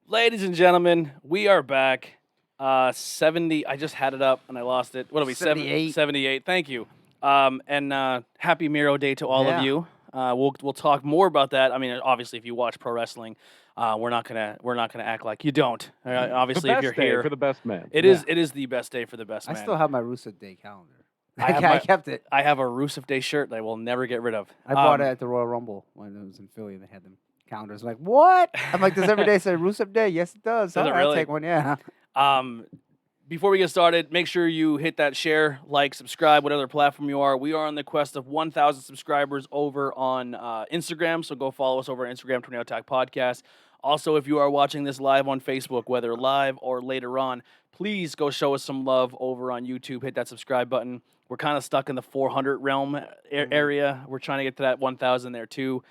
Ladies and gentlemen, we are back. 70. I just had it up and I lost it. What are we? 78. 78. Thank you. And happy Miro Day to all of you. We'll talk more about that. I mean, obviously, if you watch pro wrestling, we're not gonna act like you don't. Obviously, the if best you're day here for the best man. it is the best day for the best man. I still have my Rusev Day calendar. I kept it. I have a Rusev Day shirt that I will never get rid of. I bought it at the Royal Rumble when it was in Philly. They had them calendars. I'm like, what? I'm like, does every day say Rusev Day? Yes, it does. Does it All right, really? I'll take one. Yeah. Before we get started, make sure you hit that share, like, subscribe, whatever platform you are. We are on the quest of 1,000 subscribers over on Instagram, so go follow us over on Instagram, Tornado Attack Podcast. Also, if you are watching this live on Facebook, whether live or later on, please go show us some love over on YouTube. Hit that subscribe button. We're kind of stuck in the 400 realm area. We're trying to get to that 1,000 there too.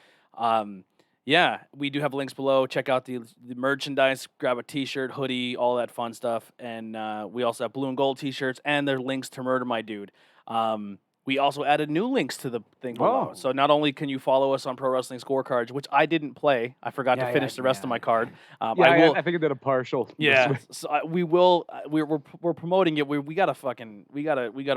Yeah, we do have links below. Check out the merchandise. Grab a T-shirt, hoodie, all that fun stuff. And we also have blue and gold T-shirts, and there are links to Murder My Dude. We also added new links to the thing below. Oh. So not only can you follow us on Pro Wrestling Scorecards, which I didn't play. I forgot to finish the rest of my card. I think I did a partial. Yeah, so we will. We're promoting it. We gotta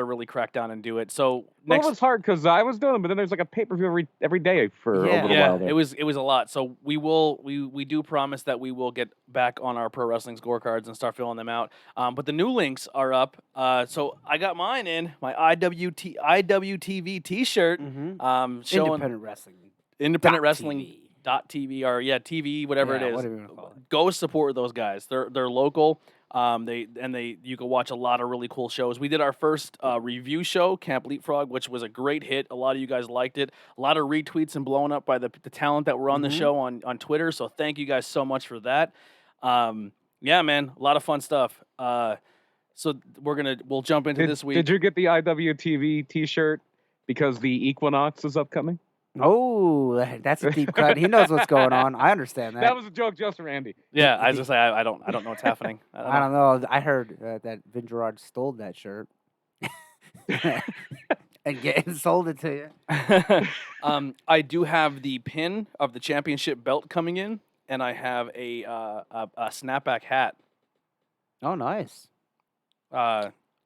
really crack down and do it. So It was hard because I was doing it, but then there's like a pay-per-view every day for a little while there. It was a lot. So we do promise that we will get back on our Pro Wrestling Scorecards and start filling them out. But the new links are up. So I got mine in my IWTV T-shirt. Showing Independent Wrestling. .tv or TV, whatever it is. Whatever you want to call it. Go support those guys. They're local. You can watch a lot of really cool shows. We did our first review show, Camp Leapfrog, which was a great hit. A lot of you guys liked it. A lot of retweets and blown up by the talent that were on the show on Twitter. So thank you guys so much for that. Yeah, man, a lot of fun stuff. So we'll jump into this week. Did you get the IWTV T-shirt because the Equinox is upcoming? Oh, that's a deep cut. He knows what's going on. I understand that. That was a joke just for Andy. Yeah, I was just say I don't know what's happening. I don't know. I heard that Vin Gerard stole that shirt and sold it to you. I do have the pin of the championship belt coming in, and I have a snapback hat. Oh, nice.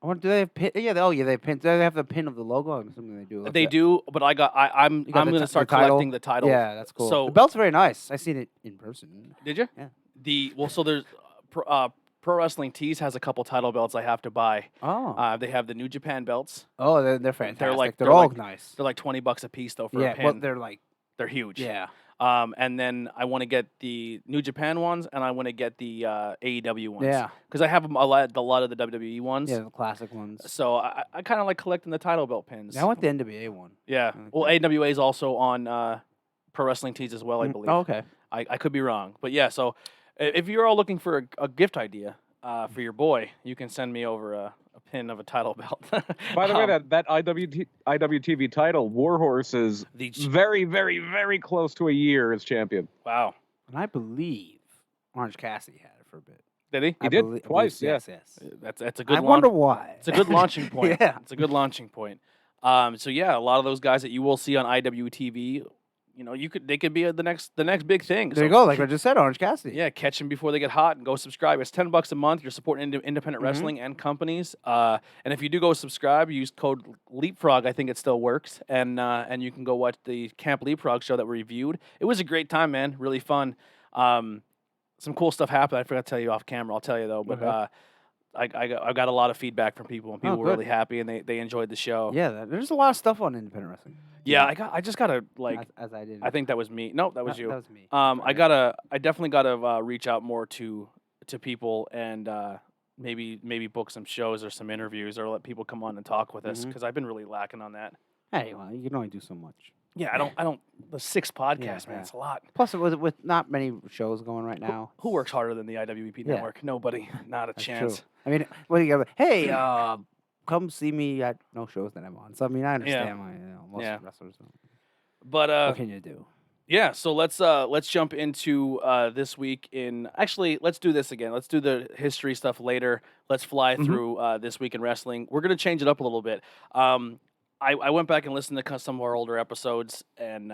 Do they have pin? Yeah, they have pin. Do they have the pin of the logo? I'm assuming they do. They do, but I'm going to start collecting the title. Yeah, that's cool. So the belt's very nice. I seen it in person. Did you? Yeah. So there's Pro Wrestling Tees has a couple title belts I have to buy. Oh. They have the New Japan belts. Oh, they're fantastic. They're all nice. They're like $20 a piece though for a pin. Well, they're huge. Yeah. And then I want to get the New Japan ones, and I want to get the AEW ones. Yeah. Because I have a lot of the WWE ones. Yeah, the classic ones. So I kind of like collecting the title belt pins. Yeah, I want the NWA one. Yeah. Well, AWA is also on Pro Wrestling Tees as well, I believe. Oh, okay. I could be wrong. But yeah, so if you're all looking for a gift idea for your boy, you can send me over a pin of a title belt. By the way, that IWTV title, Warhorse, is very, very, very close to a year as champion. Wow. And I believe Orange Cassidy had it for a bit. Did he? He did twice. Yes. That's a good. I wonder why. It's a good launching point. Yeah. It's a good launching point. So yeah, a lot of those guys that you will see on IWTV, they could be the next big thing. There you go. Like I just said, Orange Cassidy. Yeah, catch them before they get hot and go subscribe. It's $10 a month. You're supporting independent wrestling and companies. And if you do go subscribe, use code Leapfrog. I think it still works. And you can go watch the Camp Leapfrog show that we reviewed. It was a great time, man. Really fun. Some cool stuff happened. I forgot to tell you off camera. I'll tell you though. But I got a lot of feedback from people, and people were really happy, and they enjoyed the show. Yeah, there's a lot of stuff on independent wrestling. Yeah, I just gotta as I did. I think that was me. No, that was you. That was me. I definitely gotta reach out more to people and maybe book some shows or some interviews or let people come on and talk with us because I've been really lacking on that. Hey, well, you can only do so much. Yeah, I don't. The 6 podcasts, man, it's a lot. Plus, with not many shows going right now, who works harder than the IWEP network? Nobody, not a chance. True. I mean, what do you got? Hey, come see me at no shows that I'm on. So I mean, I understand most wrestlers. But what can you do? Yeah, so let's jump into this week in. Actually, let's do this again. Let's do the history stuff later. Let's fly through this week in wrestling. We're gonna change it up a little bit. I went back and listened to some of our older episodes, and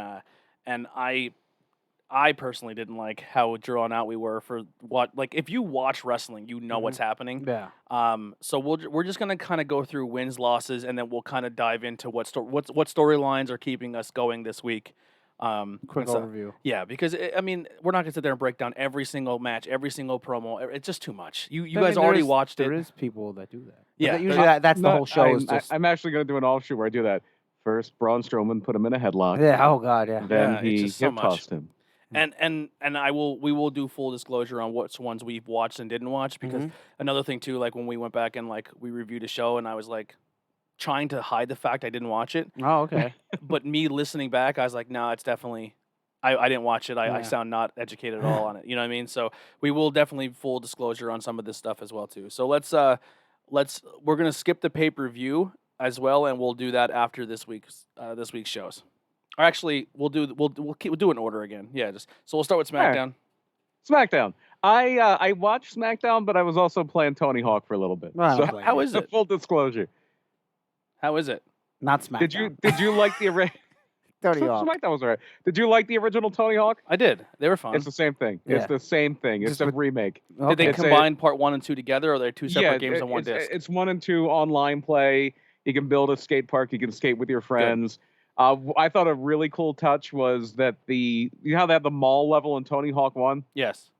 I personally didn't like how drawn out we were for what. Like, if you watch wrestling, you know what's happening. Yeah. So we're just gonna kind of go through wins, losses, and then we'll kind of dive into what storylines are keeping us going this week. Quick overview. Yeah, because we're not gonna sit there and break down every single match, every single promo. It's just too much. You guys already watched it. There is people that do that. Yeah, usually that's the whole show. I'm actually gonna do an offshoot where I do that. First, Braun Strowman put him in a headlock. Yeah. Oh God. Yeah. Then he hip tossed him. And we will do full disclosure on what ones we've watched and didn't watch because another thing too, like when we went back and like we reviewed a show and I was like trying to hide the fact I didn't watch it. Oh, okay. But me listening back, I was like, no, it's definitely I didn't watch it. I sound not educated at all on it. You know what I mean? So we will definitely full disclosure on some of this stuff as well too. So we're gonna skip the pay-per-view as well, and we'll do that after this week's shows. Or actually, we'll do an order again. Yeah, so we'll start with SmackDown. Right. SmackDown. I watched SmackDown, but I was also playing Tony Hawk for a little bit. So, how is it? Full disclosure. How is it? Not SmackDown. Did you like the array? Tony Hawk. SmackDown was alright. Did you like the original Tony Hawk? I did. They were fun. It's the same thing. Yeah. It's the same thing. It's a remake. Okay. Did they combine part 1 and 2 together, or are they two separate games on one disc? It's 1 and 2 online play. You can build a skate park. You can skate with your friends. I thought a really cool touch was that you know how they have the mall level in Tony Hawk 1? Yes.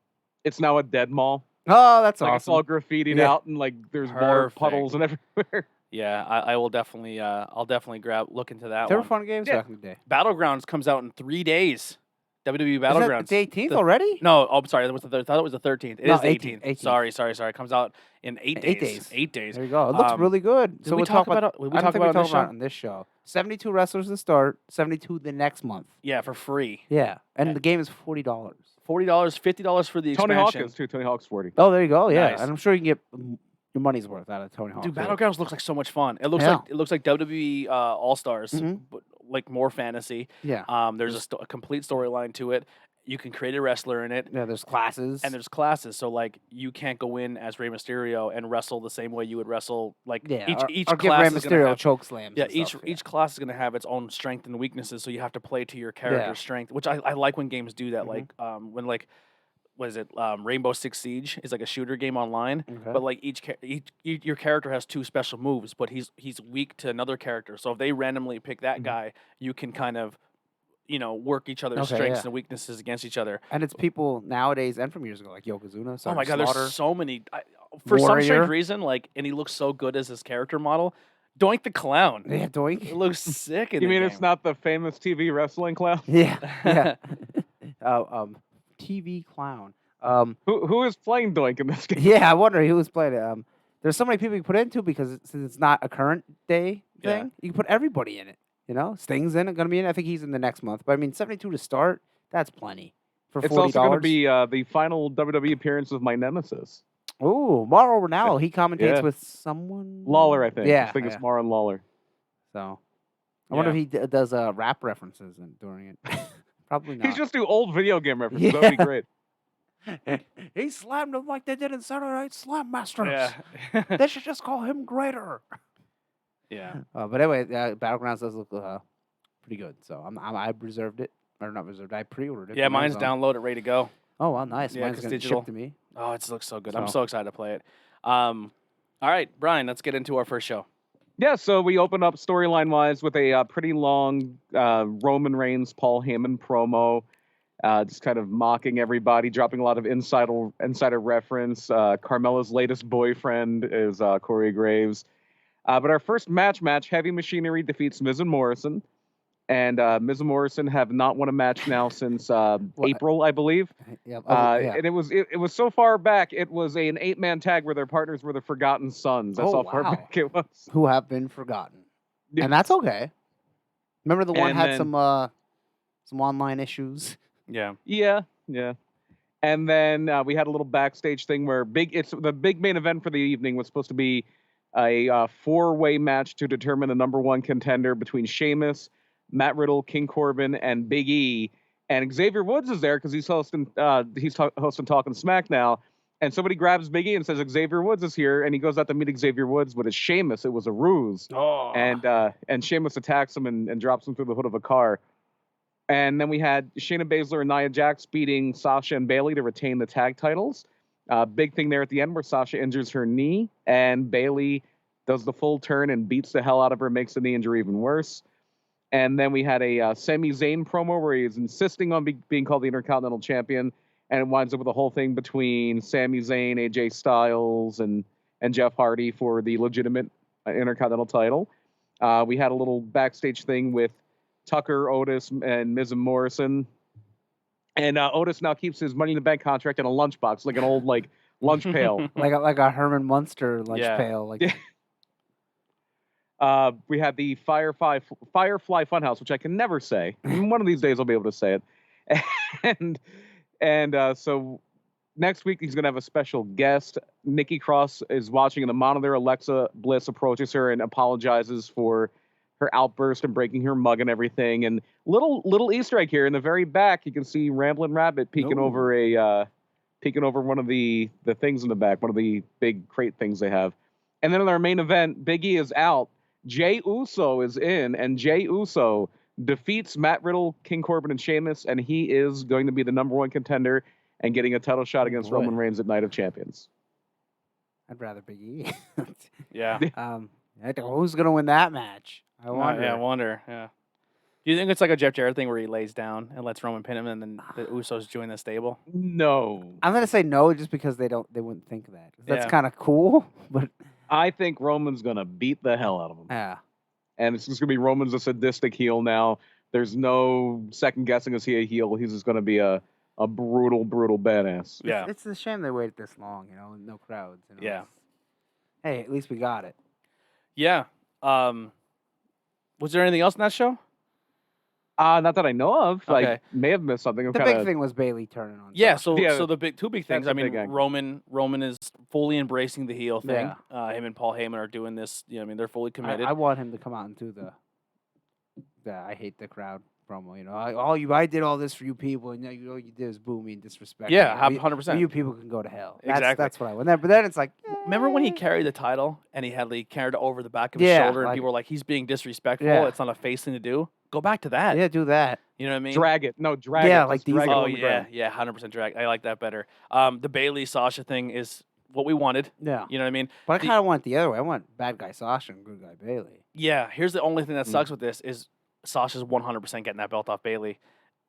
It's now a dead mall. Oh, that's awesome. It's all graffitied out and like there's more puddles and everywhere. Yeah, I will definitely I'll definitely look into that They one. were fun games back in the day. Battlegrounds comes out in 3 days. WWE Battlegrounds. Is that the 18th already? No, I'm sorry. I thought it was the 13th. It is the 18th. 18th. Sorry. It comes out in 8 days. 8 days. There you go. It looks really good. So we'll talk about it. I don't think we talk about it on this show. 72 wrestlers to start, 72 the next month. Yeah, for free. Yeah, and the game is $40. $40, $50 for the expansion. Tony Hawk is too. Tony Hawk's 40. Oh, there you go. Yeah, Nice. and I'm sure you can get your money's worth out of Tony Hawk. Dude, Battlegrounds looks like so much fun. It looks like WWE All Stars, but like more fantasy. Yeah. There's a complete storyline to it. You can create a wrestler in it. Yeah, there's classes. And there's classes. So like you can't go in as Rey Mysterio and wrestle the same way you would wrestle each or class give is Rey gonna Mysterio have, choke slams. Yeah, and stuff, each class is gonna have its own strength and weaknesses, so you have to play to your character's strength, which I like when games do that. Like when like what is it? Rainbow Six Siege is like a shooter game online, but like your character has 2 special moves, but he's weak to another character. So if they randomly pick that guy, you can kind of work each other's strengths and weaknesses against each other. And it's people nowadays and from years ago, like Yokozuna. Oh my God, Slaughter, there's so many. For some strange reason, and he looks so good as his character model. Doink the Clown. Yeah, Doink. It looks sick in You mean the it's not the famous TV wrestling clown? Yeah, yeah. TV Clown. Who is playing Doink in this game? Yeah, I wonder who was playing it. There's so many people you can put into because since it's not a current day thing, you can put everybody in it. Sting's in it, gonna be in it. I think he's in the next month. But I mean, 72 to start, that's plenty for $40. It's also gonna be the final WWE appearance of my nemesis. Ooh, Mauro Ranallo. He commentates with someone. Lawler, I think. Yeah, I think it's Mauro and Lawler. So, I wonder if he does rap references during it. Probably not. He's just do old video game references. That would be great. He slammed him like they did in Saturday Night Slam Masters. Yeah. They should just call him Greater. Yeah. But anyway, Battlegrounds does look pretty good. So I reserved it. or not reserved. I pre-ordered it. Yeah, from mine's Amazon. downloaded, ready to go. Oh, wow, nice. Yeah, Mine's 'cause gonna digital. ship to me. Oh, it looks so good. I'm So- so excited to play it. All right, Brian, let's get into our first show. Yeah, so we open up storyline wise with a pretty long Roman Reigns Paul Heyman promo, just kind of mocking everybody, dropping a lot of insider reference. Carmella's latest boyfriend is Corey Graves. But our first match, Heavy Machinery defeats Miz and Morrison. And Miz and Morrison have not won a match now since April, I believe. Yeah. And it was so far back. It was an 8-man tag where their partners were the Forgotten Sons. That's Oh, how far wow. back it was. Who have been forgotten, and that's okay. Remember the one And had then- some online issues. Yeah. Yeah. And then we had a little backstage thing where the big main event for the evening was supposed to be a 4-way match to determine the number 1 contender between Sheamus, Matt Riddle, King Corbin, and Big E. And Xavier Woods is there because he's hosting Talking Smack now. And somebody grabs Big E and says Xavier Woods is here, and he goes out to meet Xavier Woods, but it's Sheamus. It was a ruse. Oh. And Sheamus attacks him and drops him through the hood of a car. And then we had Shayna Baszler and Nia Jax beating Sasha and Bayley to retain the tag titles. Big thing there at the end where Sasha injures her knee, and Bayley does the full turn and beats the hell out of her, makes the knee injury even worse. And then we had a Sami Zayn promo where he is insisting on being called the Intercontinental Champion, and it winds up with a whole thing between Sami Zayn, AJ Styles, and Jeff Hardy for the legitimate Intercontinental title. We had a little backstage thing with Tucker, Otis, and Miz and Morrison. And Otis now keeps his Money in the Bank contract in a lunchbox, like an old lunch pail. like a Herman Munster lunch Yeah. pail. Like Yeah. We had the Firefly Funhouse, which I can never say. One of these days I'll be able to say it. and so next week he's going to have a special guest. Nikki Cross is watching in the monitor. Alexa Bliss approaches her and apologizes for her outburst and breaking her mug and everything. And little Easter egg here in the very back, you can see Ramblin' Rabbit peeking Ooh. over one of the things in the back, one of the big crate things they have. And then in our main event, Big E is out. Jey Uso is in, and Jey Uso defeats Matt Riddle, King Corbin, and Sheamus, and he is going to be the number 1 contender and getting a title shot against boy. Roman Reigns at Night of Champions. I'd rather Big E. Yeah. I don't know who's gonna win that match? I wonder. Yeah, I wonder. Yeah. Do you think it's like a Jeff Jarrett thing where he lays down and lets Roman pin him, and then the Usos join the stable? No. I'm gonna say no, just because they wouldn't think that. That's Yeah. kind of cool, but I think Roman's going to beat the hell out of him. yeah. And it's just going to be Roman's a sadistic heel now. There's no second guessing, is he a heel? He's just going to be a brutal badass. Yeah. It's a shame they waited this long, and no crowds. Yeah. Hey, at least we got it. Yeah. Was there anything else in that show? Not that I know of. Okay. I may have missed something. I'm The kinda, big thing was Bailey turning on. Yeah. Sasha. So the two big things. That's I a mean, big angle. Roman is fully embracing the heel thing. Yeah. Him and Paul Heyman are doing this. They're fully committed. I want him to come out and do the I hate the crowd promo. I did all this for you people, and all you did is boo me and disrespect. Yeah, me. 100%. You people can go to hell. Exactly. That's what I want. But then it's like, Remember when he carried the title and he carried it over the back of his Yeah, shoulder, and like- people were like, "He's being disrespectful. Yeah. It's not a face thing to do." Go back to that. yeah, do that. You know what I mean? drag it. No, drag Yeah, it. like Just drag these- it Oh on the yeah, ground. yeah, 100% drag. I like that better. The Bailey Sasha thing is what we wanted. Yeah. You know what I mean? But I The- kind of want it the other way. I want bad guy Sasha and good guy Bailey. Yeah. Here's the only thing that Mm. sucks with this is Sasha's 100% getting that belt off Bailey,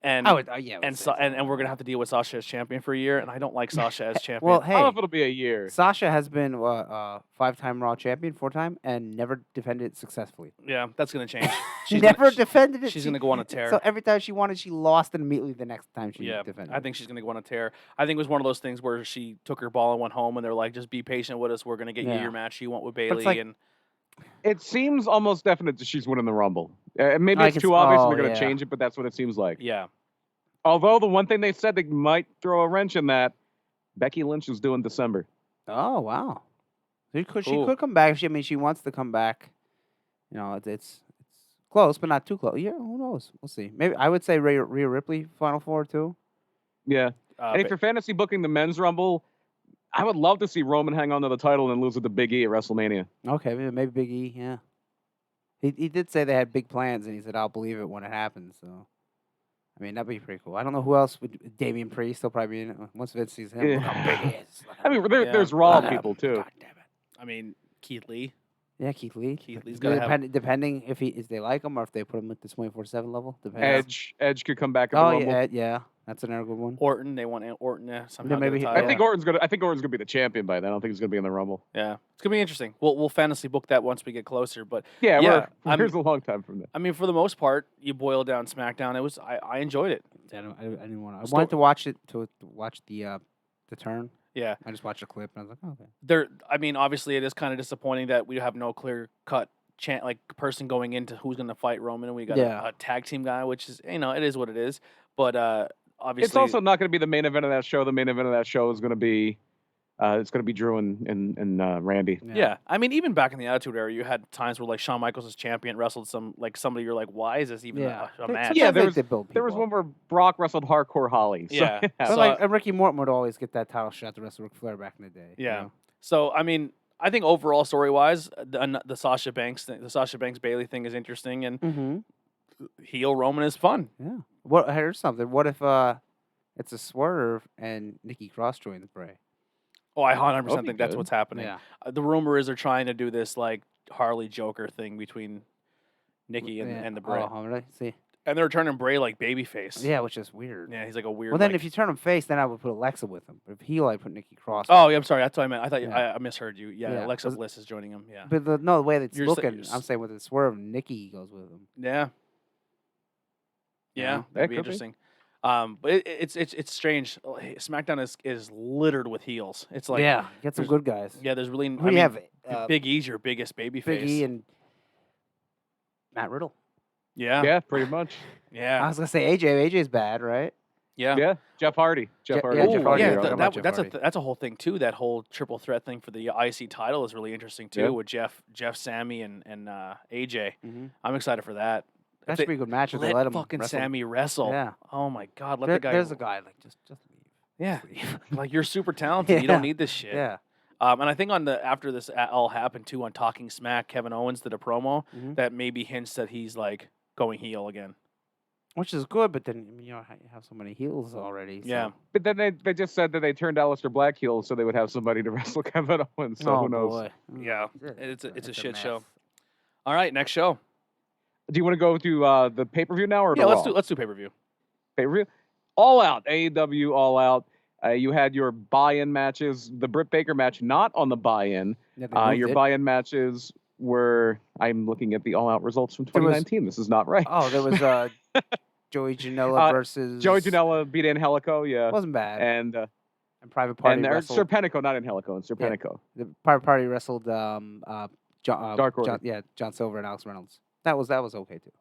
and I would, yeah. I would and say so, so. and we're gonna have to deal with Sasha as champion for a year, and I don't like Sasha as champion. Well, I don't know hey, if it'll be a year. Sasha has been 5-time Raw champion, 4-time, and never defended it successfully. Yeah, that's gonna change. She gonna- never defended it. She's She- gonna go on a tear. So every time she wanted, she lost, and immediately the next time she Yeah, defended. I think she's gonna go on a tear. I think it was one of those things where she took her ball and went home, and they're like, "Just be patient with us. We're gonna get you Yeah. your match you want with But it's Bailey." like- And It seems almost definite that she's winning the Rumble. Maybe I it's can too s- obvious and oh, they're going to yeah. change it, but that's what it seems like. yeah, Although the one thing they said they might throw a wrench in that, Becky Lynch is doing December. Oh wow. She Cool. could come back. She wants to come back. It's close, but not too close. Yeah, who knows? We'll see. Maybe I would say Rhea Ripley Final Four too. Yeah. And if but- you're fantasy booking the men's Rumble, I would love to see Roman hang on to the title and lose it to Big E at WrestleMania. Okay, maybe Big E. Yeah. He did say they had big plans, and he said I'll believe it when it happens. So I mean, that'd be pretty cool. I don't know who else would. Damian Priest, he'll probably be in it. Once Vince sees him, look how big he is. I mean, Yeah. there's Raw Look at him. people too. God damn it. I mean, Keith Lee. Yeah, Keith Lee. Keith Lee's gotta have. Depending if they like him or if they put him at the 24/7 level. Depends. Edge could come back at the Oh Rumble. yeah, that's another good one. Orton. They want Orton to somehow. maybe Maybe he- I Yeah. think Orton's gonna be the champion by then. I don't think he's gonna be in the Rumble. Yeah, it's gonna be interesting. We'll fantasy book that once we get closer. But Yeah, Yeah, here's a long time from now. I mean, for the most part, you boil down SmackDown. I enjoyed it. I didn't want to. I Sto- wanted to watch it to watch the turn. Yeah, I just watched a clip and I was like, oh, okay. I mean, obviously, it is kind of disappointing that we have no clear cut person going into who's gonna fight Roman, and we got Yeah. a tag team guy, which is it is what it is. But obviously, It's also not going to be the main event of that show. The main event of that show is going to be Drew and Randy. Yeah, I mean, even back in the Attitude Era, you had times where like Shawn Michaels as champion wrestled somebody you're like, why is this even a They- match? sometimes Yeah, there they- was- they build There was people one where Brock wrestled Hardcore Holly. So, Yeah. But So- like Ricky Morton would always get that title shot to wrestle Ric Flair back in the day. Yeah. You know? So I mean, I think overall story wise, the Sasha Banks Bailey thing is interesting, and heel Roman is fun. Yeah. Here's something. What if it's a swerve and Nikki Cross joined the fray? Oh, I 100% That'd be think that's good. what's happening. Yeah. The rumor is they're trying to do this like Harley Joker thing between Nikki and the Bray, Oh, really? See. and they're turning Bray like babyface. Yeah, which is weird. Yeah, he's like a weird. Well, then like- if you turn him face, then I would put Alexa with him. But if heel, I put Nikki Cross. Oh, yeah, I'm sorry. That's what I meant. I thought Yeah. I misheard you. Yeah, Yeah, Alexa 'cause- Bliss is joining him. Yeah. But the way that it's You're sa- looking, you're s- I'm saying with the swerve, Nikki goes with him. Yeah. You Yeah, know? that'd That be could be. interesting. But it's strange. SmackDown is littered with heels. It's like yeah, get some there's- good guys. yeah. There's really Who I do you mean, have? Big E's your biggest baby face. Big E and Matt Riddle. Yeah. yeah, pretty much. I Yeah. was gonna say AJ. AJ's bad, right? Yeah. Yeah, Jeff Hardy. Yeah, Hardy. Jeff Ooh, Hardy, yeah, you're right about Jeff that's Hardy. that's a whole thing too. That whole triple threat thing for the IC title is really interesting too, Yeah. with Jeff, Sammy, and AJ. Mhm. I'm excited for that. That If should they- be a good match if they Let let him fucking wrestle. Sammy wrestle. Yeah. Oh my God, let the guy. There's a guy like just leave. Yeah. Just leave. Like you're super talented. You don't Yeah. need this shit. yeah. And I think after this all happened too on Talking Smack, Kevin Owens did a promo Mhm. that maybe hints that he's like going heel again. Which is good, but then you have so many heels already. So. Yeah. But then they just said that they turned Aleister Black heel so they would have somebody to wrestle Kevin Owens. So oh who knows? boy. Yeah. It's It's a shit mess. show. All right, next show. Do you want to go to the pay per view now or Yeah, the let's do pay per view. pay per view? All Out, AEW All Out. You had your buy-in matches. The Britt Baker match not on the buy-in. Yeah, they moved Your it. buy-in matches were. I'm looking at the All Out results from There was- 2019. This is not right. Oh, there was Joey Janela versus Joey Janela beat Angelico, yeah, It wasn't bad. and Private Party and wrestled. Serpentico, not Angelico, and Serpentico. The Private Party wrestled Dark Order. John Silver and Alex Reynolds. That was okay too.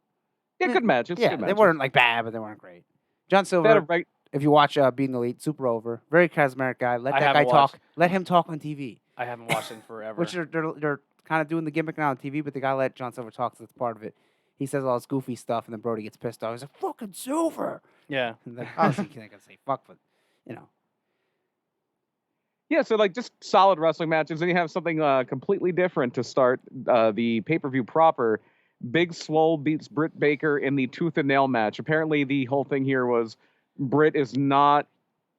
Yeah, good matches. Yeah, good they matches. weren't like bad, but they weren't great. John They had a Silver, right. if you watch Being the Elite, super over, very charismatic guy. Let I that guy haven't talk. watched. Let him talk on TV. I haven't watched it in forever. Which they're kind of doing the gimmick now on TV, but they gotta let John Silver talk. So that's part of it. He says all this goofy stuff, and then Brody gets pissed off. He's like, "Fucking Silver!" yeah. And then, obviously, you can't gonna say fuck, but you know, Yeah, so like just solid wrestling matches, and you have something completely different to start the pay-per-view proper. Big Swole beats Britt Baker in the tooth and nail match. Apparently, the whole thing here was Britt is not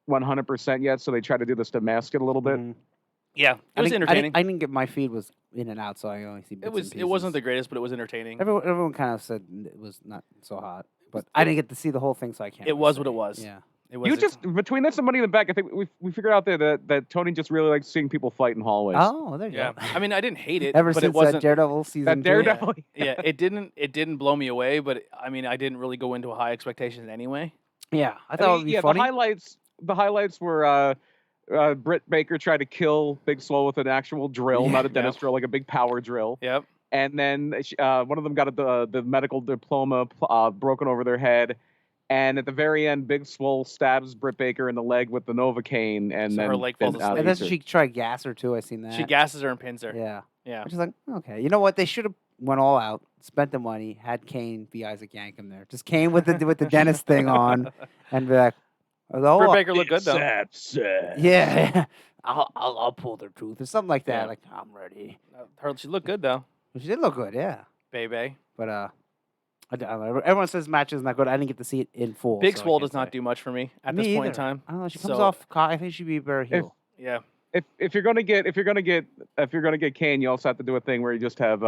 100% yet, so they try to do this to mask it a little bit. Mhm. Yeah. It I was didn't- entertaining. I didn't get my feed was in and out, so I only see. It bits was. and It wasn't the pieces. greatest, but it was entertaining. Everyone kind of said it was not so hot, but I didn't get to see the whole thing, so I can't. It really was what say. it was. Yeah. It was. You just between this and Money in the Bank, I think we figured out that Tony just really likes seeing people fight in hallways. Oh, there you Yeah. go. I mean, I didn't hate it, Ever but since it wasn't. Daredevil season That 2. Daredevil. Yeah, it didn't blow me away, but I mean, I didn't really go into high expectations anyway. Yeah, I I thought it mean, would be yeah, funny. the highlights were Britt Baker tried to kill Big Swole with an actual drill, Yeah. not a dentist drill, like a big power drill. Yep. And then one of them got the medical diploma broken over their head. And at the very end, Big Swole stabs Britt Baker in the leg with the Novocaine, and So then her leg falls asleep. And then she tried gas her too. I seen that. She gasses her and pins her. Yeah. Yeah. I'm just like, okay, you know what? They should have went all out, spent the money, had Kane be Isaac Yankem there. Just Kane with the dentist thing on, and be like, oh, Britt Baker looked good though. yeah, I'll pull their tooth or something like that. Yeah. Like I'm ready. She looked good though, She did look good, yeah. baby. But I don't know. Everyone says match is not good. I didn't get to see it in full. Big so I Swole can't does not say. do much for me at Me this point in either. time. I don't know. She comes So- off. I think she'd be a better heel. Yeah. If you're gonna get Kane, you also have to do a thing where you just have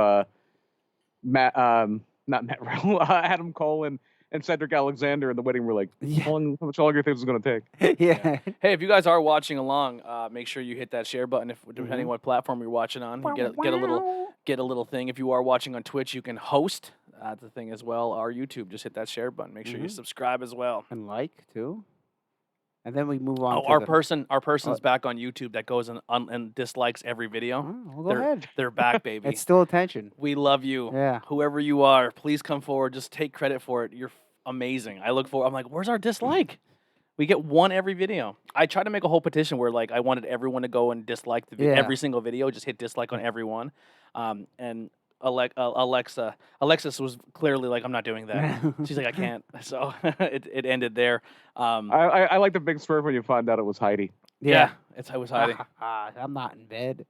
Matt not Matt Riddle, Adam Cole and Cedric Alexander in the wedding. We're like, Yeah. how much longer do you think this is gonna take? Yeah. Hey, if you guys are watching along, make sure you hit that share button. If depending Mhm. what platform you're watching on, you get a little thing. If you are watching on Twitch, you can host the thing as well. Our YouTube, just hit that share button. Make sure you Mhm. subscribe as well. And like too. And then we move on. Oh, to our the, person's back on YouTube that goes and dislikes every video. Oh, well, go ahead. They're back, baby. It's still attention. We love you. Yeah. Whoever you are, please come forward. Just take credit for it. You're amazing. I look forward. I'm like, where's our dislike? We get one every video. I tried to make a whole petition where like I wanted everyone to go and dislike Yeah. every single video. Just hit dislike on everyone. And Alexis was clearly like, I'm not doing that. She's like, I can't. So it ended there. I like the big swerve when you find out it was Heidi. Yeah, I was hiding. I'm not in bed.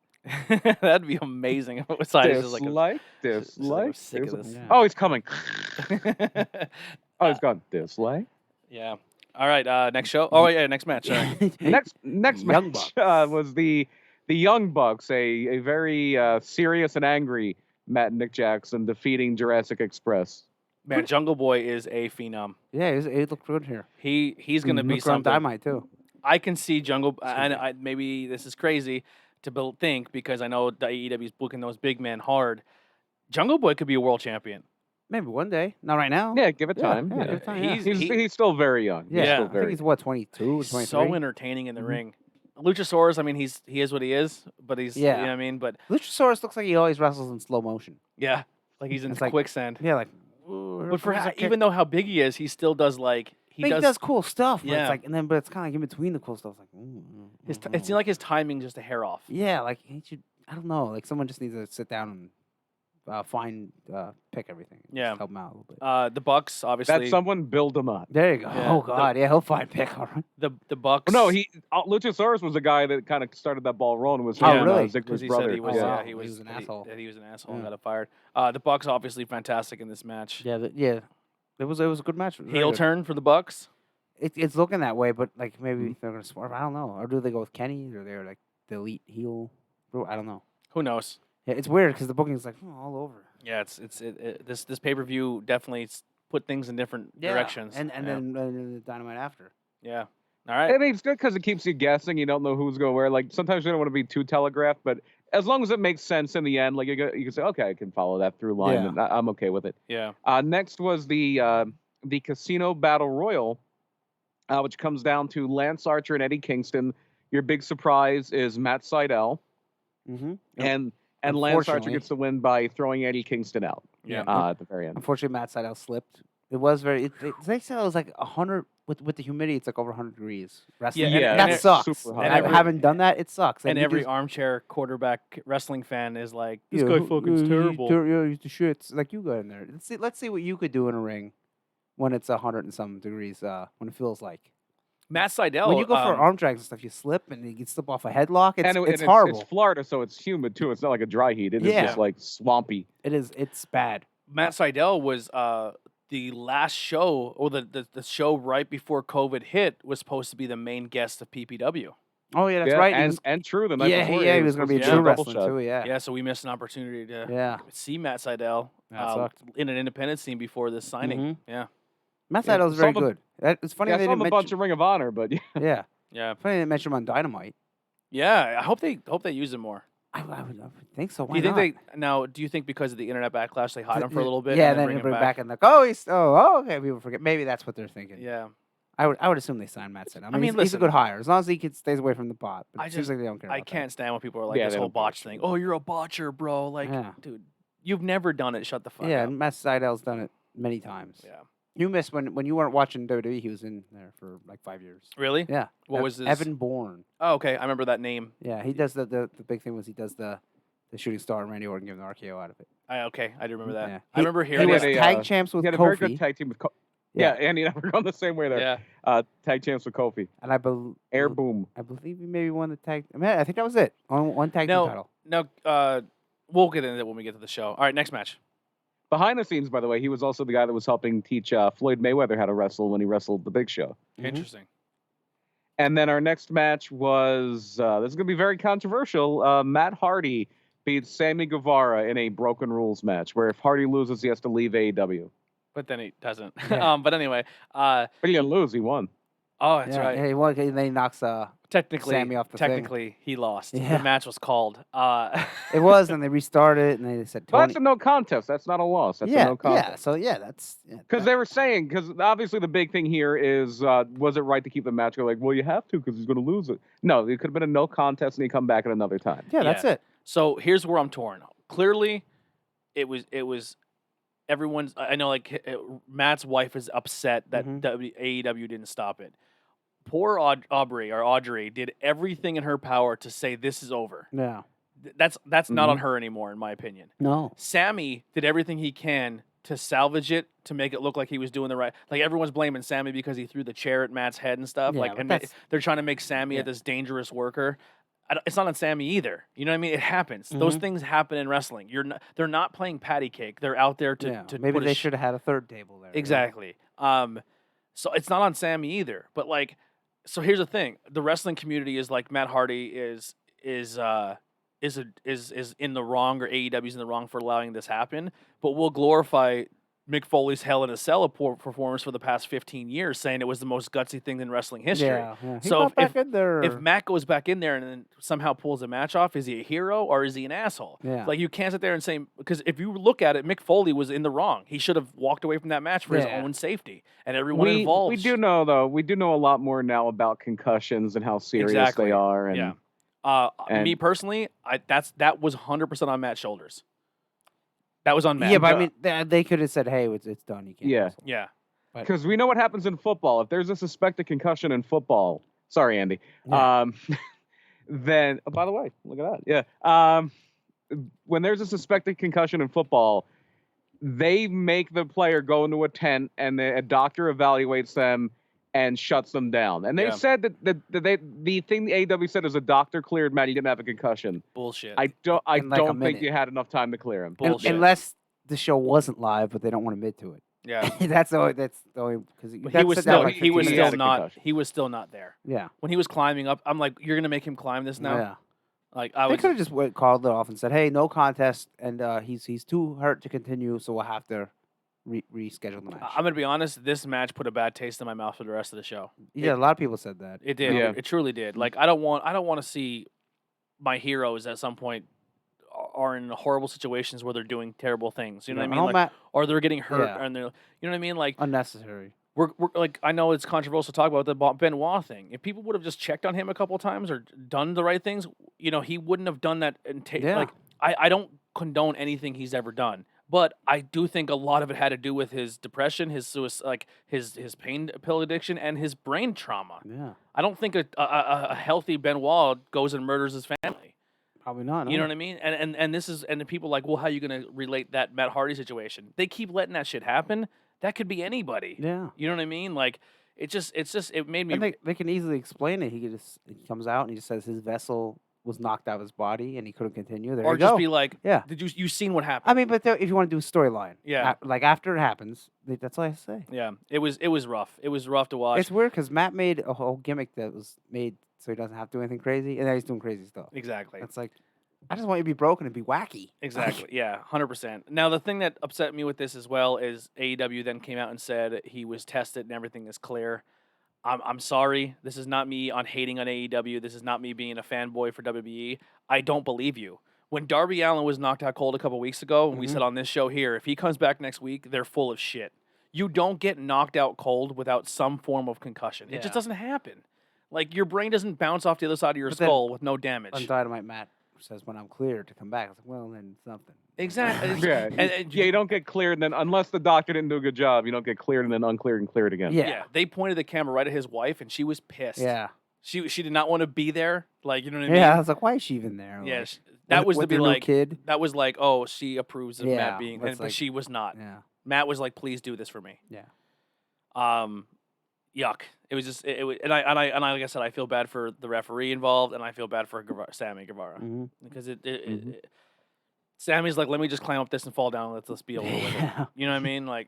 That'd be amazing if it was hiding. Just like, Dislike, just like, I'm dislike. sick of dislike. this. Yeah. Oh, he's coming. Oh, he's gone. Dislike. Yeah. All right. Next show. Oh yeah, next match. Sorry. Next Young match was the Young Bucks, a very serious and angry Matt and Nick Jackson defeating Jurassic Express. Man, Jungle Boy is a phenom. Yeah, it looked good here. He's gonna be Looked around something. Dynamite too. I can see Jungle, and maybe this is crazy to think because I know AEW is booking those big men hard. Jungle Boy could be a world champion. Maybe one day. Not right now. Yeah, give it Yeah, time. yeah, Yeah. give it time, yeah. He's still very young. Yeah, He's I still think very he's what 22, 23. So entertaining in the Mhm. ring. Luchasaurus, I mean, he is what he is, but he's Yeah. you know what I mean. But Luchasaurus looks like he always wrestles in slow motion. yeah, like he's in It's like- quicksand. Yeah, like. But for even though how big he is, he still does like he he does. does cool stuff. But Yeah. it's like, and then but it's kind of like in between the cool stuff. It's like, It seems like his timing just a hair off. yeah, like he should. I don't know. Like someone just needs to sit down and pick everything. Yeah. Just help him out a little bit. The Bucks, obviously. That someone build him up. There you go. Yeah, Oh God, yeah, he'll find pick. All right. the Bucks. No, Luchasaurus was the guy that kind of started that ball rolling. Was Oh, him, really? because Ziggler's he brother. said he was. Oh, Yeah, wow. he He was was an that asshole. That he was an asshole and Yeah. got fired. The Bucks obviously fantastic in this match. Yeah, yeah. It was a good match. Very Heel good. turn for the Bucks. It's looking that way, but like maybe they're gonna swerve. I don't know. Or do they go with Kenny? Or they're like the elite heel? I don't know. Who knows? Yeah, it's weird because the booking's like all over. Yeah, this pay per view definitely put things in different directions. And yeah. then the Dynamite after. Yeah. All right. I mean, it's good because it keeps you guessing. You don't know who's going where. Like sometimes you don't want to be too telegraphed, but as long as it makes sense in the end, like you can say, okay, I can follow that through line, Yeah. and I'm okay with it. Yeah. Next was the Casino Battle Royal, which comes down to Lance Archer and Eddie Kingston. Your big surprise is Matt Sydal, Mm-hmm. and Lance Archer Unfortunately. gets the win by throwing Eddie Kingston out Yeah. at the very end. Unfortunately, Matt Sydal slipped. It was very. They said it was like 100 with the humidity. It's like over 100 degrees. Wrestling. Yeah, and that it- sucks. super hot. And And I haven't done that. It sucks. And you every just- armchair quarterback wrestling fan is like, this yeah, guy who- fucking's terrible. Yeah, he's the shits. Like you got in there. Let's see what you could do in a ring when it's 100 and some degrees. When it feels like Matt Sydal. when you go for arm drags and stuff, you slip and you can slip off a headlock. It's and horrible. It's Florida, so it's humid too. It's not like a dry heat. It is Yeah. just like swampy. It is. It's bad. Matt Sydal was the last show, or the show right before COVID hit, was supposed to be the main guest of PPW. Oh yeah, that's Yeah, right. He And was- and true the night yeah, before. he was going to be a supposed true to be a double wrestler shot. too. Yeah. Yeah, so we missed an opportunity to Yeah. see Matt Sydal That sucked. in an independent scene before this signing. Mhm. Yeah, Matt Yeah, Sydal's very some of- good. It's funny Yeah, I they saw him didn't a bunch mention. of Ring of Honor, but yeah. Yeah, yeah, funny they didn't mention him on Dynamite. yeah. I hope they use him more. I would think so. Why Do you think not? they now? Do you think because of the internet backlash they hide him for a little bit? Yeah, and then bring they him bring back? back and like, oh, okay. People forget. Maybe that's what they're thinking. Yeah, I would assume they signed Matt Sydal. I mean, mean, he's a listen. good hire as long as he stays away from the bot. But I it seems just- like they don't care. I about that. can't stand when people are like Yeah, this they whole don't botch care. thing. Oh, you're a botcher, bro. Like, Yeah. dude, you've never done it. Shut the fuck Yeah, up. and Matt Sydal's done it many times. Yeah. You missed when you weren't watching WWE. He was in there for like 5 years. Really? Yeah. What was this? Evan Bourne. Oh, okay. I remember that name. Yeah, he does the big thing was he does the shooting star and Randy Orton giving the RKO out of it. Okay, I do remember that. Yeah. I remember He hearing was had that. a, tag champs with He had a very good Kofi. tag team with yeah, and he never gone the same way there. Yeah. Tag champs with Kofi. And I believe Air boom. I believe he maybe won the tag. I think that was it. One tag team No. title. No. We'll get into it when we get to the show. All right, next match. Behind the scenes, by the way, he was also the guy that was helping teach Floyd Mayweather how to wrestle when he wrestled the Big Show. Interesting. And then our next match was this is going to be very controversial. Matt Hardy beats Sammy Guevara in a Broken Rules match, where if Hardy loses, he has to leave AEW. But then he doesn't. Yeah. But anyway. But he didn't lose; he won. Oh, that's yeah, right. Yeah, he won. And then he knocks Technically, Sammy off the thing. technically, he lost. Yeah. The match was called. It was, and they restarted it, and they said But Tony. that's a no contest. That's not a loss. That's a no contest. Yeah. So yeah, that's Because they were saying, because obviously the big thing here is, was it right to keep the match? They're like, well, you have to because he's going to lose it. No, it could have been a no contest and he come back at another time. yeah, that's it. So here's where I'm torn. Clearly, it was everyone's. I know, like Matt's wife is upset that AEW didn't stop it. Poor Audrey did everything in her power to say this is over. Yeah. That's not on her anymore, in my opinion. No. Sammy did everything he can to salvage it, to make it look like he was doing the right. Like everyone's blaming Sammy because he threw the chair at Matt's head and stuff. Yeah, like, but and that's- they're trying to make Sammy this dangerous worker. It's not on Sammy either. You know what I mean? It happens. Those things happen in wrestling. They're not playing patty cake. They're out there to maybe put they should have had a third table there. Exactly. So it's not on Sammy either. But like, so here's the thing: the wrestling community is like Matt Hardy is in the wrong, or AEW's in the wrong for allowing this happen. But we'll glorify Mick Foley's Hell in a Cell performance for the past 15 years, saying it was the most gutsy thing in wrestling history. Yeah. He So got back in there. if Matt goes back in there and then somehow pulls a match off, is he a hero or is he an asshole? Yeah. Like, you can't sit there and say, because if you look at it, Mick Foley was in the wrong. He should have walked away from that match for his own safety, and everyone involved. We do know, though, a lot more now about concussions and how serious they are. And, and me personally, that was 100% on Matt's shoulders. That was on Matt. Yeah, but I mean, they could have said, "Hey, it's done. You can't." wrestle." Yeah. Because we know what happens in football. If there's a suspected concussion in football, sorry, Andy. Yeah. Then, by the way, look at that. Yeah. When there's a suspected concussion in football, they make the player go into a tent, and a doctor evaluates them and shuts them down. And they said that the thing the AEW said is a doctor cleared Matt. He didn't have a concussion. Bullshit. I don't think minute. you had enough time to clear him. Bullshit. Unless the show wasn't live, but they don't want to admit to it. Yeah. That's the only because he was still not there. Yeah. When he was climbing up, I'm like, you're gonna make him climb this now? Yeah. Like, They could have just called it off and said, "Hey, no contest, and he's too hurt to continue, so we'll have to reschedule the match." I'm gonna be honest. This match put a bad taste in my mouth for the rest of the show. Yeah, a lot of people said that. It did. Yeah. It truly did. Like, I don't want to see my heroes at some point are in horrible situations where they're doing terrible things. You know what I mean? Like, or they're getting hurt, and they're, you know what I mean? Like, unnecessary. we're like, I know it's controversial to talk about the Benoit thing. If people would have just checked on him a couple of times or done the right things, you know, he wouldn't have done that. And like, I don't condone anything he's ever done. But I do think a lot of it had to do with his depression, his suicide, like his pain pill addiction, and his brain trauma. Yeah. I don't think a healthy Benoit goes and murders his family. Probably not. No. You know what I mean? And this is, and the people like, well, how are you going to relate that Matt Hardy situation? They keep letting that shit happen. That could be anybody. Yeah. You know what I mean? Like, it made me. And they can easily explain it. He comes out and he just says his vessel was knocked out of his body and he couldn't continue. There or you just go. be like, Yeah. Did you seen what happened? I mean, but if you want to do a storyline, Yeah. like after it happens, that's all I say. Yeah, it was rough. It was rough to watch. It's weird because Matt made a whole gimmick that was made so he doesn't have to do anything crazy, and then he's doing crazy stuff. Exactly. It's like, I just want you to be broken and be wacky. Exactly. Yeah, 100%. Now, the thing that upset me with this as well is AEW then came out and said he was tested and everything is clear. I'm sorry. This is not me on hating on AEW. This is not me being a fanboy for WWE. I don't believe you. When Darby Allin was knocked out cold a couple weeks ago, and we said on this show here, if he comes back next week, they're full of shit. You don't get knocked out cold without some form of concussion. It just doesn't happen. Like, your brain doesn't bounce off the other side of your skull with no damage. On Dynamite, Matt says, when I'm clear to come back. I was like, well, then something. Exactly. Yeah, you don't get cleared, and then unless the doctor didn't do a good job, you don't get cleared and then uncleared and cleared again. Yeah. They pointed the camera right at his wife, and she was pissed. Yeah. She did not want to be there. Like, you know what I mean? Yeah, I was like, why is she even there? Yeah, Like, that was with to be their new like, kid. that was like, oh, she approves of Yeah, Matt being, that's but like- she was not. Yeah. Matt was like, please do this for me. Yeah. Yuck. It was just, it was, and I like I said, I feel bad for the referee involved, and I feel bad for Sammy Guevara Mhm. because Sammy's like, let me just climb up this and fall down. And let's be a little with it. Yeah. You know what I mean? Like,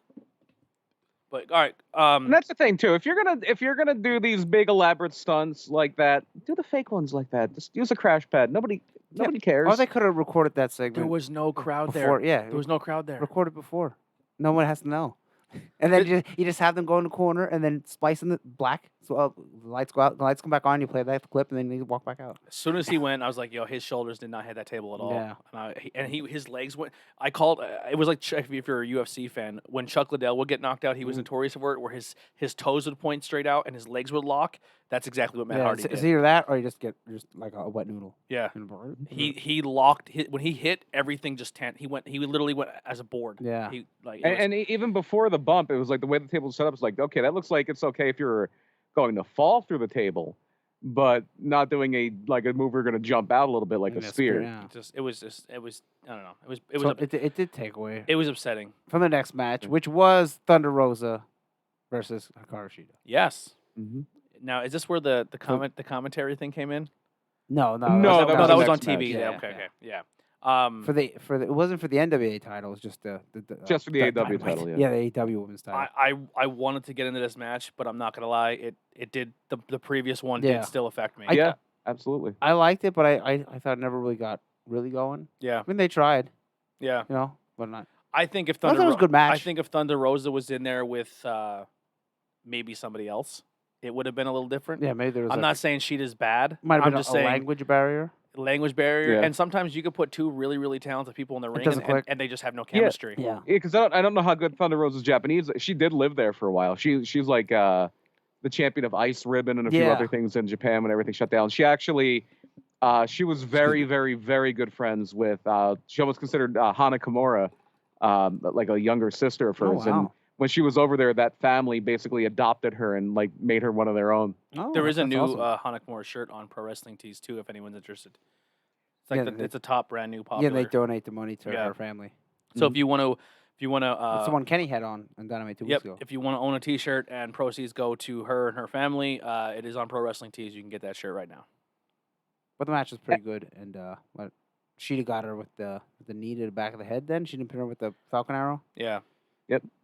but all right. And that's the thing too. If you're gonna do these big elaborate stunts like that, do the fake ones like that. Just use a crash pad. Nobody cares. Or they could have recorded that segment. there was no crowd before, there. yeah. There was no crowd there. Recorded before. No one has to know. And then you just have them go in the corner and then splice in the black. So the lights go out, the lights come back on. You play that clip, and then you walk back out. As soon as he went, I was like, "Yo, his shoulders did not hit that table at all." Yeah. His legs went. I called. It was like if you're a UFC fan, when Chuck Liddell would get knocked out, he was notorious for it, where his toes would point straight out and his legs would lock. That's exactly what Matt Hardy did. It's either that or you just get like a wet noodle. Yeah. He locked when he hit everything. He literally went as a board. Yeah. He like And even before the bump, it was like the way the table was set up was like, okay, that looks like it's okay if you're going to fall through the table, but not doing a move where you're going to jump out a little bit like a spear. Yeah. it was I don't know. It did take away. It was upsetting. From the next match, which was Thunder Rosa versus Hikaru Shida. Yes. Mm-hmm. Now, is this where the commentary thing came in? No, No, that was on next TV. match. Yeah, okay, yeah. For the it wasn't for the NWA title. It was just Just for the AEW Dynamite. title, yeah. Yeah, the AEW Women's title. I wanted to get into this match, but I'm not gonna lie, it did the previous one Yeah. did still affect me. Yeah, absolutely. I liked it, but I thought it never really got going. Yeah, I mean, they tried, yeah. But not. I think if I thought Thunder it was a good match. I think if Thunder Rosa was in there with maybe somebody else, it would have been a little different. Yeah, maybe there was. I'm not saying Sheeta's bad. Might have I'm been just a saying language barrier. language barrier, Yeah. and sometimes you could put two really, really talented people in the ring, doesn't click. and they just have no chemistry. Yeah. Yeah, because I don't know how good Thunder Rosa's Japanese. She did live there for a while. She's like the champion of Ice Ribbon and a few Yeah. other things in Japan when everything shut down. She actually she was very, very, very good friends with. She almost considered Hana Kimura like a younger sister of hers. And wow. when she was over there, that family basically adopted her and like made her one of their own. Oh, There is a that's new awesome. Hanakmore shirt on Pro Wrestling Tees too, if anyone's interested. It's like Yeah, it's a top brand new Yeah, popular. they donate the money to Yeah. her family. So if you want to, It's the one Kenny had on Dynamite 2 yep, weeks ago. if you want to own a T-shirt and proceeds go to her and her family, it is on Pro Wrestling Tees. You can get that shirt right now. But the match was pretty good, and Sheeta got her with the knee to the back of the head. Then she didn't pin her with the Falcon Arrow, Yeah,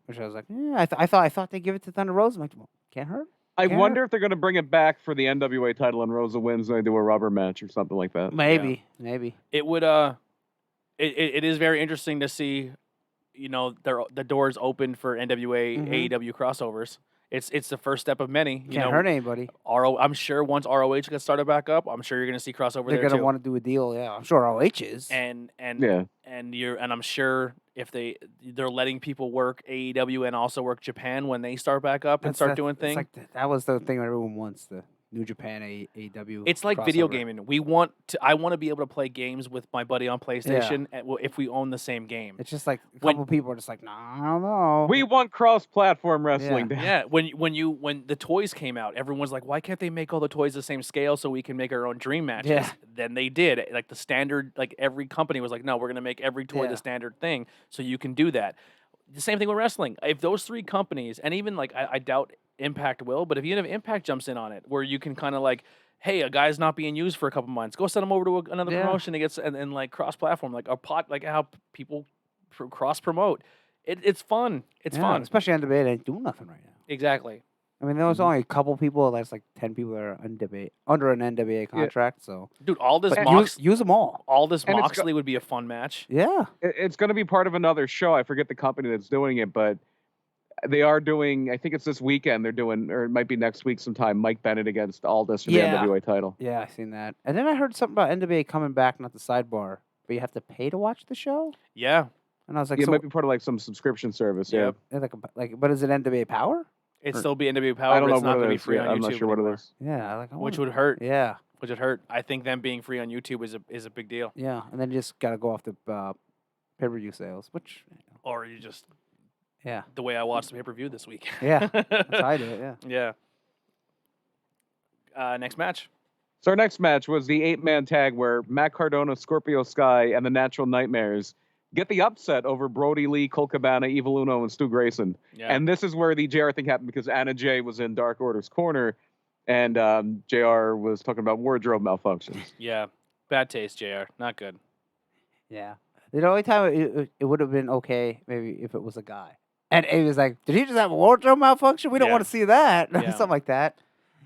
which I was like, I thought they'd give it to Thunder Rosa. I'm like, well, can't hurt. I Yeah. wonder if they're going to bring it back for the NWA title and Rosa wins and they do a rubber match or something like that. Maybe. it would. It is very interesting to see, the doors open for NWA Mhm. AEW crossovers. It's the first step of many. Can't hurt anybody. I'm sure once ROH gets started back up, I'm sure you're going to see crossover They're there gonna too. want to do a deal. Yeah, I'm sure ROH is. And Yeah. and I'm sure if they're letting people work AEW and also work Japan when they start back up and start doing it's things. like that was the thing everyone wants. The New Japan AEW. It's like video crossover. gaming. I want to be able to play games with my buddy on PlayStation if we own the same game. It's just like a When- couple people are just like, nah, I don't know. We want cross-platform wrestling. Dan. Yeah, when the toys came out, everyone's like, why can't they make all the toys the same scale so we can make our own dream matches? Yeah. Then they did. Like the standard, like every company was like, no, we're gonna make every toy Yeah. the standard thing, so you can do that. The same thing with wrestling. If those three companies, and even like I doubt Impact will, but if even if Impact jumps in on it, where you can kind of like, hey, a guy's not being used for a couple months, go send him over to another Yeah. promotion and like cross-platform, like like how people cross-promote. It's fun. It's Yeah, fun. especially NWA. They ain't doing nothing right now. Exactly. I mean, there was Mhm. only a couple people. That's like 10 people that are under an NWA contract. So Dude, all this but use them all. All this And it's Moxley would be a fun match. Yeah. It's going to be part of another show. I forget the company that's doing it, but they are doing, I think it's this weekend, they're doing, or it might be next week sometime, Mike Bennett against Aldis for the Yeah. NWA title. Yeah, I seen that. And then I heard something about NWA coming back, not the sidebar, but you have to pay to watch the show. Yeah. And I was like, Yeah, it so might be part of like some subscription service. Yeah. Yep. but is it NWA Power? It'd Or- still be NW Power, I don't but know it's not what going to it be is. free Yeah, on I'm YouTube not sure what anymore, it is. Yeah, which would hurt. Yeah, Which would hurt. I think them being free on YouTube is a big deal. yeah. And then you just gotta go off the pay-per-view sales, which Or you just yeah, the way I watched the pay-per-view this week. yeah. That's how I do it. Yeah. Yeah. Next match. So our next match was the 8-man tag where Matt Cardona, Scorpio Sky, and the Natural Nightmares get the upset over Brody Lee, Colt Cabana, Evil Uno, and Stu Grayson. Yeah. And this is where the JR thing happened because Anna Jay was in Dark Order's corner, and JR was talking about wardrobe malfunctions. Yeah. Bad taste, JR. Not good. Yeah. The only time it would have been okay maybe if it was a guy. And he was like, "Did he just have a wardrobe malfunction? We don't Yeah. want to see that." Yeah. Something like that.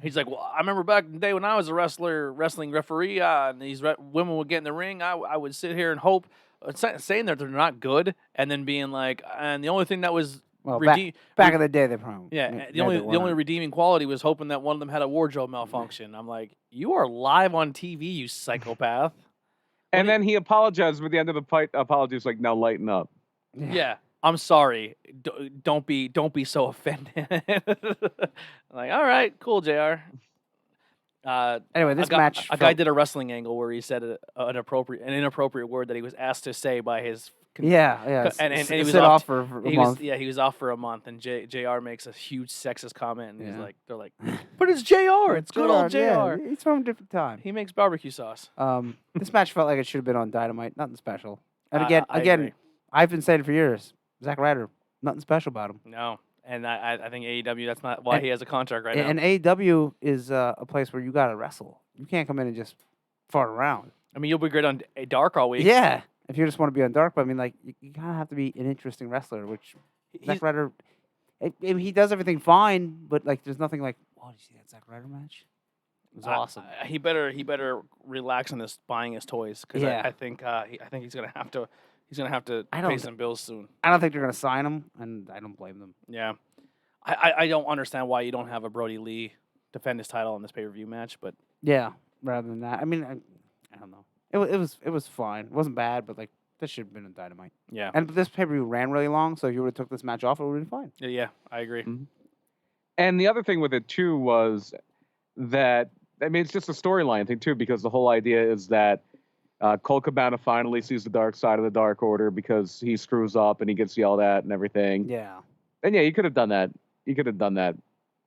He's like, well, I remember back in the day when I was a wrestling referee, and these women would get in the ring. I would sit here and hope, saying that they're not good, and then being like, and the only thing that was Well, back in the day, they probably the only redeeming quality was hoping that one of them had a wardrobe malfunction. I'm like, you are live on TV, you psychopath. And then he apologized at the end of the fight. Apology was like, now lighten up. Yeah. I'm sorry. Don't be so offended. Like, all right, cool, Jr. Anyway, this match. A guy did a wrestling angle where he said an inappropriate word that he was asked to say by his. Yeah. And he was sit off for a month. He was off for a month, and Jr. makes a huge sexist comment, and he's like, they're like, but it's Jr. It's good old Jr. Yeah, he's from a different time. He makes barbecue sauce. This match felt like it should have been on Dynamite. Nothing special. And I again, agree. I've been saying it for years. Zack Ryder, nothing special about him. No, and I think AEW, that's not why he has a contract right now. And AEW is a place where you gotta wrestle. You can't come in and just fart around. I mean, you'll be great on Dark all week. Yeah, if you just want to be on Dark, but I mean, like you kind of have to be an interesting wrestler, which Zack Ryder, he does everything fine, but like there's nothing like, oh, did you see that Zack Ryder match? It was awesome. He better relax on this buying his toys, because I think he's gonna have to. He's going to have to pay some bills soon. I don't think they're going to sign him, and I don't blame them. Yeah. I don't understand why you don't have a Brody Lee defend his title in this pay-per-view match, but... Yeah, rather than that. I mean, I don't know. It was fine. It wasn't bad, but, like, this should have been a Dynamite. Yeah. And this pay-per-view ran really long, so if you would have took this match off, it would have been fine. Yeah, I agree. Mm-hmm. And the other thing with it, too, was that... I mean, it's just a storyline thing, too, because the whole idea is that Colt Cabana finally sees the dark side of the Dark Order because he screws up and he gets yelled at and everything. Yeah. And yeah, you could have done that. You could have done that,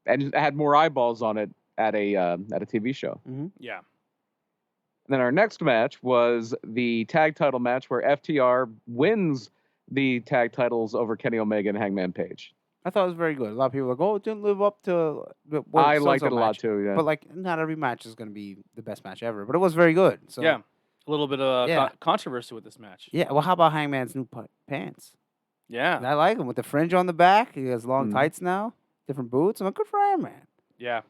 and had more eyeballs on it at a TV show. Mm-hmm. Yeah. And then our next match was the tag title match where FTR wins the tag titles over Kenny Omega and Hangman Page. I thought it was very good. A lot of people were like, "Oh, it didn't live up to." I liked it a lot too. Yeah. But like, not every match is going to be the best match ever. But it was very good. So yeah. A little bit of controversy with this match. Yeah. Well, how about Hangman's new pants? Yeah. I like him with the fringe on the back. He has long tights now, different boots. I'm like, good for Hangman. Yeah.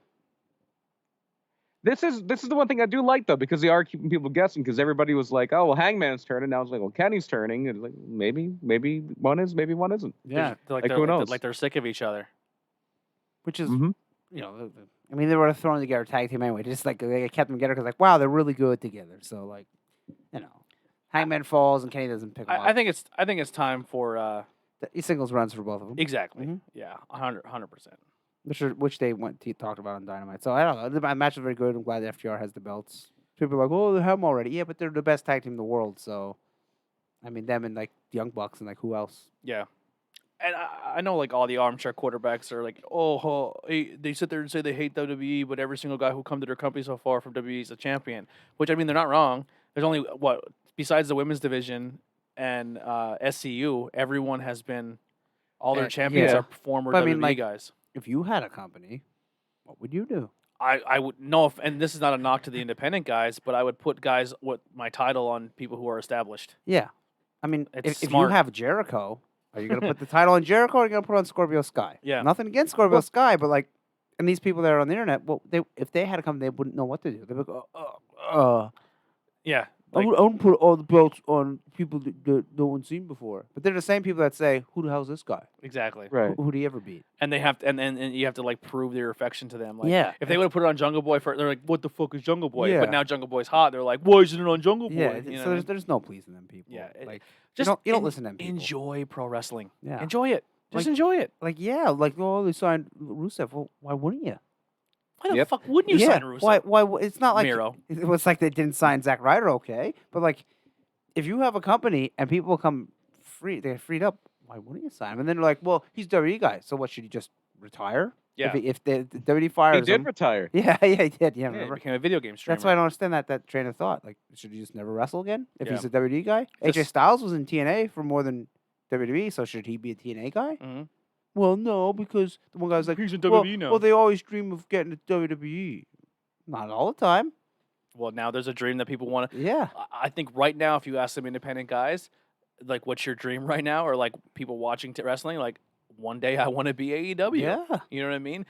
This is the one thing I do like though, because they are keeping people guessing. Because everybody was like, "Oh, well, Hangman's turning." Now it's like, "Well, Kenny's turning." And it's like, maybe one is, maybe one isn't. Yeah. Who knows? Like they're sick of each other. Which is, you know, I mean, they were throwing together a tag team anyway. Just like they kept them together because, like, wow, they're really good together. So, like, you know, Hangman falls and Kenny doesn't pick him up. I think it's time for he singles runs for both of them. Exactly. Mm-hmm. Yeah, 100%. Which they talked about on Dynamite. So I don't know. The match was very good. I'm glad the FTR has the belts. People are like, oh, they have them already. Yeah, but they're the best tag team in the world. So, I mean, them and like the Young Bucks and like who else? Yeah. And I know like all the armchair quarterbacks are like, they sit there and say they hate WWE, but every single guy who come to their company so far from WWE is a champion. Which, I mean, they're not wrong. There's only, besides the women's division and SCU, everyone has been, all their champions are former WWE guys. If you had a company, what would you do? I would know, and this is not a knock to the independent guys, but I would put guys with my title on people who are established. Yeah. I mean, It's if you smart. have Jericho, are you going to put the title on Jericho or are you going to put it on Scorpio Sky? Yeah. Nothing against Scorpio Sky, but like, and these people that are on the internet, well, if they had a company, they wouldn't know what to do. They'd be like, Yeah. I wouldn't put all the belts on people that no one's seen before. But they're the same people that say, who the hell's this guy? Exactly. Right. Who'd he ever beat? And they have to, and you have to like prove their affection to them. Like, Yeah. If they would have put it on Jungle Boy first, they're like, "What the fuck is Jungle Boy?" Yeah. But now Jungle Boy's hot. They're like, "Why isn't it on Jungle Boy?" Yeah. You know So what I mean? there's no pleasing them people. Yeah, Like, just you don't listen to them people. Enjoy pro wrestling. Yeah. Enjoy it. Just Like- enjoy it. Like, yeah. Like, oh, they signed Rusev. Well, why wouldn't you? Why the fuck wouldn't you sign Rusev? Why? It's not like Miro. It was like they didn't sign Zack Ryder, okay? But like, if you have a company and people come free, they get freed up. Why wouldn't you sign him? And then they're like, well, he's WWE guy, so what? Should he just retire? Yeah. If the WWE fires He did him, retire. yeah, he did. Yeah, Yeah, he remember? became a video game streamer. That's why I don't understand that train of thought. Like, should he just never wrestle again if he's Yeah. a WWE guy? AJ Just- Styles was in TNA for more than WWE, so should he be a TNA guy? Mhm. Well, no, because the one guy's like, He's in well, WWE now. well, they always dream of getting to WWE. Not all the time. Well, now there's a dream that people want to. Yeah. I think right now, if you ask some independent guys, like what's your dream right now, or like people watching wrestling, like one day I want to be AEW. Yeah. You know what I mean?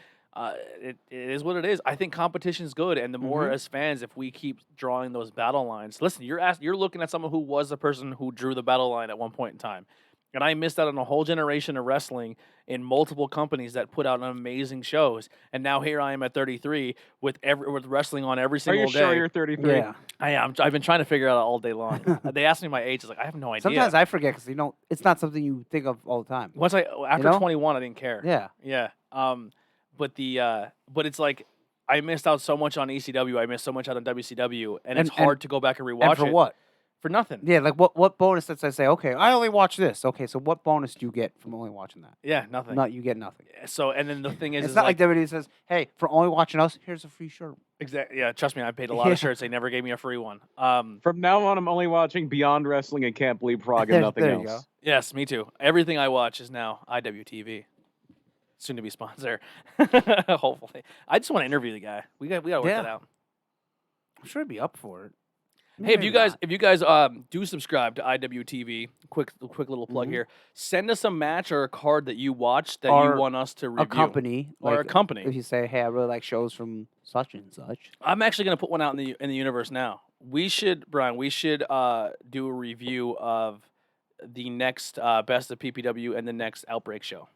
It is what it is. I think competition's good, and the more as fans, if we keep drawing those battle lines, listen, you're looking at someone who was the person who drew the battle line at one point in time, and I missed out on a whole generation of wrestling in multiple companies that put out amazing shows, and now here I am at 33 with wrestling on every Are single you day. sure you're 33? Yeah. I am. I've been trying to figure it out all day long. They asked me my age. I was like, I have no idea. Sometimes I forget because it's not something you think of all the time. After know? 21, I didn't care. Yeah. Yeah. But it's like I missed out so much on ECW. I missed so much out on WCW, and it's hard to go back and rewatch And for it. what? For nothing. Yeah, like what bonus does I say? Okay, I only watch this. Okay, so what bonus do you get from only watching that? Yeah, nothing. No, you get nothing. So, and then the thing is, It's not like WWE says, "Hey, for only watching us, here's a free shirt." exactly. Yeah, trust me, I paid a lot of shirts. They never gave me a free one. From now on, I'm only watching Beyond Wrestling and Can't Believe Prague and nothing there you else. go. Yes, me too. Everything I watch is now IWTV. Soon to be sponsor. Hopefully, I just want to interview the guy. We got to work that out. I'm sure I'd be up for it. Hey, Maybe if you guys do subscribe to IWTV, quick little plug here. Send us a match or a card that you watched that you want us to review. a company Or like, a company. If you say, "Hey, I really like shows from such and such," I'm actually going to put one out in the universe now. We should, Brian. We should do a review of the next Best of PPW and the next Outbreak show.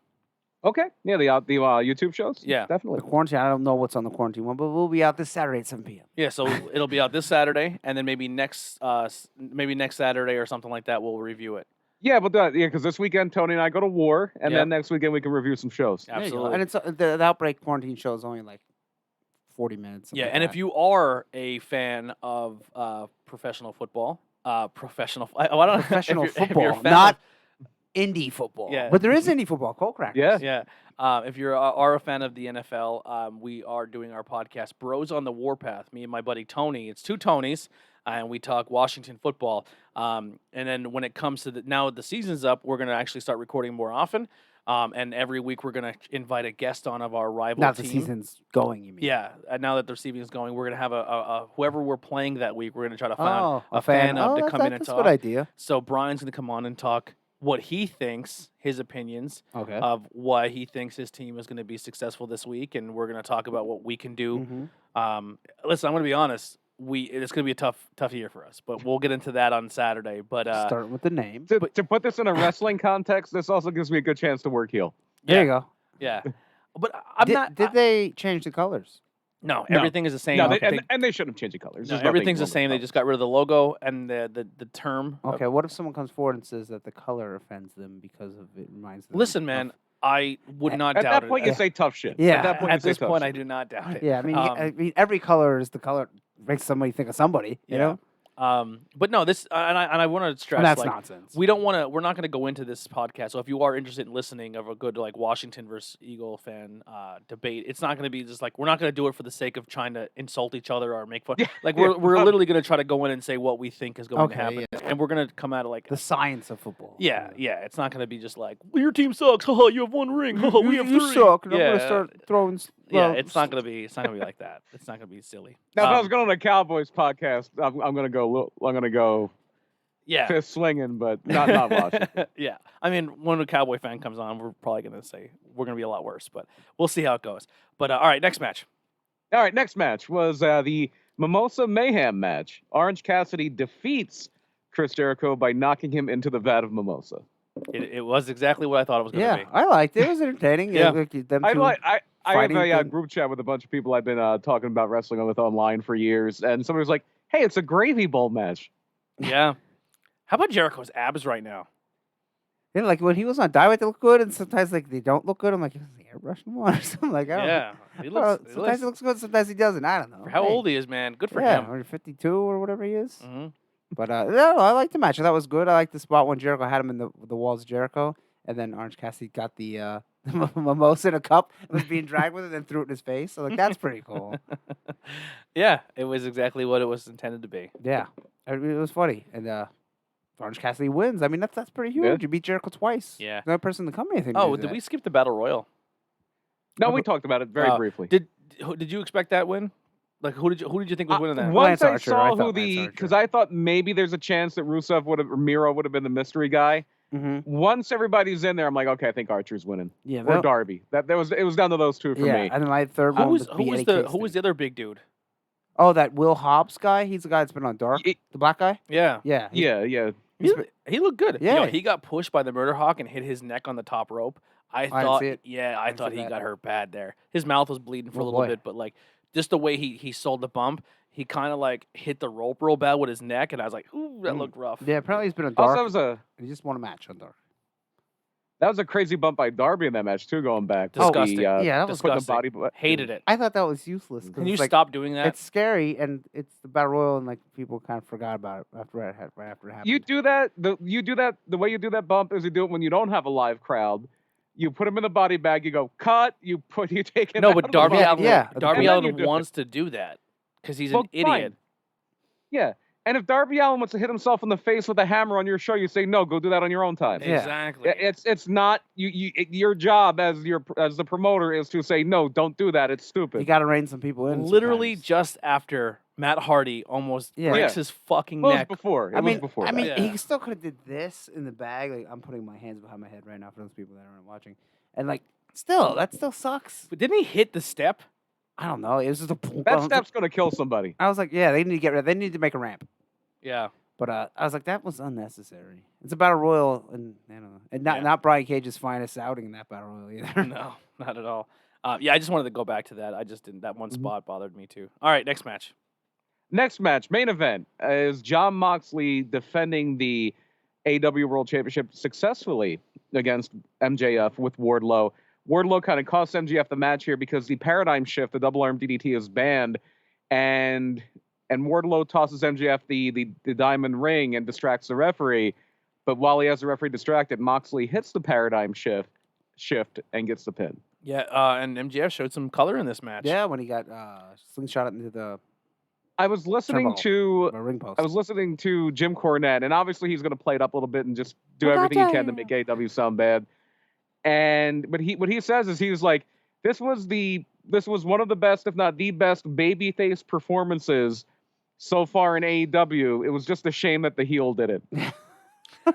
Okay. Yeah, the YouTube shows? Yeah. the Definitely. quarantine. I don't know what's on the quarantine one, but we'll be out this Saturday at 7 p.m. Yeah, so it'll be out this Saturday, and then maybe next Saturday or something like that, we'll review it. Yeah, but because this weekend Tony and I go to war, and Yep. then next weekend we can review some shows. There you go. Absolutely. And it's the Outbreak quarantine show is only like 40 minutes. Yeah, and if you are a fan of professional football, professional if you're a football, fan not of- indie football. Yeah. But there is indie football. Cold Crackers. Yeah. if you are a fan of the NFL, we are doing our podcast, Bros on the Warpath. Me and my buddy Tony. It's two Tonys, and we talk Washington football. And then when it comes to now the season's up, we're going to actually start recording more often. And every week we're going to invite a guest on of our rival Now team. the season's going, you mean? Yeah, and now that the season's going, we're going to have a whoever we're playing that week, we're going to try to find Oh, a fan of to come in and that's a talk. good idea. So Brian's going to come on and talk what he thinks, his opinions Okay. of why he thinks his team is going to be successful this week, and we're going to talk about what we can do. Mhm. Listen, I'm going to be honest. It's going to be a tough year for us, but we'll get into that on Saturday. But Starting with the name. To put this in a wrestling context, this also gives me a good chance to work heel. There you go. yeah. But I'm not. Did they change the colors? No, No. everything is the same. No, They- and they shouldn't change the colors. no, There's everything's the nothing same. wrong They with just got rid of the logo and the term. Okay, what if someone comes forward and says that the color offends them because of it reminds them? Listen, of- man, I would not At doubt that point, it. you say tough shit. Yeah. At that point, At you say this tough point, I shit. do not doubt it. Yeah, I mean, every color is the color makes somebody think of somebody. You know, But no, this and I want to stress and that's like, nonsense. we're not going to go into this podcast. So if you are interested in listening of a good like Washington versus Eagle fan debate, it's not going to be just like we're not going to do it for the sake of trying to insult each other or make fun. Like we're literally going to try to go in and say what we think is going to happen, and we're going to come out of like The science of football. yeah. It's not going to be just like well, your team sucks. Haha, you have one ring. Haha, we have you three. suck. And Yeah. I'm gonna start throwing. Yeah, it's not going to be like that. It's not going to be silly. Now, if I was going on a Cowboys podcast, I'm going to go. I'm going to go Yeah. fist swinging, but not Washington. Yeah. I mean, when a Cowboy fan comes on, we're probably going to say we're going to be a lot worse, but we'll see how it goes. But all right, next match. All right, next match was the Mimosa Mayhem match. Orange Cassidy defeats Chris Jericho by knocking him into the vat of mimosa. It was exactly what I thought it was going to Yeah, be. I liked it. It was entertaining. Yeah. I have fighting a thing. group chat with a bunch of people I've been talking about wrestling with online for years, and somebody was like, "Hey, it's a gravy bowl match." Yeah. How about Jericho's abs right now? Yeah, like when he was on Dynamite, they look good, and sometimes like they don't look good. I'm like, is he airbrushing them on or something? Like, I don't know. Yeah. He Sometimes he looks good, sometimes he doesn't. I don't know. for how Hey. old he is, man. Good for Yeah, him. or 52 or whatever he is. hmm But no, I liked the match. I thought it was good. I liked the spot when Jericho had him in the walls of Jericho, and then Orange Cassidy got the mimosa in a cup and was being dragged with it, and then threw it in his face. So like that's pretty cool. Yeah, it was exactly what it was intended to be. Yeah, it was funny. And Orange Cassidy wins. I mean that's pretty huge. Yeah. You beat Jericho twice. Yeah. No person in the company. I think. Oh, did we skip the Battle Royal? No, we talked about it very briefly. Did you expect that win? Like who did you think was winning that? Once Lance I Archer, saw I who thought the Lance because Archer. I thought maybe there's a chance that Rusev or Miro would have been the mystery guy. Mm-hmm. Once everybody's in there, I'm like, okay, I think Archer's winning. Yeah, Or Darby. It was down to those two for yeah, me. and then my third Who one was would be Eddie Kingston. the other big dude? Oh, that Will Hobbs guy. He's the guy that's been on Dark. Y- The black guy. Yeah. Yeah. Yeah. He looked good. Yeah. Yo, he got pushed by the Murder Hawk and hit his neck on the top rope. I didn't thought, see it. yeah, I didn't thought see he that. got hurt bad there. His mouth was bleeding for a Oh, little boy. bit, but like just the way he sold the bump, he kind of like hit the rope real bad with his neck, and I was like, ooh, that looked rough. Yeah. Apparently he's been on Dark. Also, He just won a match on Dark. that was a crazy bump by Darby in that match too. Going back, with Disgusting. The, Yeah, that was putting the disgusting. body. Hated it. I thought that was useless. 'cause Can you it's like, stop doing that? It's scary, and it's the battle royal, and like people kind of forgot about it right after it happened. You do that. The way you do that bump is you do it when you don't have a live crowd. You put him in the body bag. You go cut. You take him. No, out but of the Darby body Allin, yeah, Darby and then you Allin do it. wants to do that because he's Well, an idiot. fine. Yeah, and if Darby Allin wants to hit himself in the face with a hammer on your show, you say no. Go do that on your own time. Yeah. Exactly. It's not your job as the promoter is to say no. Don't do that. It's stupid. You got to rein some people in. Literally sometimes. just after Matt Hardy almost Yeah. breaks Yeah. his fucking It was neck. before. I mean, before. I mean, that. he Yeah. still could have did this in the bag. Like I'm putting my hands behind my head right now for those people that aren't watching, and like still, that still sucks. But didn't he hit the step? I don't know. It was just a boom. that step's gonna kill somebody. I was like, yeah, they need to get rid. They need to make a ramp. Yeah. But I was like, that was unnecessary. It's a battle royal, and I don't know, and Yeah. not Brian Cage's finest outing in that battle royal either. No, not at all. Yeah, I just wanted to go back to that. I just didn't. That one Mhm. spot bothered me too. All right, next match. Next match, main event, is Jon Moxley defending the AW World Championship successfully against MJF with Wardlow. Wardlow kind of costs MJF the match here because the paradigm shift, the double arm DDT, is banned, and Wardlow tosses MJF the diamond ring and distracts the referee. But while he has the referee distracted, Moxley hits the paradigm shift and gets the pin. Yeah, and MJF showed some color in this match. Yeah, when he got slingshot into the I was listening Turnbuckle. to ring post. I was listening to Jim Cornette, and obviously he's going to play it up a little bit and just do everything he can to make AW sound bad. But what he says is he was like, this was one of the best, if not the best, babyface performances so far in AEW. It was just a shame that the heel did it. Oh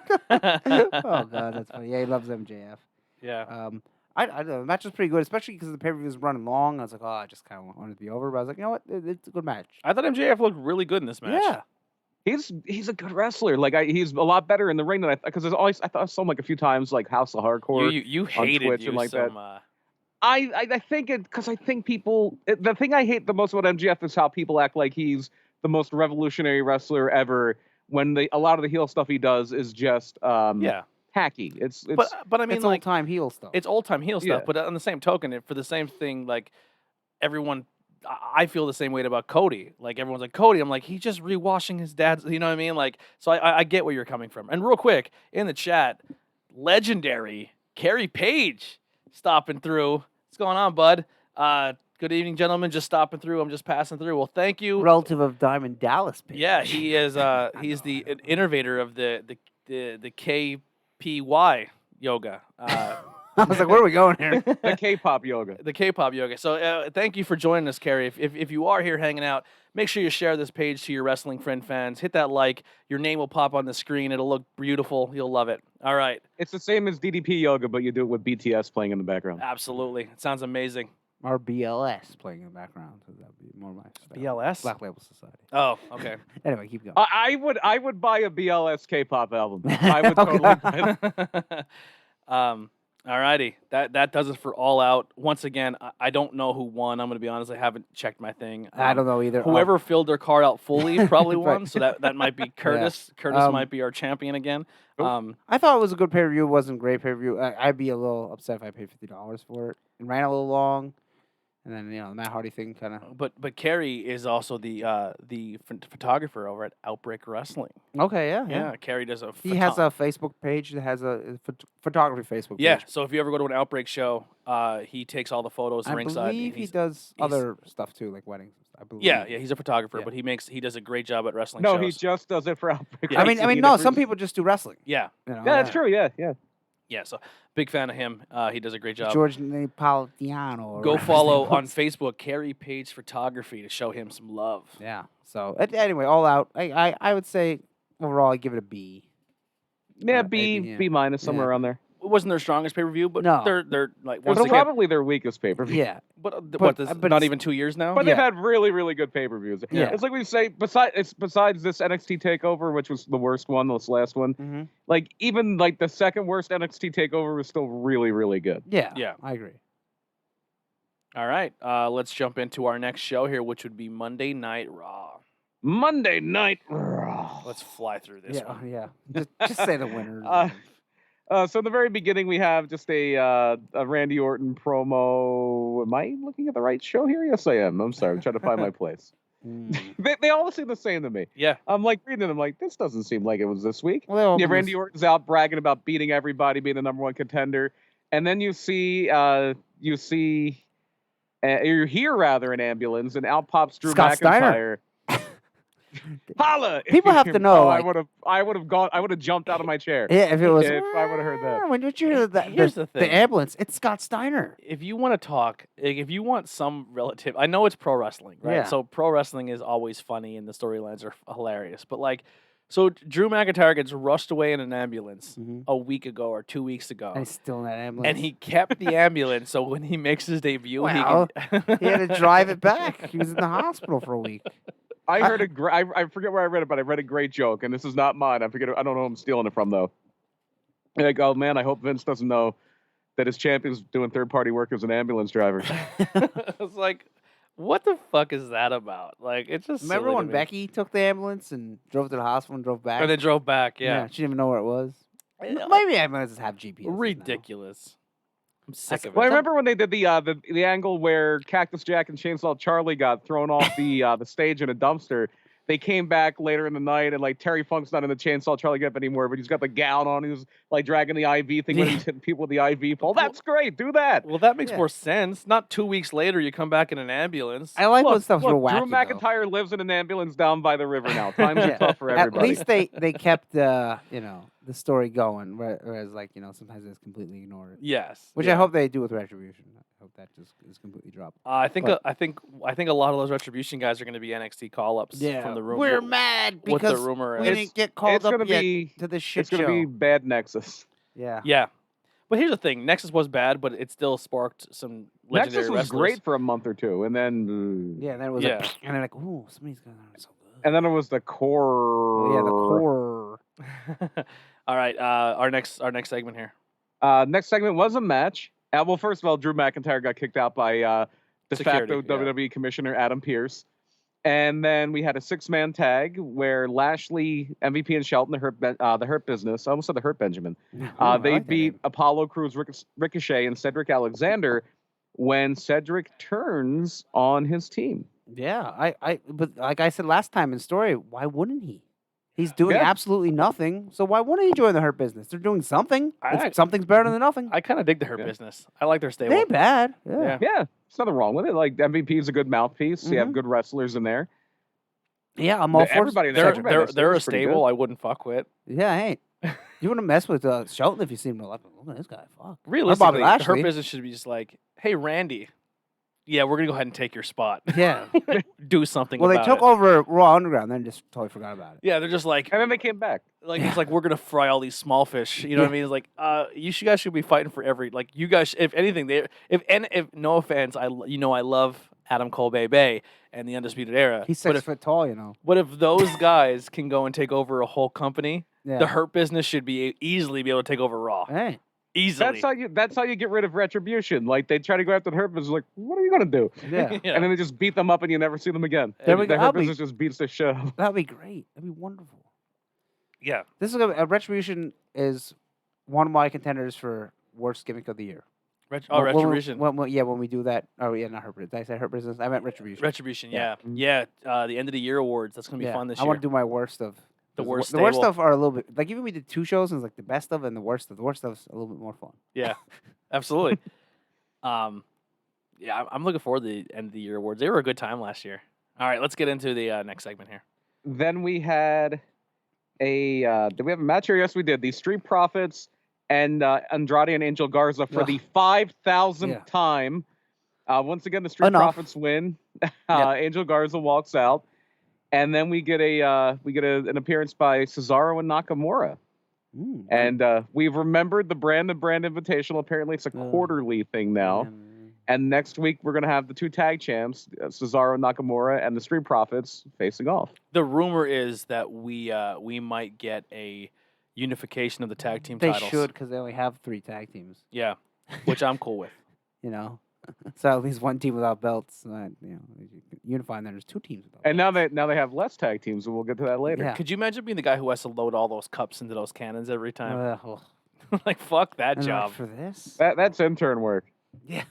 god, that's funny. Yeah, he loves MJF. Yeah. I don't know. The match was pretty good, especially because the pay-per-view was running long. I was like, oh, I just kind of wanted it to be over. But I was like, you know what? It's a good match. I thought MJF looked really good in this match. Yeah. He's a good wrestler. Like he's a lot better in the ring than I because there's always I thought I saw him like a few times like House of Hardcore. You hated Twitch you and like that. some, I think it because I think people the thing I hate the most about MJF is how people act like he's the most revolutionary wrestler ever when a lot of the heel stuff he does is just yeah. hacky. It's But I mean, It's like, old-time heel stuff. it's old time heel stuff. Yeah. But on the same token, for the same thing, like everyone, I feel the same way about Cody. Like everyone's like Cody. I'm like he's just rewashing his dad's. You know what I mean? Like so, I get where you're coming from. And real quick in the chat, legendary Carrie Page stopping through. What's going on, bud? Good evening, gentlemen. Just stopping through. I'm just passing through. Well, thank you. relative of Diamond Dallas Page. Yeah, he is. He's the innovator of the KPY yoga. I was like, where are we going here? the K-pop yoga. The K-pop yoga. So thank you for joining us, Carrie. If you are here hanging out, make sure you share this page to your wrestling friend fans. Hit that like. Your name will pop on the screen. It'll look beautiful. You'll love it. All right. It's the same as DDP yoga, but you do it with BTS playing in the background. Absolutely. It sounds amazing. Or BLS playing in the background. So that'd be more my style. BLS? Black Label Society. Oh, okay. Anyway, keep going. I would buy a BLS K-pop album. I would Okay. totally buy that. All righty. That does it for All Out. Once again, I don't know who won. I'm going to be honest. I haven't checked my thing. I don't know either. Whoever filled their card out fully probably Right. won. So that might be Curtis. Curtis might be our champion again. I thought it was a good pay-per-view. It wasn't a great pay-per-view. I'd be a little upset if I paid $50 for it. It ran a little long. And then, the Matt Hardy thing kind of... But Carrie is also the photographer over at Outbreak Wrestling. Okay, yeah. Yeah, Carrie does a. He has a Facebook page that has a photography Facebook page. Yeah, so if you ever go to an Outbreak show, he takes all the photos I ringside. believe he he's- does he's- other stuff too, like weddings. I believe. Yeah, he's a photographer, Yeah. but he does a great job at wrestling No, shows. he just does it for Outbreak. Yeah, I mean, no. Some people just do wrestling. Yeah, You know, Yeah, that's true. Yeah. Yeah, so big fan of him. He does a great job. George Napolitano. or Go whatever his follow name on was. Facebook Carrie Page Photography to show him some love. Yeah. So anyway, all out. I would say overall I give it a B. Yeah, B, B, yeah. B minus, somewhere Yeah. around there. It wasn't their strongest pay-per-view, but No. they're like It once was again. probably their weakest pay-per-view. Yeah. But but- what? This, but not it's- even 2 years now. But they've Yeah. had really, really good pay-per-views. Yeah. It's like we say, besides this NXT takeover, which was the worst one, this last one, Mm-hmm. like even like the second worst NXT takeover was still really, really good. Yeah. Yeah. I agree. All right, let's jump into our next show here, which would be Monday Night Raw. Monday Night Raw. Let's fly through this Yeah. one. Yeah. Just say the winners. So in the very beginning, we have just a Randy Orton promo. Am I looking at the right show here? Yes, I am. I'm sorry. I'm trying to find my place. They all seem the same to me. Yeah. I'm like reading it. I'm like, this doesn't seem like it was this week. Well, they all Yeah, do Randy this- Orton's out bragging about beating everybody, being the #1 contender, and then you hear rather an ambulance, and out pops Drew Scott McIntyre. Holla! People have to know, Oh, like- I would have jumped out of my chair. Yeah, if it was. If I would've heard that. When did you hear that? Here's the thing. The ambulance. It's Scott Steiner. If you want to talk, like, if you want some relative, I know it's pro wrestling, right? Yeah. So pro wrestling is always funny and the storylines are hilarious. But like, so Drew McIntyre gets rushed away in an ambulance a week ago or 2 weeks ago, And he's still in that ambulance. and he kept the ambulance. So when he makes his debut, Well, he can. He had to drive it back. He was in the hospital for a week. I heard I forget where I read it, but I read a great joke, and this is not mine. I don't know who I'm stealing it from though. Like, oh man, I hope Vince doesn't know that his champion's doing third-party work as an ambulance driver. I was like, what the fuck is that about? Like, it's just Remember silly to when me. Becky took the ambulance and drove to the hospital and drove back? And they drove back, yeah. She didn't even know where it was. Yeah. Maybe ambulances have GPS. now. Ridiculous. I'm sick of Well, I it. remember when they did the angle where Cactus Jack and Chainsaw Charlie got thrown off the stage in a dumpster. They came back later in the night, and like Terry Funk's not in the Chainsaw Charlie gap anymore, but he's got the gown on. He was like dragging the IV thing when he's hitting people with the IV pole. That's great. Do that. Well, that makes Yeah. more sense. Not 2 weeks later, you come back in an ambulance. I like when stuff's real Drew wacky. though. McIntyre lives in an ambulance down by the river now. Times Yeah. are tough for At everybody. least they kept the story going, whereas like sometimes it's completely ignored. Yes. Which yeah. I hope they do with Retribution. I hope that just is completely dropped. I think but- I think a lot of those Retribution guys are going to be NXT call-ups from the room. We're mad what the because rumor we is. didn't get called it's up gonna yet be to this shit it's gonna show. be bad Nexus. Yeah. Yeah. But here's the thing: Nexus was bad, but it still sparked some legendary Nexus was wrestlers. great for a month or two, and then Yeah, and then it was Yeah. like, and they're like, ooh, somebody's gonna so good. and then it was the core. Yeah, the core. All right, our next segment here. Next segment was a match. Well, first of all, Drew McIntyre got kicked out by de Security, facto WWE Commissioner Adam Pearce. And then we had a 6-man tag where Lashley, MVP, and Shelton, the Hurt Business, I almost said the Hurt Benjamin, I they like that beat name. Apollo Crews, Ricochet, and Cedric Alexander when Cedric turns on his team. Yeah, but like I said last time in story, why wouldn't he? He's doing Yeah. absolutely nothing, so why wouldn't he join the Hurt Business? They're doing something. I- Something's better than nothing. I kind of dig the Hurt Yeah. Business. I like their They stable. ain't bad. Yeah. Yeah. Yeah, there's nothing wrong with it. Like, MVP is a good mouthpiece. You have Mhm. good wrestlers in there. Yeah, I'm all for Everybody in They're Cedric they're, Alexander they're a is pretty stable good. I wouldn't fuck with. Yeah, I ain't. You wouldn't mess with Shelton if you see him to the left. Look at this guy. Fuck. Realistically, the Lashley. Hurt Business should be just like, hey, Randy, yeah, we're gonna go ahead and take your spot. Yeah. Do something. Well, they about took it. over Raw Underground, then just totally forgot about it. Yeah, they're just like And then they came back. it's like we're gonna fry all these small fish. You know what I mean? It's like guys should be fighting for every you guys. If anything, if no offense, I love Adam Cole Bay and the Undisputed Era. He's but 6 foot tall, you know. But if those guys can go and take over a whole company, Yeah. the Hurt Business should be easily be able to take over Raw. Hey. Easily. That's how you get rid of Retribution. Like, they try to go after the Hurt Business, like, what are you gonna do? Yeah. Yeah. And then they just beat them up, and you never see them again. There we The go. Hurt Business just beats the shit out of them. That'd be great. That'd be wonderful. Yeah. This is a Retribution is one of my contenders for worst gimmick of the year. Retribution. When we do that. Oh yeah, not Hurt Business. Did I say Hurt Business? I meant Retribution. Retribution, yeah. Yeah. Yeah. The end of the year awards. That's gonna be fun this I year. want to do my worst of The 'cause worst The worst stable. stuff are a little bit like even we did 2 shows and it's like the best of and the worst of. The worst stuff's a little bit more fun. Yeah, absolutely. Yeah, I'm looking forward to the end of the year awards. They were a good time last year. All right, let's get into the next segment here. Then we had did we have a match here? Yes, we did. The Street Profits and Andrade and Angel Garza for the 5,000th time. Once again, the Street Profits win. Angel Garza walks out, and then we get an appearance by Cesaro and Nakamura. And we've remembered the Brand Invitational. Apparently, it's a quarterly thing now. And next week, we're going to have the two tag champs, Cesaro and Nakamura, and the Street Profits facing off. The rumor is that we might get a unification of the tag team titles. They should, because they only have 3 tag teams. Yeah, which I'm cool with. You know, so at least one team without belts. Unifying them. There's 2 teams without. And now they have less tag teams, and we'll get to that later. Yeah. Could you imagine being the guy who has to load all those cups into those cannons every time? Like, fuck that job. For this? That's intern work. Yeah.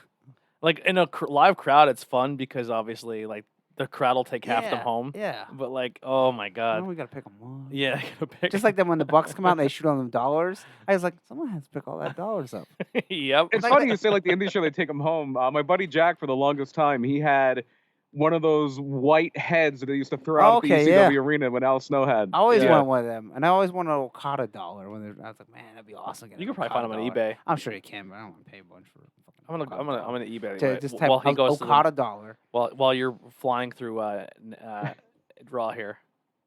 Like, in a live crowd, it's fun because obviously, like, the crowd will take half them home. Yeah. But, like, oh my God. Now we got to pick them up. Yeah, you gotta pick Just like then when the Bucks come out and they shoot on them dollars, I was like, someone has to pick all that dollars up. Yep. It's funny you say, like, the indie show, they take them home. My buddy Jack, for the longest time, he had one of those white heads that they used to throw out at the ECW arena when Al Snow had. I always want one of them. And I always wanted an Okada dollar. I was like, man, that'd be awesome. You can probably find them on eBay. I'm sure you can, but I don't want to pay a bunch for I'm gonna eBay to it. just type while he goes Okada dollar. While you're flying through Raw here.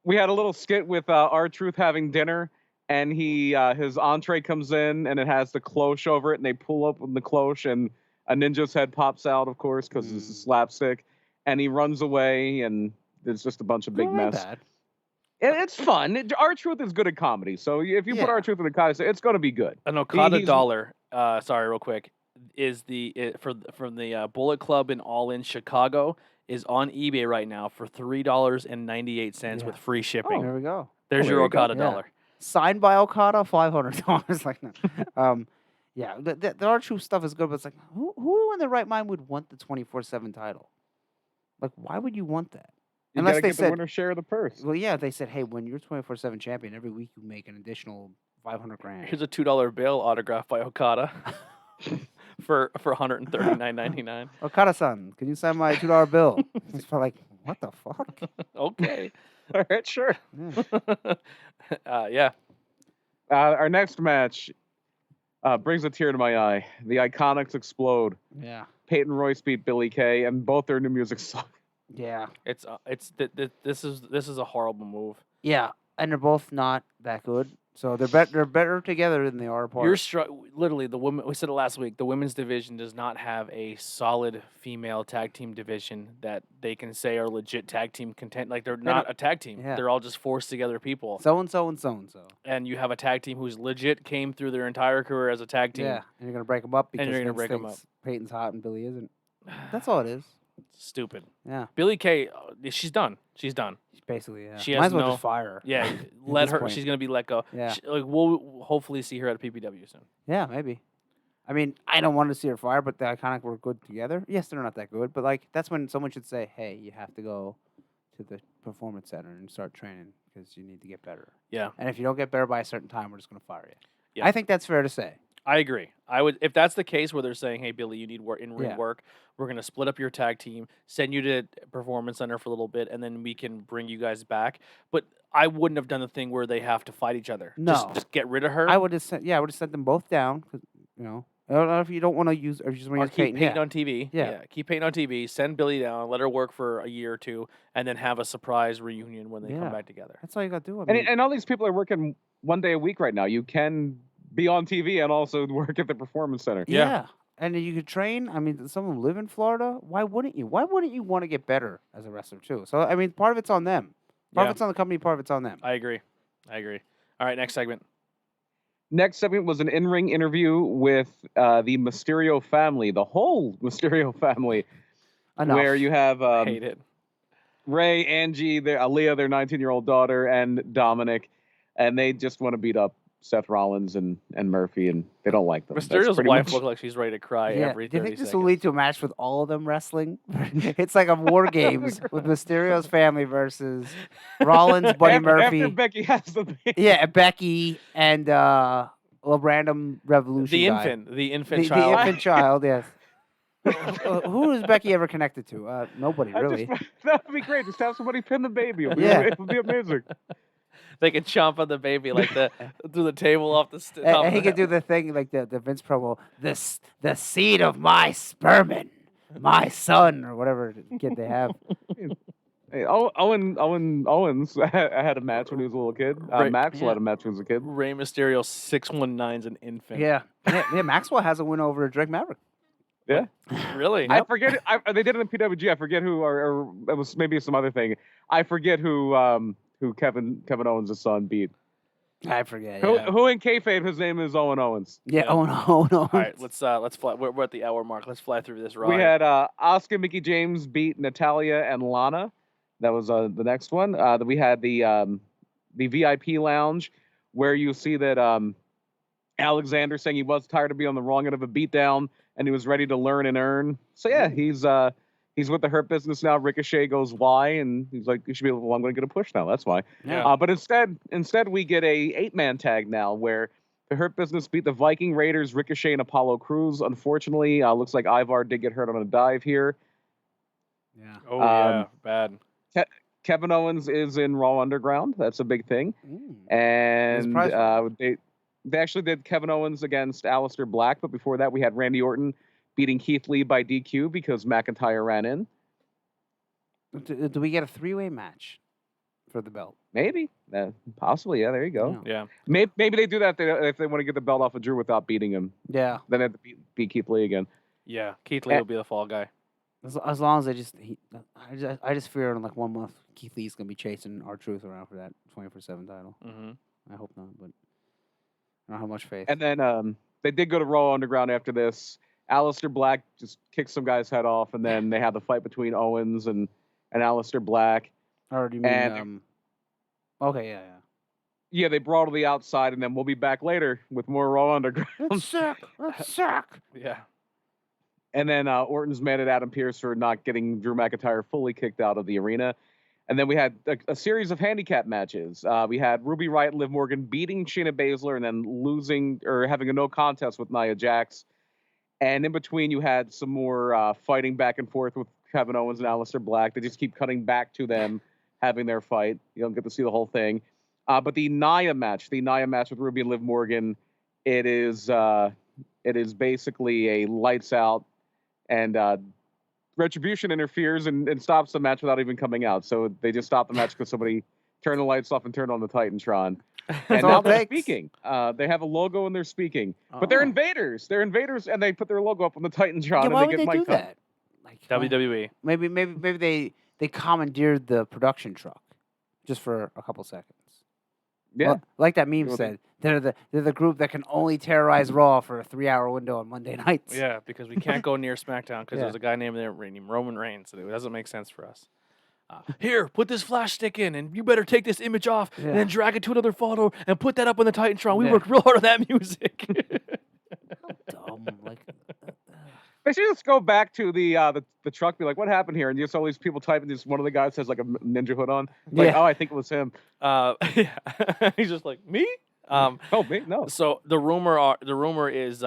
We had a little skit with R-Truth having dinner, and his entree comes in, and it has the cloche over it, and they pull up with the cloche, and a ninja's head pops out, of course, because this is slapstick, and he runs away, and there's just a bunch of big mess. Bad. It's fun. R-Truth is good at comedy, so if you put R-Truth in the comedy, it's going to be good. An Okada dollar, sorry, real quick, is from the Bullet Club in All In Chicago is on eBay right now for $3.98 with free shipping. Oh, there we go. There's your Okada dollar. Signed by Okada, $500. Like, no. Yeah, the R-Truth stuff is good, but it's like, who in their right mind would want the 24/7 title? Like, why would you want that? Unless they said the winner share of the purse. Well, yeah, they said, hey, when you're 24/7 champion, every week you make an additional $500,000. Here's a $2 bill autographed by Okada. for $139.99. Okada-san, can you sign my $2 bill? It's for like, what the fuck? Okay. All right, sure. Yeah. Our next match brings a tear to my eye. The Iconics explode. Yeah. Peyton Royce beat Billy Kay, and both their new music suck. Yeah. This is a horrible move. Yeah, and they're both not that good. So they're better together than they are apart. Literally, the women. We said it last week. The women's division does not have a solid female tag team division that they can say are legit tag team content. Like they're not a tag team. Yeah. They're all just forced together people. So and so and so and so. And you have a tag team who's legit came through their entire career as a tag team. Yeah, and you're gonna break them up because you're gonna break them up. Peyton's hot and Billy isn't. That's all it is. Stupid. Yeah. Billy Kay, she's done. She's done. Basically, yeah. She Might has as well no, just fire her. Yeah, let her. point. She's gonna be let go. Yeah. We'll hopefully see her at a PPW soon. Yeah, maybe. I mean, I don't want to see her fire, but the Iconic were good together. Yes, they're not that good, but like that's when someone should say, "Hey, you have to go to the performance center and start training because you need to get better." Yeah. And if you don't get better by a certain time, we're just gonna fire you. Yeah. I think that's fair to say. I agree. I would, if that's the case where they're saying, "Hey, Billy, you need in-ring Yeah. work. We're going to split up your tag team, send you to Performance Center for a little bit, and then we can bring you guys back." But I wouldn't have done the thing where they have to fight each other. No. Just get rid of her. I would have sent. Yeah, I would have sent them both down. 'Cause, I don't know if you don't want to use, or you just want to Or use keep Peyton on TV. Yeah. Keep Peyton on TV. Send Billy down. Let her work for a year or two, and then have a surprise reunion when they come back together. That's all you got to do. I mean, And all these people are working one day a week right now. You can be on TV and also work at the Performance Center. yeah. And you could train. I mean, some of them live in Florida. Why wouldn't you? Why wouldn't you want to get better as a wrestler too? So I mean, part of it's on them. Part of it's on the company. Part of it's on them. I agree. All right, next segment. Next segment was an in-ring interview with the Mysterio family, the whole Mysterio family, Enough. where you have Hate it. Ray, Angie, Aaliyah, their 19-year-old daughter, and Dominic, and they just want to beat up Seth Rollins and Murphy, and they don't like them. That's Mysterio's pretty wife much- looked like she's ready to cry every 30 Do you think seconds. this will lead to a match with all of them wrestling? It's like a War Games with Mysterio's family versus Rollins, Buddy Murphy. After Becky has the baby. Yeah, Becky and a random Revolution the guy. infant, the infant The child. infant child, yes. Who is Becky ever connected to? Nobody, really. That would be great. Just have somebody pin the baby. It would be amazing. they can chomp on the baby like through the table off the top. And of he the could do the thing like the Vince promo, the seed of my spermin, my son, or whatever kid they have. Hey, Owens had a match when he was a little kid. Right. Maxwell Yeah. had a match when he was a kid. Rey Mysterio 619's an infant. Yeah. Yeah, Maxwell has a win over Drake Maverick. Yeah. Really? I forget. They did it in PWG. I forget who, or it was maybe some other thing. I forget who Kevin Owens' son beat. I forget. Who, Yeah. who in kayfabe his name is Owen Owens. Yeah. Yeah. Oh no. All right, let's fly. We're at the hour mark. Let's fly through this ride. We had Asuka, Mickey James beat Natalia and Lana. That was the next one. Then we had the VIP lounge where you see that Alexander saying he was tired of being on the wrong end of a beatdown and he was ready to learn and earn. So yeah, he's with the Hurt Business now. Ricochet goes why, and he's like, you should be able. Well, I'm going to get a push now. That's why. Yeah. But instead we get a 8-man tag now where the Hurt Business beat the Viking Raiders, Ricochet, and Apollo Crews. Unfortunately, looks like Ivar did get hurt on a dive here. Yeah. Oh yeah, bad. Kevin Owens is in Raw Underground. That's a big thing. And surprise they actually did Kevin Owens against Aleister Black, but before that we had Randy Orton beating Keith Lee by DQ because McIntyre ran in. Do we get a 3-way match for the belt? Maybe. Possibly, yeah, there you go. Yeah. Maybe they do that if they want to get the belt off of Drew without beating him. Yeah. Then they have to beat Keith Lee again. Yeah. Keith Lee will be the fall guy. As long as I just fear in like 1 month Keith Lee's gonna be chasing R-Truth around for that 24/7 title. Mm-hmm. I hope not, but I don't have much faith. And then they did go to Raw Underground after this. Aleister Black just kicked some guy's head off, and then they had the fight between Owens and Aleister Black. Or do you mean okay, yeah. Yeah, they brought to the outside, and then we'll be back later with more Raw Underground. Let's suck. Yeah. And then Orton's mad at Adam Pearce for not getting Drew McIntyre fully kicked out of the arena. And then we had a series of handicap matches. We had Ruby Riott and Liv Morgan beating Shayna Baszler and then losing or having a no contest with Nia Jax. And in between, you had some more fighting back and forth with Kevin Owens and Aleister Black. They just keep cutting back to them having their fight. You don't get to see the whole thing. But the Nia match with Ruby and Liv Morgan, it is basically a lights out, and Retribution interferes and stops the match without even coming out. So they just stop the match because somebody turned the lights off and turned on the Titantron. And now they're speaking. They have a logo and they're speaking. But they're invaders. They're invaders, and they put their logo up on the Titantron. Yeah, and why they would get they do mic'd up. that? Like WWE. Maybe they commandeered the production truck just for a couple seconds. Yeah. Well, like that meme said, they're the group that can only terrorize Raw for a 3-hour window on Monday nights. Yeah, because we can't go near SmackDown because there's a guy named Roman Reigns, and it doesn't make sense for us. Here, put this flash stick in, and you better take this image off, and then drag it to another photo, and put that up on the Titantron. We worked real hard on that music. Dumb, like. They should just go back to the truck, be like, "What happened here?" And just all these people typing. Just one of the guys has like a ninja hood on. Like, oh, I think it was him. Yeah. He's just like me. Oh, me? No. So the rumor is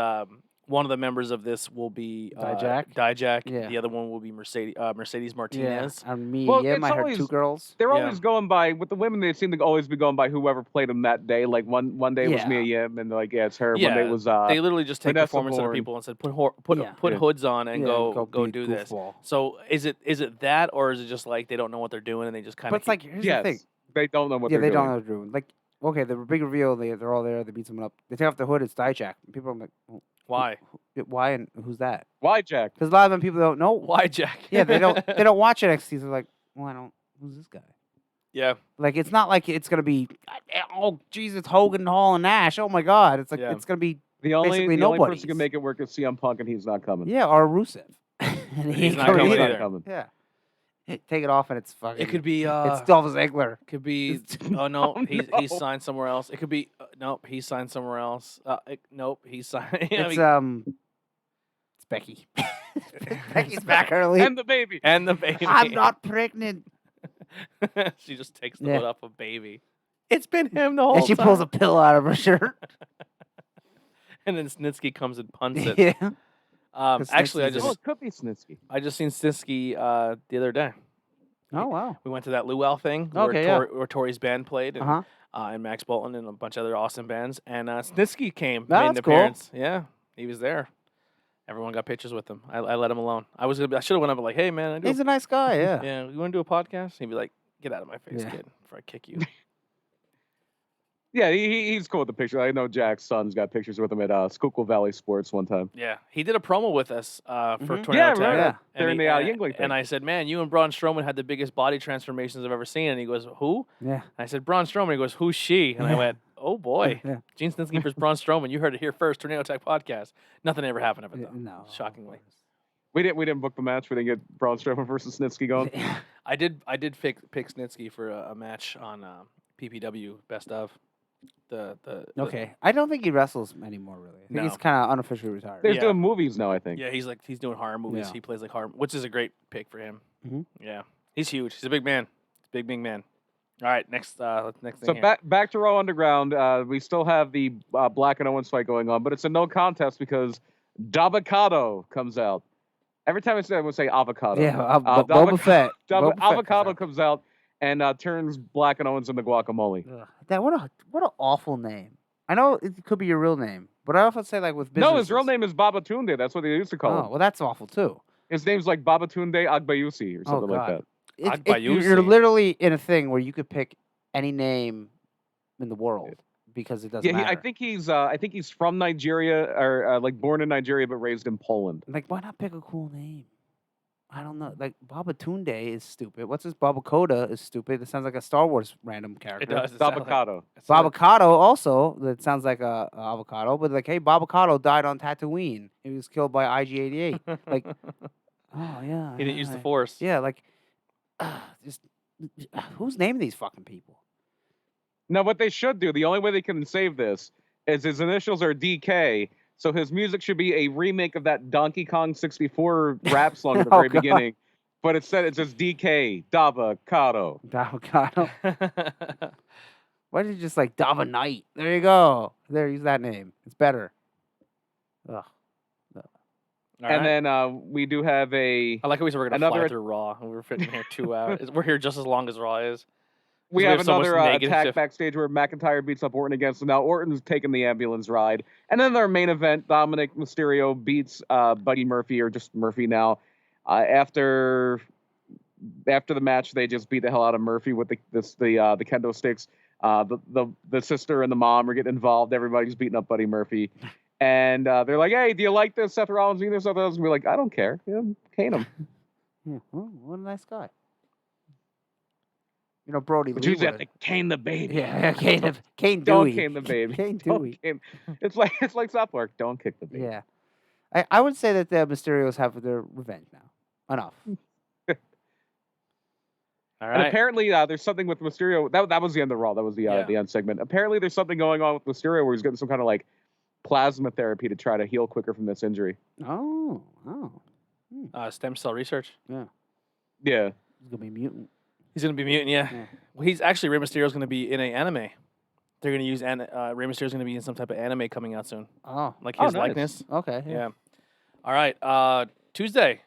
one of the members of this will be Dijak. Yeah. The other one will be Mercedes Martinez. Yeah, and me, Well, I it's heard always- 2 girls. They're always going by with the women. They seem to always be going by whoever played them that day. Like one day it was Mia Yim, and they're like, yeah, it's her. Yeah, One day it was they literally just take Vanessa performance center Bourne. people and said put hoods on and go be do this. goofball. So is it that, or is it just like they don't know what they're doing and they just kind But of it's like here's the thing. They don't know what Yeah, they're they doing. don't know what they're doing. Like, okay, the big reveal, they're all there. They beat someone up. They take off the hood. It's Dijak. And people are like, well, why why and who's that? Why, Jack? Because a lot of them people don't know. why Jack? Yeah, they don't watch NXT. They're like, well, I don't. Who's this guy? Yeah. Like, it's not like it's gonna be, oh Jesus, Hogan, Hall, and Nash. Oh my God, it's like it's gonna be The only basically person nobody's. who can make it work is CM Punk, and he's not coming. yeah, or Rusev. And He's ain't not coming coming either. either. Coming. Yeah, take it off and it's fucking. It could be it's Dolph Ziggler. could be oh no, Oh, he's no. signed somewhere else. It could be nope, he's signed somewhere else. Nope, he's signed. It's Becky. Becky's back early. And the baby. and the baby. I'm not pregnant. She just takes the hood off a baby. It's been him the whole And she time. pulls a pillow out of her shirt. And then Snitsky comes and punts it. Yeah. Actually, Snitsky's Oh, it could be Snitsky. I just seen Snitsky the other day. Oh, wow. We went to that Luau thing Okay, yeah. where Tori's band played, and Uh-huh. and Max Bolton and a bunch of other awesome bands. And Snitsky came, Oh, made an that's cool. appearance. Yeah, he was there. Everyone got pictures with him. I let him alone. I should have went up and like, hey man, He's a nice guy, yeah. yeah, you want to do a podcast? He'd be like, get out of my face, Yeah. kid, before I kick you. Yeah, he's cool with the picture. I know Jack's son's got pictures with him at Schuylkill Valley Sports one time. Yeah, he did a promo with us for Mhm. Tornado Yeah, Tag. right. Yeah. During the Yingling thing. And I said, man, you and Braun Strowman had the biggest body transformations I've ever seen. And he goes, who? Yeah. And I said, Braun Strowman. He goes, who's she? And I went, oh boy, Yeah. Gene Snitsky versus Braun Strowman. You heard it here first. Tornado Tag podcast. Nothing ever happened of it though. No. Shockingly. We didn't book the match. We didn't get Braun Strowman versus Snitsky going. I did pick Snitsky for a match on PPW Best of. Okay. I don't think he wrestles anymore, really. I think he's No. kind of unofficially retired. They're Yeah. doing movies now, I think. Yeah, he's doing horror movies. Yeah. He plays like horror, which is a great pick for him. Mhm. Yeah, he's huge. He's a big man. Big man. All right, next thing. So here. back to Raw Underground. We still have the Black and Owens fight going on, but it's a no contest because Dabocado comes out. Every time I say, I would say avocado. Yeah, Boba Fett. Boba Fett Avocado comes out and turns Black and Owens into guacamole. Ugh, that what an awful name. I know it could be your real name, but I often say like with businesses. No, his real name is Babatunde. That's what they used to call Oh, him. well, that's awful too. His name's like Babatunde Agbayusi or something like God. that. You're Agbayusi. literally in a thing where you could pick any name in the world because it doesn't Yeah, matter. I think he's from Nigeria or like born in Nigeria but raised in Poland. Like, why not pick a cool name? I don't know. Like, Babatunde is stupid. What's this? Babacoda is stupid. It sounds like a Star Wars random character. It does. It sounds Dabocado. Babacado also, that sounds like a avocado, but like, hey, Babacado died on Tatooine. He was killed by IG-88. Like, oh, yeah. He didn't use the yeah. force. Yeah, like, just, who's naming these fucking people? Now, what they should do, the only way they can save this, is his initials are DK, so his music should be a remake of that Donkey Kong 64 rap song at the Oh, very God. beginning. But instead, it's just DK, Dabocado. Davocado. Why did you just like Dava Knight? There you go. There, use that name. It's better. Ugh. All And right. then we do have a... I like how we said we're gonna fly another- through Raw, and we're fitting here 2 hours. We're here just as long as Raw is. We we have have so much another negative attack stuff. backstage where McIntyre beats up Orton again. So now Orton's taking the ambulance ride. And then their main event, Dominic Mysterio beats Buddy Murphy, or just Murphy now. After the match, they just beat the hell out of Murphy with the kendo sticks. The sister and the mom are getting involved. Everybody's beating up Buddy Murphy. And they're like, hey, do you like this? Seth Rollins being this, Seth Rollins? And we're like, I don't care. Yeah, cane him. Yeah, well, what a nice guy. You know, Brody But Lee. you have would've- to cane the baby. Yeah, Kane Don't Dewey. cane the baby. Kane Don't Dewey. cane. It's like South Park. Don't kick the baby. Yeah. I would say that the Mysterios have their revenge now. Enough. All And right. apparently, there's something with Mysterio. That was the end of Raw. That was the Yeah. the end segment. Apparently, there's something going on with Mysterio where he's getting some kind of like plasma therapy to try to heal quicker from this injury. Oh. Stem cell research. Yeah. He's going to be mutant. He's gonna be mutant. Yeah. Yeah. Well, he's actually Rey Mysterio's gonna be in an anime. They're gonna use Rey Mysterio's gonna be in some type of anime coming out soon, Oh. like Oh, his nice. likeness. Okay. Yeah. All right. Tuesday.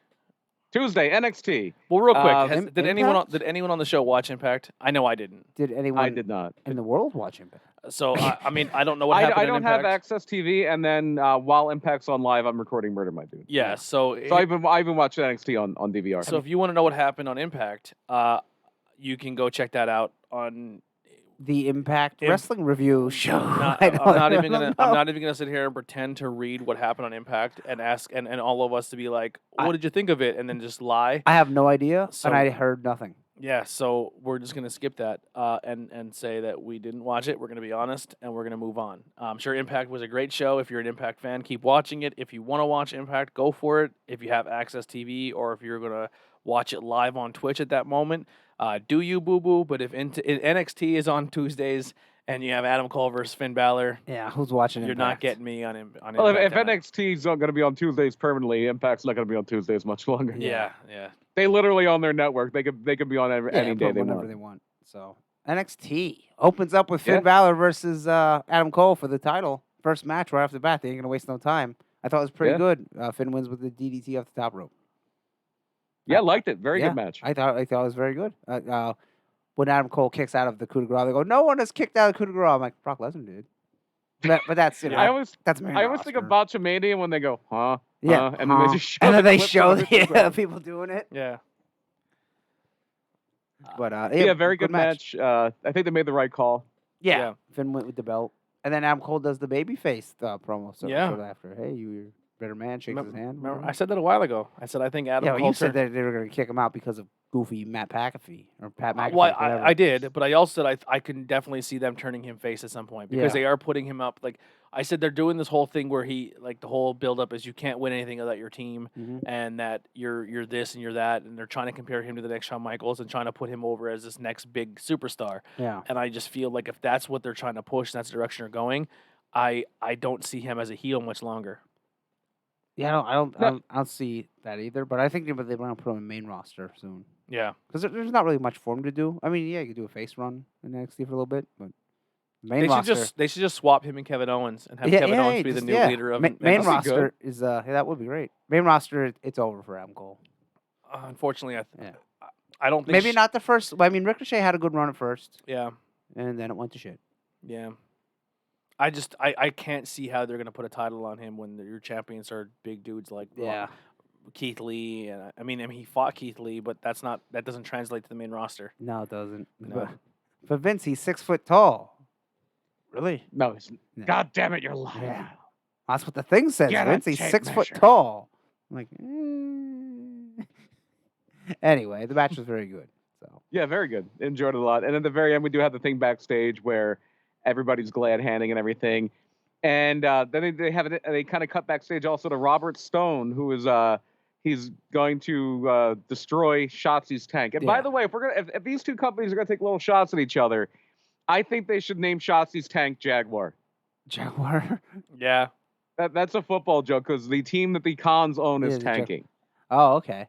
Tuesday, NXT. Well, real quick, Im- Impact? did anyone on the show watch Impact? I know I didn't. Did anyone I did not. in the world watch Impact? So I mean, I don't know what happened. I in don't have Impact. Access TV, and then while Impact's on live, I'm recording Murder My Dude. Yeah. So So I've been watching NXT on DVR. so if you want to know what happened on Impact, you can go check that out on. The Impact Imp- Wrestling Review show. Not, I I'm don't- not I even don't gonna. know. I'm not even gonna sit here and pretend to read what happened on Impact and ask and all of us to be like, "What did you think of it?" and then just lie. I have no idea, So- and I heard nothing. Yeah, so we're just gonna skip that and say that we didn't watch it. We're gonna be honest, and we're gonna move on. I'm sure Impact was a great show. If you're an Impact fan, keep watching it. If you want to watch Impact, go for it. If you have Access TV, or if you're gonna watch it live on Twitch at that moment, do you, boo boo? But if NXT is on Tuesdays and you have Adam Cole versus Finn Balor, Yeah, who's watching you're Impact? not getting me on Impact. Well, if tonight. NXT's not going to be on Tuesdays permanently, Impact's not going to be on Tuesdays much longer. yeah. They literally own their network. They could be on Yeah, any day put they whenever want. they want. So NXT opens up with Finn Yeah. Balor versus Adam Cole for the title. First match right off the bat. They ain't gonna waste no time. I thought it was pretty Yeah. good. Finn wins with the DDT off the top rope. Yeah, liked it. Very Yeah, good match. I thought it was very good. When Adam Cole kicks out of the coup de grace, they go, "No one has kicked out of the coup de grace." I'm like, Brock Lesnar did. But that's I always main I always think of roster. Botchamania when they go, huh? Yeah, and then they just show and then the they clips show of it. people doing it. Yeah. But Yeah, very good match. I think they made the right call. Yeah, Finn went with the belt, and then Adam Cole does the babyface promo. Yeah. Short after, hey, you're a better man. Shakes his hand. Remember, I said that a while ago. I said I think Adam Yeah, well, Cole you said that they were going to kick him out because of goofy Matt McAfee or Pat McAfee. Well, whatever. I did, but I also said I can definitely see them turning him face at some point because they are putting him up. Like I said, they're doing this whole thing where he like the whole buildup is you can't win anything without your team, and that you're this and you're that, and they're trying to compare him to the next Shawn Michaels and trying to put him over as this next big superstar. Yeah, and I just feel like if that's what they're trying to push, and that's the direction they're going, I don't see him as a heel much longer. yeah, I don't see that either. But I think they want to put him in main roster soon. Yeah, Because there's not really much for him to do. I mean, yeah, you could do a face run in NXT for a little bit, but main roster. they should just swap him and Kevin Owens and have Kevin Owens be the new leader of main NXT. roster is that would be great. Main roster, it's over for Adam Cole. Unfortunately, I don't think Maybe not the first. I mean, Ricochet had a good run at first. Yeah, and then it went to shit. yeah. I can't see how they're gonna put a title on him when your champions are big dudes like Keith Lee, and I mean he fought Keith Lee, but that doesn't translate to the main roster. No, it doesn't. No. But Vince, he's 6 foot tall. Really? No, Yeah. God damn it, you're lying. Yeah. That's what the thing says, Get a Vince. He's tape 6 foot measure. tall. I'm like, Anyway, the match was very good. So Yeah, very good. Enjoyed it a lot. And at the very end, we do have the thing backstage where everybody's glad handing and everything. And then they kind of cut backstage also to Robert Stone, who is he's going to destroy Shotzi's tank. And by the way, if these two companies are gonna take little shots at each other, I think they should name Shotzi's tank Jaguar. Jaguar. Yeah, That's a football joke because the team that the Cons own is Yeah, the Jag- tanking. Oh, okay.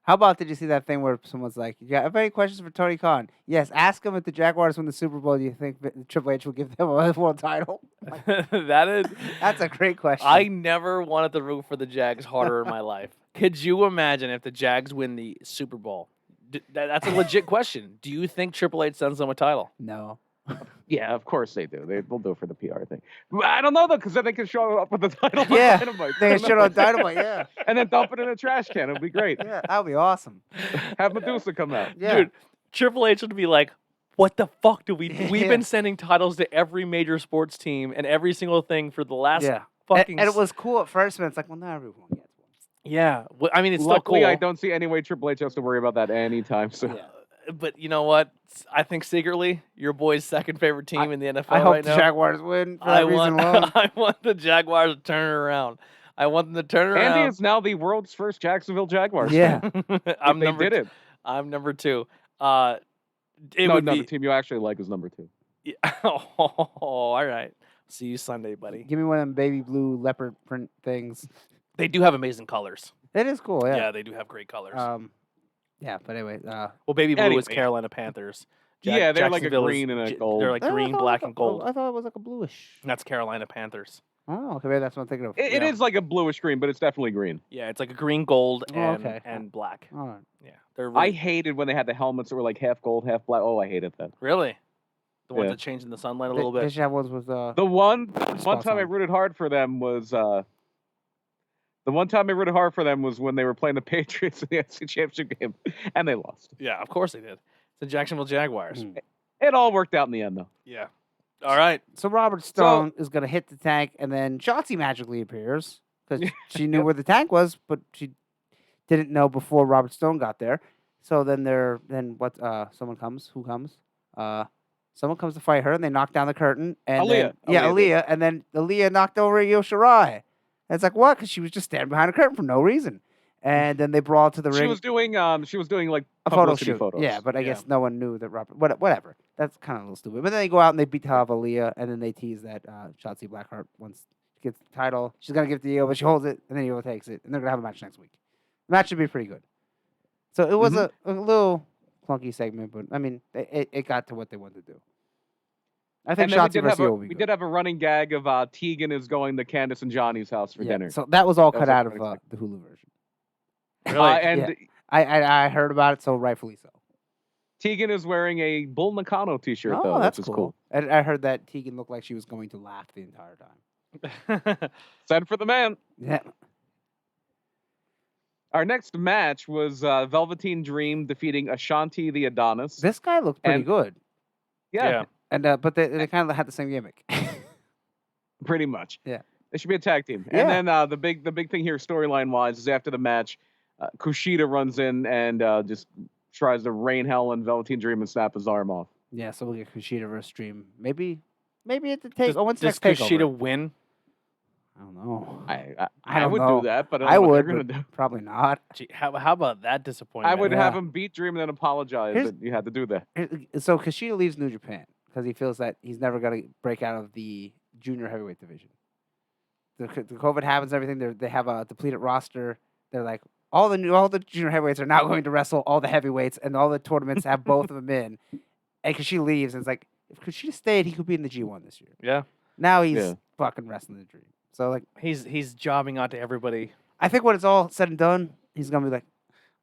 How about did you see that thing where someone's like, "Yeah, have any questions for Tony Khan?" Yes, ask him if the Jaguars win the Super Bowl. Do you think Triple H will give them a world title? That's a great question. I never wanted to root for the Jags harder in my life. Could you imagine if the Jags win the Super Bowl? That's a legit question. Do you think Triple H sends them a title? No. Yeah, of course they do. They'll do it for the PR thing. I don't know though, because then they can show up with the title. on Yeah, Dynamite. they can shit on Dynamite. Yeah, And then dump it in a trash can. It'll be great. yeah, that would be awesome. Have Medusa come out. Yeah. Dude, Triple H would be like, what the fuck do we do? We've Yeah. been sending titles to every major sports team and every single thing for the last Yeah. fucking... And it was cool at first, but it's like, well, not everyone gets one. Yeah. Well, I mean, it's Luckily, still cool. I don't see any way Triple H has to worry about that anytime soon. Yeah. But you know what? I think secretly, your boy's second favorite team in the NFL I hope right the now. Jaguars win for I that reason want, alone. I want the Jaguars to turn it around. I want them to turn it Andy around. is now the world's first Jacksonville Jaguars. Yeah. I'm they number did it. I'm number 2. It No, would the be. team you actually like is number 2. Yeah. Oh, all right. See you Sunday, buddy. Give me one of them baby blue leopard print things. They do have amazing colors. It is cool, Yeah, yeah. they do have great colors. Yeah, but anyway, well, baby blue anyway. is Carolina Panthers. Yeah, they're like a Jacksonville is green and a J- gold. They're like green, black, and gold. I thought it was like a bluish. That's Carolina Panthers. Oh, okay, maybe that's what I'm thinking of. It is like a bluish green, but it's definitely green. Yeah, it's like a green, gold, Oh, and okay. and black. All right. Yeah, they're I really, hated when they had the helmets that were like half gold, half black. Oh, I hated that. really the ones Yeah. that change in the sunlight a They- little They bit. should have ones with The one time I on. rooted hard for them was when they were playing the Patriots in the NFC Championship game, and they lost. Yeah, of course they did. It's the Jacksonville Jaguars. Mm. It all worked out in the end, though. Yeah. All right. So Robert Stone is going to hit the tank, and then Shotzi magically appears because she knew where the tank was, but she didn't know before Robert Stone got there. So then someone comes. Who comes? Someone comes to fight her, and they knock down the curtain. And Aaliyah. Aaliyah, and then Aaliyah knocked over Io Shirai. And it's like, what? Because she was just standing behind a curtain for no reason. And then they brawl to the ring. She was doing like A photo publicity shoot. photos. Yeah, but I Yeah. guess no one knew that Robert. Whatever. That's kind of a little stupid. But then they go out and they beat the hell out of Aaliyah, and then they tease that Shotzi Blackheart once she gets the title, she's gonna give it to Io, but she holds it, and then Io takes it, and they're gonna have a match next week. The match should be pretty good. So it was a little clunky segment, but I mean, it got to what they wanted to do. I think And then Shotzi versus Io will be we good. did have a running gag of Tegan is going to Candace and Johnny's house for dinner. So that was all That cut was out of unexpected. the Hulu version. Really? And I heard about it, so rightfully so. Tegan is wearing a Bull Nakano t-shirt, Oh, though, that's which is cool. And I heard that Tegan looked like she was going to laugh the entire time. Send for the man. Yeah. Our next match was Velveteen Dream defeating Ashanti the Adonis. This guy looked pretty And- good. Yeah, And but they kind of had the same gimmick. pretty much. Yeah. They should be a tag team. Yeah. And then the big thing here, storyline wise, is after the match, Kushida runs in and just tries to rain hell on Velveteen Dream and snap his arm off. Yeah, so we'll get Kushida versus Dream. Maybe it's the take. Does, when's the does next Kushida takeover? win? I don't know. I don't would know. do that, but I I don't know what would, they're but gonna do. probably not. Gee, how about that disappointment? I would Yeah. have him beat Dream and then apologize Here's- that you had to do that. So Kushida leaves New Japan because he feels that he's never going to break out of the junior heavyweight division. The COVID happens, everything. They have a depleted roster. They're like all the junior heavyweights are now going to wrestle all the heavyweights, and all the tournaments have both of them in. And Kushida leaves, and it's like if Kushida stayed, he could be in the G1 this year. Yeah, Now he's Yeah. fucking wrestling the Dream. So like, he's jobbing out to everybody. I think when it's all said and done, he's gonna be like,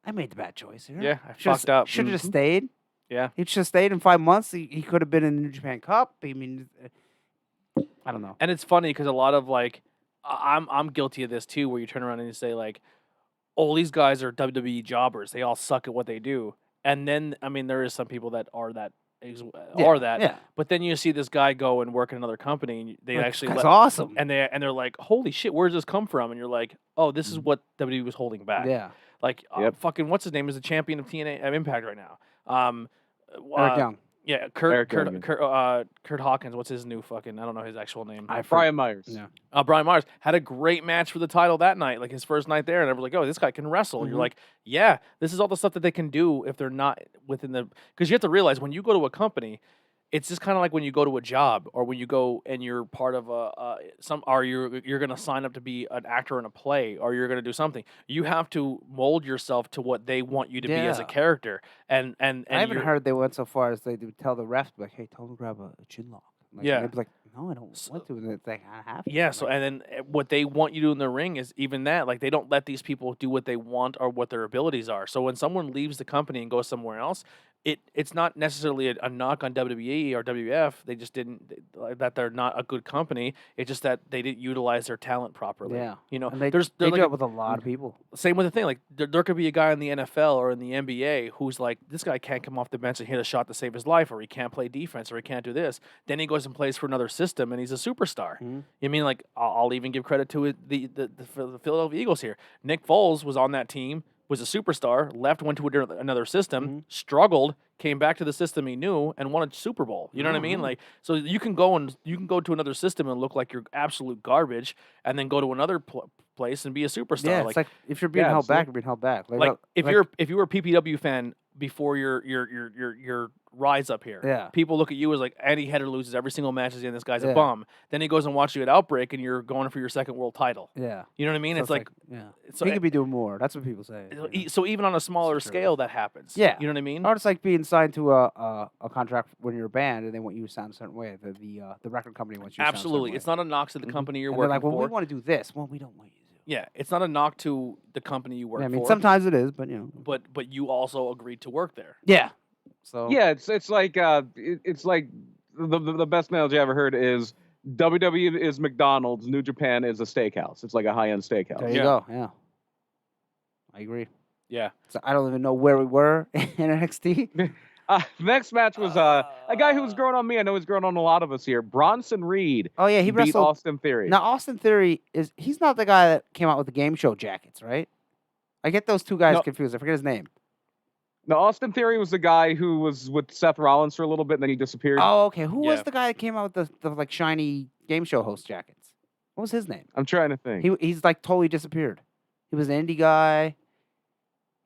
I made the bad choice here. Yeah, I fucked up. Should have just Mhm. stayed. Yeah. He should have stayed in 5 months. He could have been in the New Japan Cup. I mean, I don't know. And it's funny because a lot of like, I'm guilty of this too, where you turn around and you say like, oh, these guys are WWE jobbers. They all suck at what they do. And then I mean, there is some people that are that. Yeah. But then you see this guy go and work in another company, and they Like, actually that's let, awesome. and they're like, holy shit, where's this come from? And you're like, oh, this is what WWE was holding back. Yeah. Like, Yep. fucking, what's his name is the champion of TNA Impact right now. Eric Young. Yeah, Eric Young. Kurt Hawkins. What's his new fucking? I don't know his actual name. Brian Myers. Yeah. Brian Myers had a great match for the title that night, like his first night there, and everyone's like, "Oh, this guy can wrestle." And Mhm. you're like, "Yeah, this is all the stuff that they can do if they're not within the." Because you have to realize when you go to a company, it's just kind of like when you go to a job or when you go and you're part of you're going to sign up to be an actor in a play or you're going to do something. You have to mold yourself to what they want you to be as a Yeah. character. And I haven't you're- heard they went so far as they do tell the ref, like, "Hey, tell him to grab a chin lock." Like, Yeah. They'd be like, "No, I don't want to." And it's like, "I have to." Yeah, so Like, and then what they want you to do in the ring is even that. Like they don't let these people do what they want or what their abilities are. So when someone leaves the company and goes somewhere else, it's not necessarily a knock on WWE or WF. They just didn't like that they're not a good company. It's just that they didn't utilize their talent properly. yeah. You know, And they there's do like it with a lot of people. same with the thing. Like there could be a guy in the NFL or in the NBA who's like, this guy can't come off the bench and hit a shot to save his life, or he can't play defense, or he can't do this. Then he goes and plays for another system, and he's a superstar. Mhm. You mean like I'll even give credit to the Philadelphia Eagles here. Nick Foles was on that team, was a superstar, left, went to another system, Mhm. struggled, came back to the system he knew, and won a Super Bowl. You know what I mean? Mhm. Like, so you can go to another system and look like you're absolute garbage, and then go to another place and be a superstar. Yeah, like, it's like if you're being Yeah, held back, absolutely. you're being held back. like if like- you were a PPW fan before your rise up here, Yeah. people look at you as like Eddie Header loses every single match, and this guy's a Yeah. bum. Then he goes and watches you at Outbreak, and you're going for your second world title. Yeah. You know what I mean? So it's like yeah. so, He could be doing more. That's what people say. so even on a smaller true. scale, that happens. Yeah. You know what I mean? Or it's like being signed to a contract when you're a band and they want you to sound a certain way. The record company wants you to Absolutely. sound a It's certain not a knock to the Mhm. company you're way. And they're working like, well, for. we want to do this. Well, we don't want you to. Yeah, it's not a knock to the company you work Yeah, I mean, for. sometimes it is, but you know. but you also agreed to work there. Yeah. So Yeah, it's like it's like the best analogy I ever heard is WWE is McDonald's, New Japan is a steakhouse. It's like a high-end steakhouse. there you Yeah. go. Yeah. I agree. Yeah. So I don't even know where we were in NXT. Next match was a guy who's grown on me. I know he's grown on a lot of us here. Bronson Reed Oh yeah, he beat wrestled. Austin Theory. Now Austin Theory he's not the guy that came out with the game show jackets, right? I get those two guys No. confused. I forget his name. Now, Austin Theory was the guy who was with Seth Rollins for a little bit, and then he disappeared. Oh, okay. Who was Yeah. the guy that came out with the like shiny game show host jackets? What was his name? I'm trying to think. He's like totally disappeared. He was an indie guy.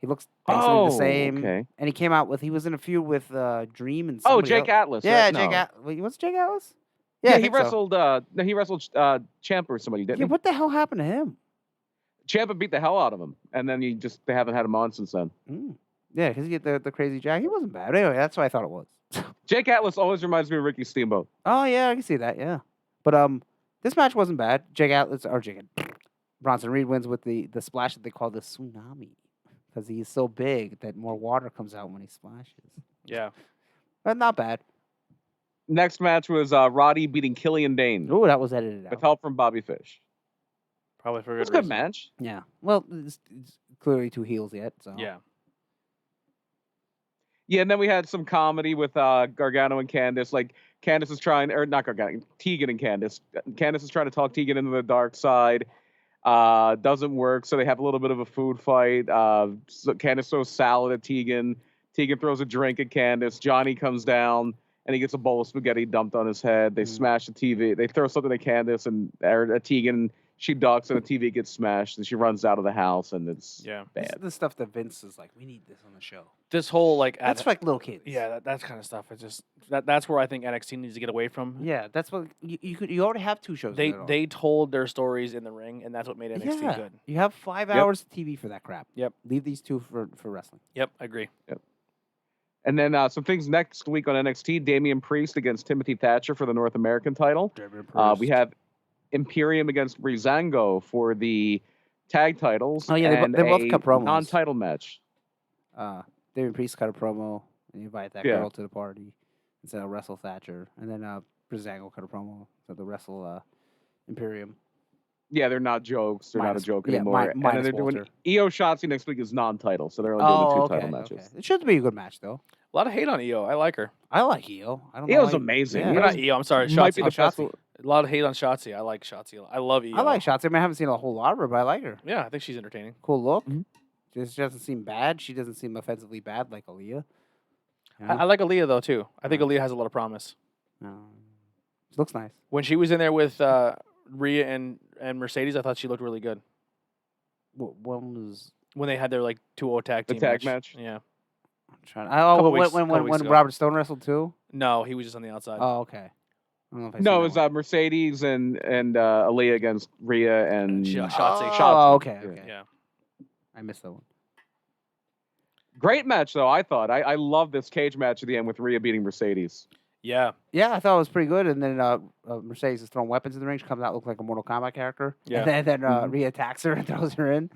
He looks basically the same. Okay. And he came out with he was in a feud with Dream and Oh, somebody Jake else. Atlas. Yeah, right? Jake No. Atlas. Was it Jake Atlas? Yeah, I he think so. wrestled. No, he wrestled Ciampa or somebody, didn't Yeah, he? what the hell happened to him? Ciampa beat the hell out of him, and then they haven't had him on since then. Mm. Yeah, because he had the crazy jack. He wasn't bad. Anyway, that's what I thought it was. Jake Atlas always reminds me of Ricky Steamboat. Oh yeah, I can see that. Yeah, but this match wasn't bad. Bronson Reed wins with the splash that they call the tsunami. because he's so big that more water comes out when he splashes. Yeah. But not bad. Next match was Roddy beating Killian Dane Ooh, that was edited with out. help from Bobby Fish. Probably for a It was good a good reason. match. Yeah. Well, it's clearly 2 heels yet. So Yeah. Yeah, and then we had some comedy with Gargano and Candice. Like Candice is trying, or not Gargano, Tegan and Candice. Candice is trying to talk Tegan into the dark side. Doesn't work, so they have a little bit of a food fight. So Candice throws salad at Tegan. Tegan throws a drink at Candice. Johnny comes down and he gets a bowl of spaghetti dumped on his head. They smash the TV. They throw something at Candice and or at Tegan. She ducks and the TV gets smashed and she runs out of the house and it's Yeah. this bad. is the stuff that Vince is like, we need this on the show. This whole like That's for, like little kids. yeah, that's kind of stuff. It's just that's where I think NXT needs to get away from. Yeah, that's what you already have 2 shows. They told their stories in the ring, and that's what made NXT good. You have 5 hours of TV for that crap. Yep. Leave these 2 for wrestling. Yep, I agree. And then some things next week on NXT: Damian Priest against Timothy Thatcher for the North American title. We have Imperium against Breezango for the tag titles. Oh yeah, and they both a cut promos. non-title match. David Priest cut a promo and invite that girl to the party instead of wrestle Thatcher, and then Breezango cut a promo so they'll wrestle Imperium. Yeah, they're not jokes. They're not a joke anymore. And then minus they're doing Walter. Io Shotzi next week is non-title, so they're only doing the 2 title matches. It should be a good match though. A lot of hate on Io. I like her. I like Io. I don't know. Io's why- amazing. Yeah. Well, not Io. I'm sorry, Might be Shotzi. the best. Shotzi. A lot of hate on Shotzi. I like Shotzi. I love Io. I like Shotzi. I mean, I haven't seen a whole lot of her, but I like her. Yeah, I think she's entertaining. Cool look. Mhm. She doesn't seem bad. She doesn't seem offensively bad like Aaliyah. You know? I like Aaliyah though too. I think Aaliyah has a lot of promise. She looks nice. When she was in there with Rhea and Mercedes, I thought she looked really good. When was When they had their like 2-0 tag The team tag match? Yeah. I'm trying? Couple weeks When ago. Robert Stone wrestled too. No, he was just on the outside. Oh, okay. I don't know if I No, seen it was that one. Mercedes and Aaliyah against Rhea and Shotzi. Oh, okay. Yeah. Okay. Yeah. I missed that one. Great match though. I thought I love this cage match at the end with Rhea beating Mercedes. Yeah. Yeah, I thought it was pretty good. And then Mercedes is throwing weapons in the ring. She comes out look like a Mortal Kombat character. Yeah. And then Mhm. Rhea attacks her and throws her in.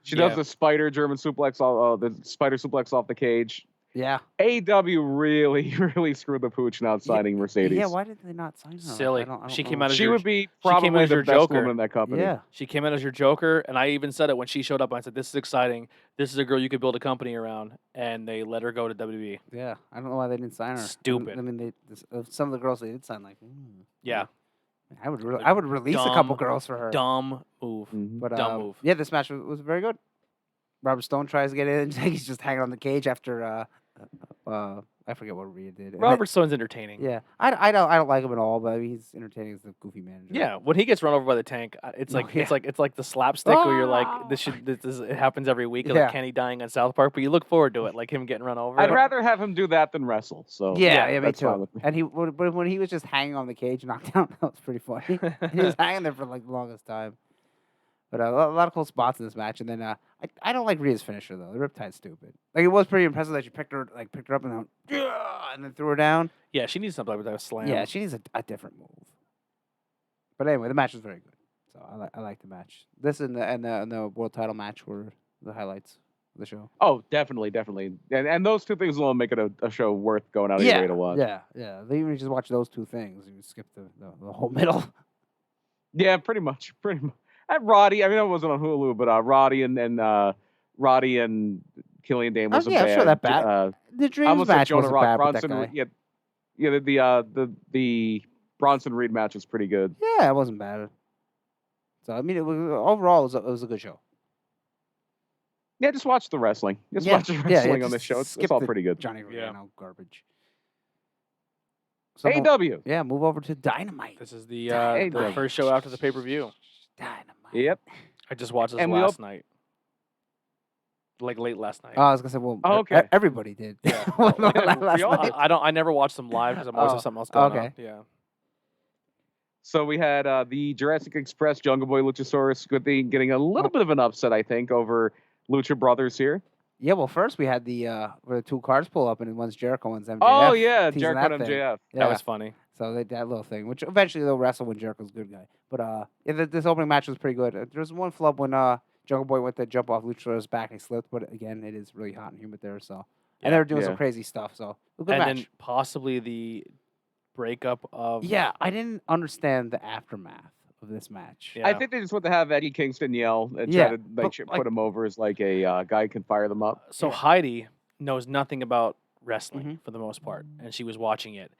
She Yeah. does the spider German suplex, the spider suplex off the cage. Yeah. AEW really, really screwed the pooch not signing Mercedes. Yeah. Why did they not sign her? Silly. I don't She know. came out as She your- would be came probably as the your best Joker. woman in that company. Yeah. She came in as your Joker, and I even said it when she showed up. I said, "This is exciting. This is a girl you could build a company around." And they let her go to WWE. Yeah. I don't know why they didn't sign her. Stupid. I mean, some of the girls they did sign, like, Yeah, I would release a couple Dumb, girls for her. dumb move. Mhm. But dumb move. Yeah, this match was very good. Robert Stone tries to get in. He's just hanging on the cage after I forget what Rhea did. And then- Robert Stone's entertaining. Yeah, I don't like him at all, but I mean, he's entertaining as the goofy manager. Yeah, when he gets run over by the tank, it's No, like yeah. it's like the slapstick where you're like, Ah! it happens every week. Yeah. Like Kenny dying on South Park, but you look forward to it, like him getting run over. I'd rather have him do that than wrestle. So Yeah, me that's fine too. with me. And when he was just hanging on the cage, knocked out, that was pretty funny. He was hanging there for like the longest time. But a lot of cool spots in this match, and then I don't like Rhea's finisher though. The Riptide's stupid. Like it was pretty impressive that she picked her up and then threw her down. Yeah, she needs something like that. Slam. Yeah, she needs a different move. But anyway, the match was very good. So I like the match. This and the world title match were the highlights of the show. Oh, definitely. And those 2 things will make it a show worth going out of your way to watch. Yeah. They even just watch those 2 things. You skip the whole middle. Yeah, pretty much. And Roddy, I mean, it wasn't on Hulu, but Roddy and Killian Dane was a yeah, bad. sure, that bad. The I Dreams almost said match Jonah wasn't Rock. bad with that Bronson, guy. the Bronson Reed match was pretty good. Yeah, it wasn't bad. So I mean, overall, it was a good show. Yeah, just watch the wrestling. Just Yeah, watch the yeah, wrestling on just this show. It's skip all the pretty good. Johnny Yeah. Gargano garbage. So AEW. yeah, move over to Dynamite. This is the Dynamite. first show after the pay per view. Dynamite. Yep. I just watched this And we last night, like late last night. Oh, I was gonna say, well, Oh, okay. everybody did. Yeah. Last We all night. did. I never watched them live because I'm always Oh, have something else going okay. on. Yeah. So we had the Jurassic Express Jungle Boy Luchasaurus getting a little bit of an upset, I think, over Lucha Brothers here. Yeah, well, first we had where the 2 cars pull up, and one's Jericho, one's MJF. Oh yeah, teasing Jericho that and thing. MJF. Yeah. That was funny. So they did that little thing, which eventually they'll wrestle when Jericho's a good guy. But yeah, this opening match was pretty good. There was one flub when Jungle Boy went to jump off Luchador's back and he slipped, but again, it is really hot and humid there, so. Yeah. And they were doing Yeah. some crazy stuff, so a good And match. then possibly the breakup of. Yeah, I didn't understand the aftermath of this match. Yeah. I think they just want to have Eddie Kingston yell and Yeah, try to but, put him over as like a guy who can fire them up. So Yeah. Heidi knows nothing about wrestling Mhm. for the most part, and she was watching it,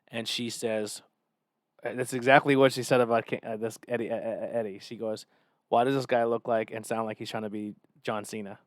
and she says, "That's exactly what she said about this Eddie." Eddie, she goes, "Why does this guy look like and sound like he's trying to be John Cena?"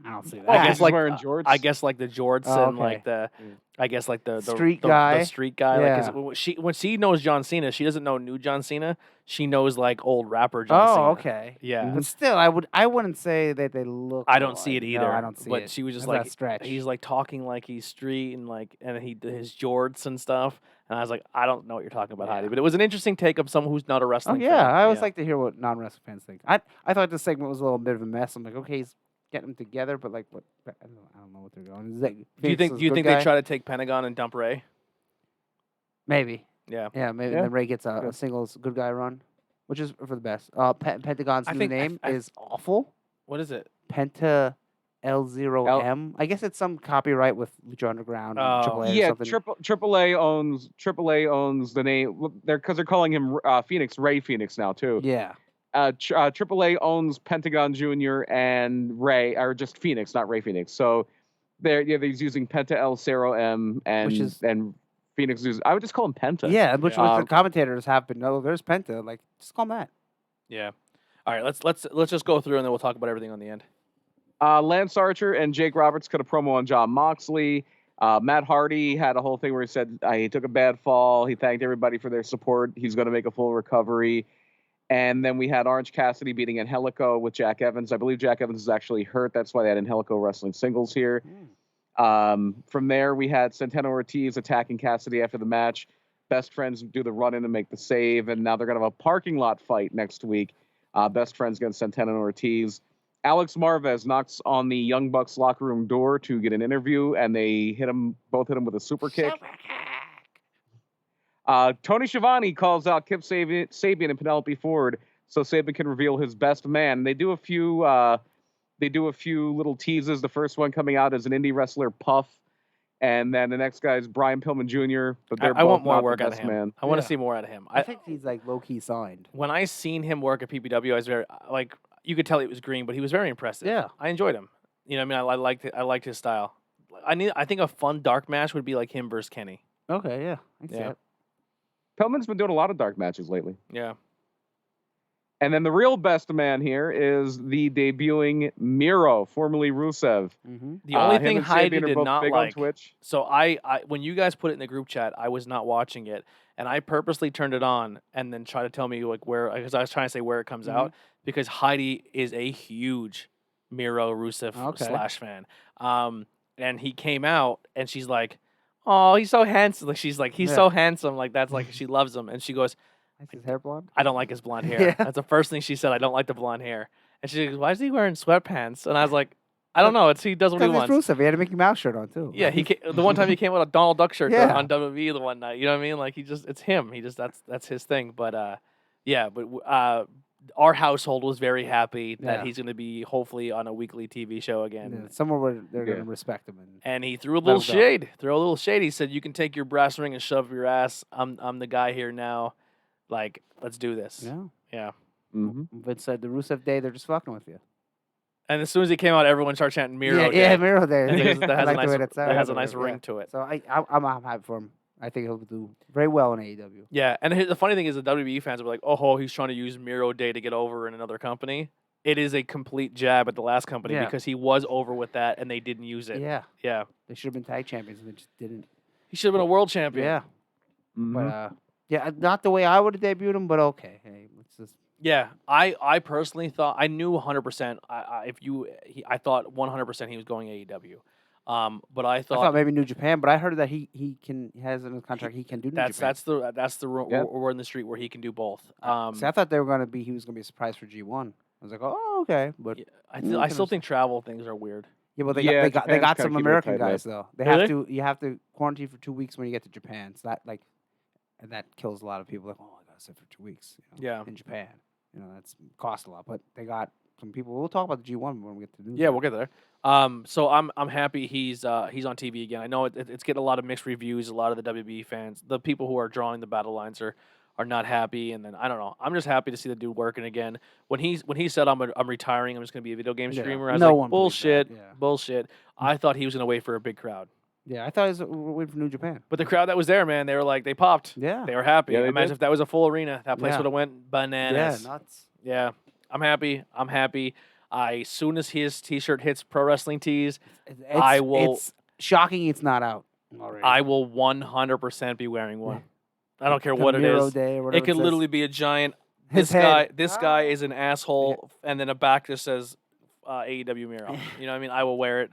I don't see that. Oh, I because guess he's like wearing jorts? I guess like the jorts Oh, and like the, I guess like the Street the guy. street guy. Yeah. Like 'cause when she knows John Cena, she doesn't know new John Cena. She knows like old rapper John Cena. Oh, okay. Yeah. But still, I wouldn't say that they look. I don't see it alike. either. No, I don't see but it. she was just That's like that stretch. he's like talking like he's street and like and his jorts and stuff. And I was like, I don't know what you're talking about, Heidi. Yeah. But it was an interesting take of someone who's not a Oh wrestling yeah, fan. I always like to hear what non-wrestling fans think. I thought this segment was a little bit of a mess. I'm like, okay, he's getting them together, but like, what? I don't know what they're going. Is that, Do you think they try to take Pentagon and dump Ray? Maybe. Yeah. Yeah, maybe. Yeah. And then Ray gets a Good. singles good guy run, which is for the best. Pentagon's I new think- name I- is awful. What is it? Penta L0M. I guess it's some copyright with Lucha Underground, and Oh. Triple A or Yeah, something. AAA owns the name. They're calling him Phoenix Ray Phoenix now too. Yeah. AAA owns Pentagon Jr. and Ray, or just Phoenix, not Ray Phoenix. So they're using Penta El Cero M and Which is- and Phoenix is. I would just call him Penta. Yeah, which Yeah. the commentators have been. No, there's Penta. Like, just call him that. Yeah. All right, let's just go through and then we'll talk about everything on the end. Lance Archer and Jake Roberts cut a promo on Jon Moxley. Matt Hardy had a whole thing where he said he took a bad fall. He thanked everybody for their support. He's going to make a full recovery. And then we had Orange Cassidy beating Angelico with Jack Evans. I believe Jack Evans is actually hurt. That's why they had Angelico wrestling singles here. From there, we had Santana Ortiz attacking Cassidy after the match. Best Friends do the run-in and make the save. And now they're going to have a parking lot fight next week. Best Friends against Santana and Ortiz. Alex Marvez knocks on the Young Bucks locker room door to get an interview, and they both hit him with a super kick. Tony Schiavone calls out Kip Sabian and Penelope Ford so Sabian can reveal his best man. They do a few little teases. The first one coming out is an indie wrestler, Puff, and then the next guy is Brian Pillman Jr. But they're I both want more not work the out of best him. man. I want to Yeah. see more out of him. I think he's like low key signed. When I seen him work at PPW, I was very like you could tell he was green, but he was very impressive. Yeah. I enjoyed him. You know, what I mean, I liked his style. I think a fun dark match would be like him versus Kenny. Okay, yeah. I can see Yeah. it. Pillman's been doing a lot of dark matches lately. Yeah. And then the real best man here is the debuting Miro, formerly Rusev. Mm-hmm. The only Him thing and Heidi Sabian are did both not big on like. Twitch. So I when you guys put it in the group chat, I was not watching it, and I purposely turned it on and then tried to tell me like where because I was trying to say where it comes out because Heidi is a huge Miro Rusev Okay. / fan. And he came out and she's like, "Oh, he's so handsome." Like she's like, "He's so handsome." Like that's like she loves him, and she goes, Is his hair blonde? "I don't like his blonde hair." Yeah. That's the first thing she said. I don't like the blonde hair, and she goes, "Why is he wearing sweatpants?" And I was like, "I don't know. He does what he Because wants." Rusev. He had a Mickey Mouse shirt on too. Yeah, the one time he came with a Donald Duck shirt Yeah. on WWE the one night. You know what I mean? Like it's him. He just that's his thing. But our household was very happy that Yeah. he's going to be hopefully on a weekly TV show again. Yeah, somewhere where they're Yeah. gonna respect him. And he threw a little That'll go. shade. He said, "You can take your brass ring and shove your ass. I'm the guy here now. Like, let's do this." Yeah. Yeah. Mm-hmm. Vince said the Rusev Day, they're just fucking with you. And as soon as he came out, everyone started chanting Miro. yeah, Day. yeah, Miro Day. And that I has, like the way a nice, that that has a sounds. nice Yeah. ring to it. So I'm happy for him. I think he'll do very well in AEW. Yeah, and the funny thing is the WWE fans were like, "Oh, he's trying to use Miro Day to get over in another company." It is a complete jab at the last company Yeah. because he was over with that and they didn't use it. Yeah, Yeah. they should have been tag champions and they just didn't. He should have been a world champion. Yeah, Mm-hmm. but yeah, not the way I would have debuted him, but okay. Hey, let's just. Yeah, I personally thought I knew 100%. I thought 100% he was going AEW. But I I thought thought maybe New Japan, but I heard that he has in his contract he can do New Japan. that's the Yeah. word in the street where he can do both. See, I thought he was gonna be a surprise for G1. I was like, oh, okay, but Yeah, Mm, I still goodness. think travel things are weird. yeah, well, they Yeah, got Japan's kinda some keeping it American tight-lipped. guys though. They Do have they? to you have to quarantine for 2 weeks when you get to Japan. So and that kills a lot of people. Like, oh, I gotta sit for 2 weeks. Yeah. in Japan, that's cost a lot. But they got some people. We'll talk about the G1 when we get to the news. Yeah, we'll get there. So I'm happy he's on TV again. I know it's getting a lot of mixed reviews. A lot of the WB fans, the people who are drawing the battle lines are not happy. And then I don't know. I'm just happy to see the dude working again. When he said I'm retiring, I'm just gonna be a video game Yeah, streamer. I was no like, one believes that, bullshit, yeah. bullshit. I thought he was gonna wait for a big crowd, Yeah, I thought it was waiting for New Japan. but the crowd that was there, man, they were like, they popped. Yeah. They were happy. Yeah, they Imagine did. if that was a full arena, that place Yeah. would have went bananas. Yeah, nuts. Yeah, I'm happy. I'm happy. As soon as his T-shirt hits Pro Wrestling Tees, I will- It's shocking it's not out already. I will 100% be wearing one. I don't care The what it Miro is. Day or whatever It could says. literally be a giant. His This guy, head. this guy is an asshole, and then a back just says AEW Miro. You know what I mean? I will wear it.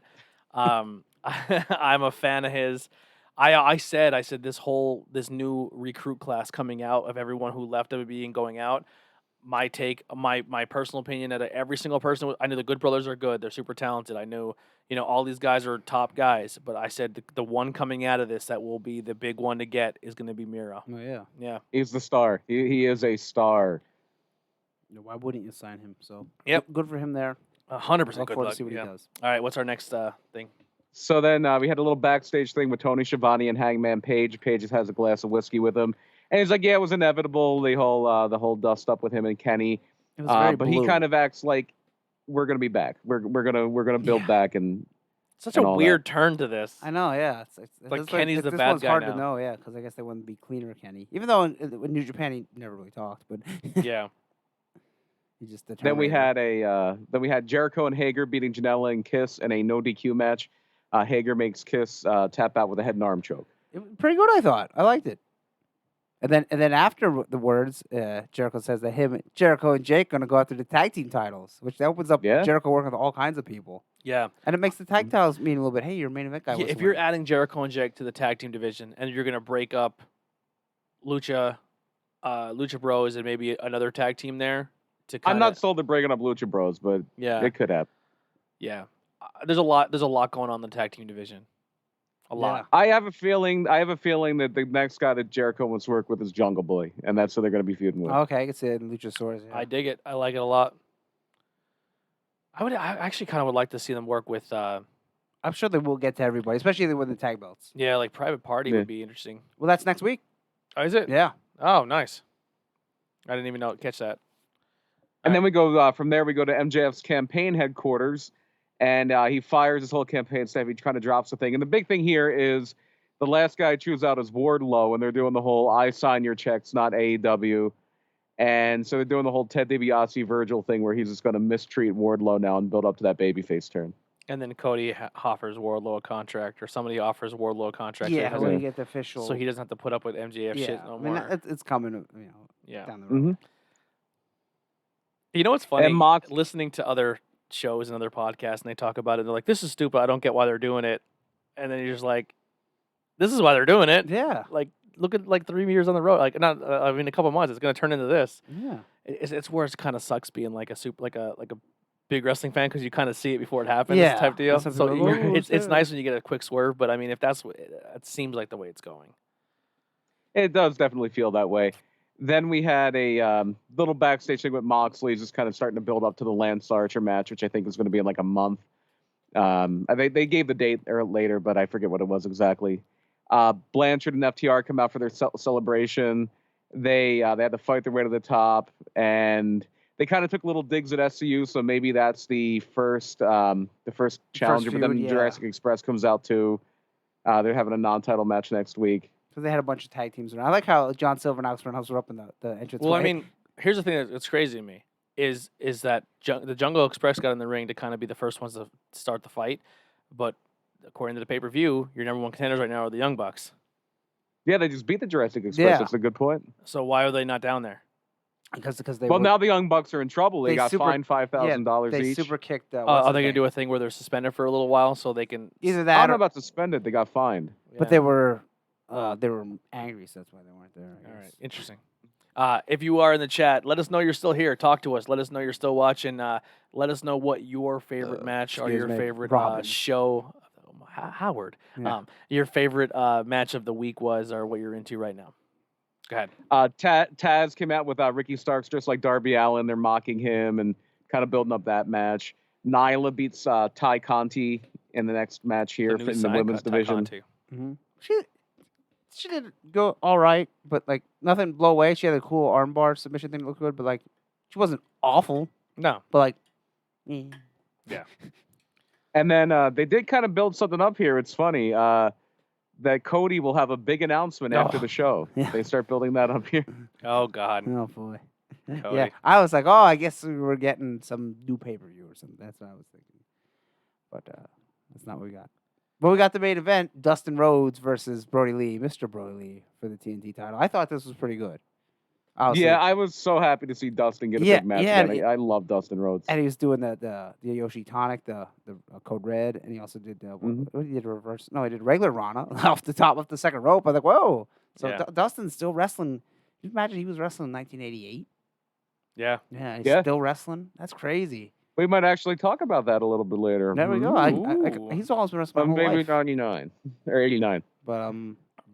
I'm a fan of his. I said this new recruit class coming out of everyone who left WB and going out. My take, my personal opinion that every single person, I knew the Good Brothers are good. They're super talented. I knew, all these guys are top guys. But I said the one coming out of this that will be the big one to get is going to be Miro. Oh, yeah. Yeah. He's the star. He is a star. No, why wouldn't you sign him? So Yep. good for him there. 100% Look good forward luck. to see what Yeah. he does. All right, what's our next thing? So then we had a little backstage thing with Tony Schiavone and Hangman Page. Page just has a glass of whiskey with him, and he's like, "Yeah, it was inevitable. The whole dust up with him and Kenny." It was very But blue. he kind of acts like we're gonna be back. We're gonna build Yeah. back, and Such and a all weird turn to this. I know, yeah. It's Like it's Kenny's the this bad one's guy hard now. to know, yeah, because I guess they wouldn't be cleaner Kenny. Even though in New Japan he never really talked, but Yeah. he just the then we Terminator. had Jericho and Hager beating Janela and Kiss in a no DQ match. Hager makes Kiss tap out with a head and arm choke. It was pretty good, I thought. I liked it. And then after the words, Jericho says that Jericho and Jake gonna go after the tag team titles, which that opens up Yeah. Jericho working with all kinds of people, Yeah. and it makes the tag titles mean a little bit. Hey, your main event guy. Yeah, wants if to you're win. adding Jericho and Jake to the tag team division and you're going to break up Lucha Bros and maybe another tag team there to kind I'm not sold to breaking up Lucha Bros, but Yeah. it could happen. Yeah. There's a lot going on in the tag team division. A lot. I have a feeling that the next guy that Jericho wants to work with is Jungle Boy, and that's who they're going to be feuding with. Okay, I can see it in Luchasaurus. Yeah. I dig it. I like it a lot. I actually kind of would like to see them work with I'm sure they will get to everybody, especially if they win the tag belts. like Private Party Yeah. would be interesting. Well, that's next week. Oh, is it? Yeah. Oh, nice. I didn't even catch that. And then we go from there. We go to MJF's campaign headquarters, and he fires his whole campaign staff. He kind of drops the thing. And the big thing here is the last guy chews out is Wardlow, and they're doing the whole "I sign your checks, not AEW." And so they're doing the whole Ted DiBiase Virgil thing, where he's just going to mistreat Wardlow now and build up to that babyface turn. And then Cody offers Wardlow a contract, or somebody offers Wardlow a contract. so he Yeah, doesn't- when you get the official. so he doesn't have to put up with MJF yeah, shit no I mean, more. it's coming, Yeah. down the road. Mhm. You know what's funny? And Mox- Listening to other shows and other podcasts, and they talk about it. They're like, "This is stupid. I don't get why they're doing it." And then you're just like, "This is why they're doing it." Yeah, Like, look at 3 years on the road. Like, not. I mean, a couple months, it's gonna turn into this. yeah. It's where it kind of sucks being like a big wrestling fan because you kind of see it before it happens. Yeah, Type deal. that's what So people are like, "Oh, it's what's that?" nice when you get a quick swerve. But I mean, if that's what it seems like the way it's going. It does definitely feel that way. Then we had a little backstage thing with Moxley, just kind of starting to build up to the Lance Archer match, which I think is going to be in like a month. They gave the date later, but I forget what it was exactly. Blanchard and FTR come out for their celebration. They had to fight their way to the top, and they kind of took little digs at SCU. So maybe that's the first challenger. But then feud, yeah. Jurassic Express comes out too. They're having a non-title match next week. So they had a bunch of tag teams. I like how John Silver and Alex Reynolds were up in the entrance. Well, I mean, here's the thing that's crazy to me is that the Jungle Express got in the ring to kind of be the first ones to start the fight, but according to the pay-per-view, your number one contenders right now are the Young Bucks. Yeah, they just beat the Jurassic Express. Yeah. That's a good point. So why are they not down there? because they Well, were, now the Young Bucks are in trouble. They they got super- fined $5,000 they each. super kicked. Are they going to do a thing where they're suspended for a little while so they can? either I that don't know or about suspended. They got fined. but Yeah. they were angry, so that's why they weren't there. I All right, guess. interesting. If you are in the chat, let us know you're still here. Talk to us. Let us know you're still watching. Let us know what your favorite match or excuse your me, favorite Robin. show. Howard. Yeah. Your favorite match of the week was, or what you're into right now. Go ahead. Taz came out with Ricky Starks dressed like Darby Allin. They're mocking him, and kind of building up that match. Nyla beats Ty Conti in the next match here new in the women's Ty division. Conti. Mm-hmm. She did go all right, but like nothing blow away. She had a cool armbar submission thing that looked good, but like she wasn't awful. No. But like, Yeah. And then they did kind of build something up here. It's funny that Cody will have a big announcement after the show. Yeah. They start building that up here. Oh God. oh boy. Cody. Yeah, I was like, oh, I guess we were getting some new pay-per-view or something. That's what I was thinking. But that's not what we got. But we got the main event: Dustin Rhodes versus Brody Lee, Mr. Brody Lee, for the TNT title. I thought this was pretty good. Yeah, I was so happy to see Dustin get a big match again. I love Dustin Rhodes. And he was doing the Yoshi Tonic, the Code Red, and he also did what he did reverse. No, he did regular Rana off the top of the second rope. I was like, whoa! So Dustin's still wrestling. Can you imagine he was wrestling in 1988? Yeah. Yeah, he's still wrestling. That's crazy. We might actually talk about that a little bit later. There we go. He's always been wrestling my whole maybe life. 99 or 89. But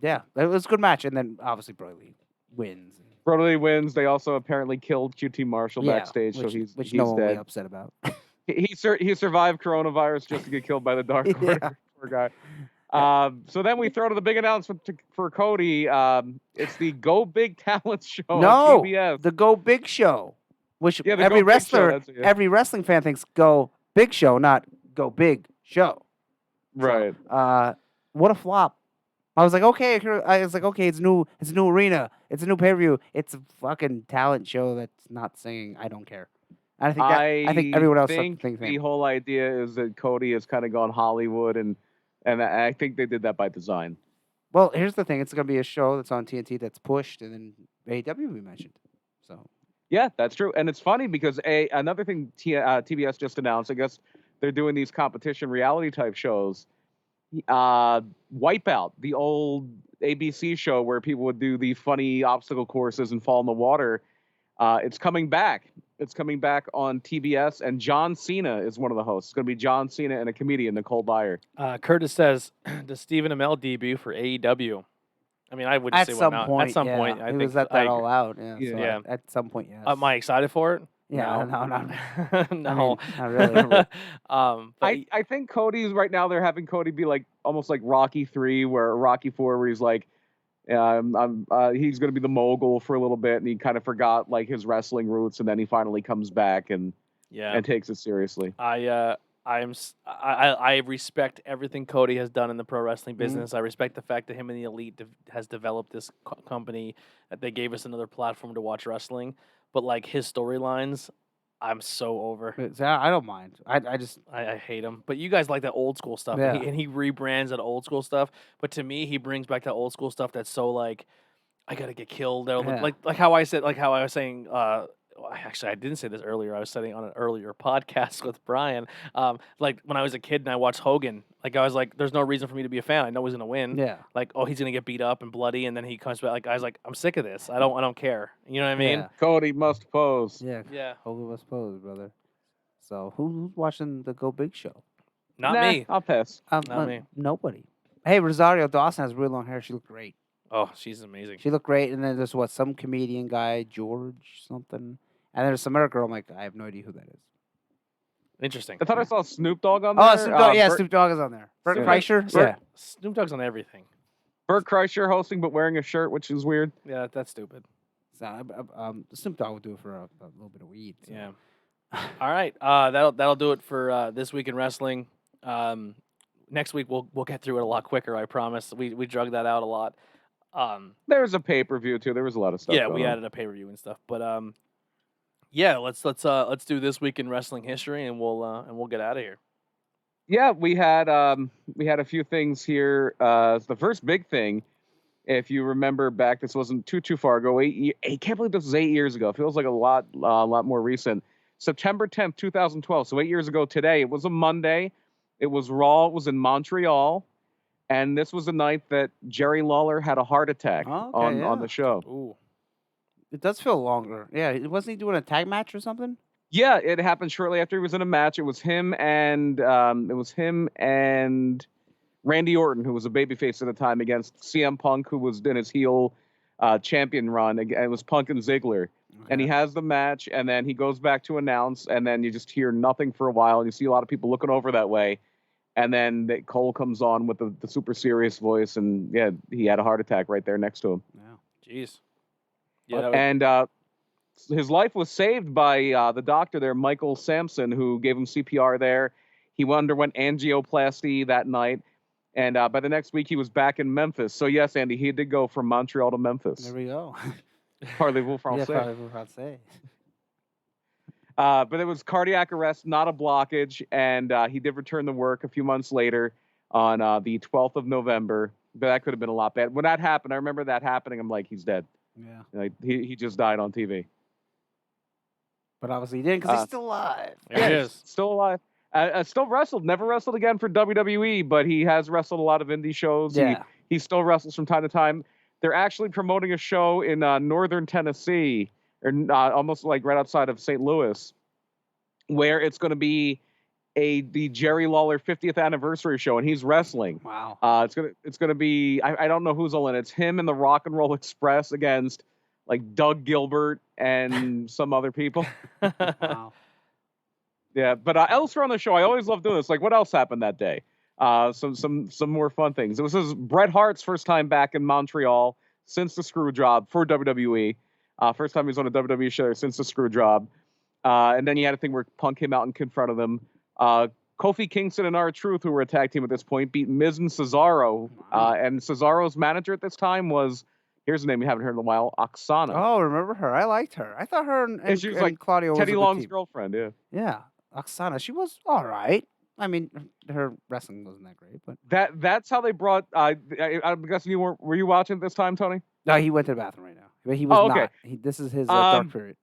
yeah, it was a good match, and then obviously Brody Lee wins. Brody Lee wins. They also apparently killed QT Marshall backstage, which, so he's no one will dead. be upset about. He survived coronavirus just to get killed by the Dark Order. Poor guy. So then we throw to the big announcement for Cody. It's the Go Big Talent Show on TBS. The Go Big Show, which the every Go Big wrestler, Show, every wrestling fan thinks Go Big Show, not Go Big Show. Right. So, what a flop. I was like, okay, it's new. It's a new arena. It's a new pay-per-view. It's a fucking talent show that's not singing. I don't care. And I think everyone else thinks the whole idea is that Cody has kind of gone Hollywood, and I think they did that by design. Well, here's the thing: it's going to be a show that's on TNT that's pushed, and then AEW we mentioned. So yeah, that's true, and it's funny because another thing TBS just announced. I guess they're doing these competition reality type shows. Wipeout, the old ABC show where people would do the funny obstacle courses and fall in the water. It's coming back. It's coming back on TBS, and John Cena is one of the hosts. It's going to be John Cena and a comedian, Nicole Byer. Curtis says, does Stephen Amell debut for AEW? I mean, I wouldn't say why not. At some point, I think was at that all out. Yeah. So at some point, yes. Am I excited for it? Yeah, no, no, not really. I think Cody's right now. They're having Cody be like almost like Rocky 3 or Rocky 4, where he's like, he's going to be the mogul for a little bit, and he kind of forgot like his wrestling roots, and then he finally comes back and takes it seriously. I respect everything Cody has done in the pro wrestling business. I respect the fact that him and the Elite has developed this company, that they gave us another platform to watch wrestling. But like his storylines, I'm so over. I don't mind. I hate him. But you guys like that old school stuff, and he rebrands that old school stuff. But to me, he brings back that old school stuff that's so like, I gotta get killed. Like how I was saying. Actually, I didn't say this earlier. I was saying on an earlier podcast with Brian. Like when I was a kid and I watched Hogan, like I was like, "There's no reason for me to be a fan. I know he's gonna win." Yeah. Like, oh, he's gonna get beat up and bloody, and then he comes back. Like I was like, I'm sick of this. I don't care. You know what I mean? Yeah. Cody must pose. Yeah. Hogan must pose, brother. So who's watching the Go Big Show? Not me. I'll pass. Not me. Nobody. Hey, Rosario Dawson has real long hair. She looked great. Oh, she's amazing. She looked great. And then there's some comedian guy, George something. And there's some other girl. I'm like, I have no idea who that is. Interesting. I thought I saw Snoop Dogg on there. Oh, Snoop Dogg. Snoop Dogg is on there. Bert Kreischer. Yeah. Snoop Dogg's on everything. Bert Kreischer hosting, but wearing a shirt, which is weird. Yeah, that's stupid. So, Snoop Dogg would do it for a little bit of weed. So. Yeah. All right. That'll do it for this week in wrestling. Next week we'll get through it a lot quicker. I promise. We drug that out a lot. There was a pay-per-view too. There was a lot of stuff. Yeah, we added a pay-per-view and stuff. But yeah, let's do this week in wrestling history, and we'll get out of here. Yeah, we had a few things here. The first big thing, if you remember back, this wasn't too far ago. I can't believe this was 8 years ago. It feels like a lot more recent. September 10th, 2012. So 8 years ago today. It was a Monday. It was Raw. It was in Montreal. And this was the night that Jerry Lawler had a heart attack on the show. Ooh. It does feel longer. Yeah, wasn't he doing a tag match or something? Yeah, it happened shortly after he was in a match. It was him and Randy Orton, who was a babyface at the time, against CM Punk, who was in his heel champion run. It was Punk and Ziggler. and he has the match, and then he goes back to announce, and then you just hear nothing for a while, and you see a lot of people looking over that way, and then Cole comes on with the super serious voice, and yeah, he had a heart attack right there next to him. Yeah. Jeez. Yeah. That was, And his life was saved by the doctor there, Michael Sampson, who gave him CPR there. He underwent angioplasty that night, and by the next week he was back in Memphis. So yes, Andy, he did go from Montreal to Memphis. There we go. Parlez-vous Yeah, français. parlez-vous français. But it was cardiac arrest, not a blockage, and he did return to work a few months later on the 12th of November. But that could have been a lot bad. When that happened, I remember that happening. I'm like, he's dead. Yeah. Like he just died on TV. But obviously he didn't because he's still alive. there it is. Still alive. Still wrestled. Never wrestled again for WWE, but he has wrestled a lot of indie shows. Yeah. He still wrestles from time to time. They're actually promoting a show in northern Tennessee, or almost like right outside of St. Louis, where it's going to be the Jerry Lawler 50th anniversary show, and he's wrestling. Wow. It's gonna be I don't know who's all in it. It's him and the Rock and Roll Express against like Doug Gilbert and some other people. Wow. Yeah, but elsewhere on the show, I always love doing this. Like, what else happened that day? Some more fun things. It was Bret Hart's first time back in Montreal since the screw job for WWE. First time he was on a WWE show since the screw job. And then you had a thing where Punk came out and confronted him. Kofi Kingston and R-Truth, who were a tag team at this point, beat Miz and Cesaro. And Cesaro's manager at this time was, here's a name you haven't heard in a while, Oksana. Oh, remember her? I liked her. I thought her and, She was and like Claudio Teddy was a good Long's team. girlfriend, yeah. Yeah, Oksana. She was all right. I mean, her wrestling wasn't that great, but That's how they brought. I'm guessing you were you watching at this time, Tony? no, he went to the bathroom right now. But he was okay. not. This is his dark period.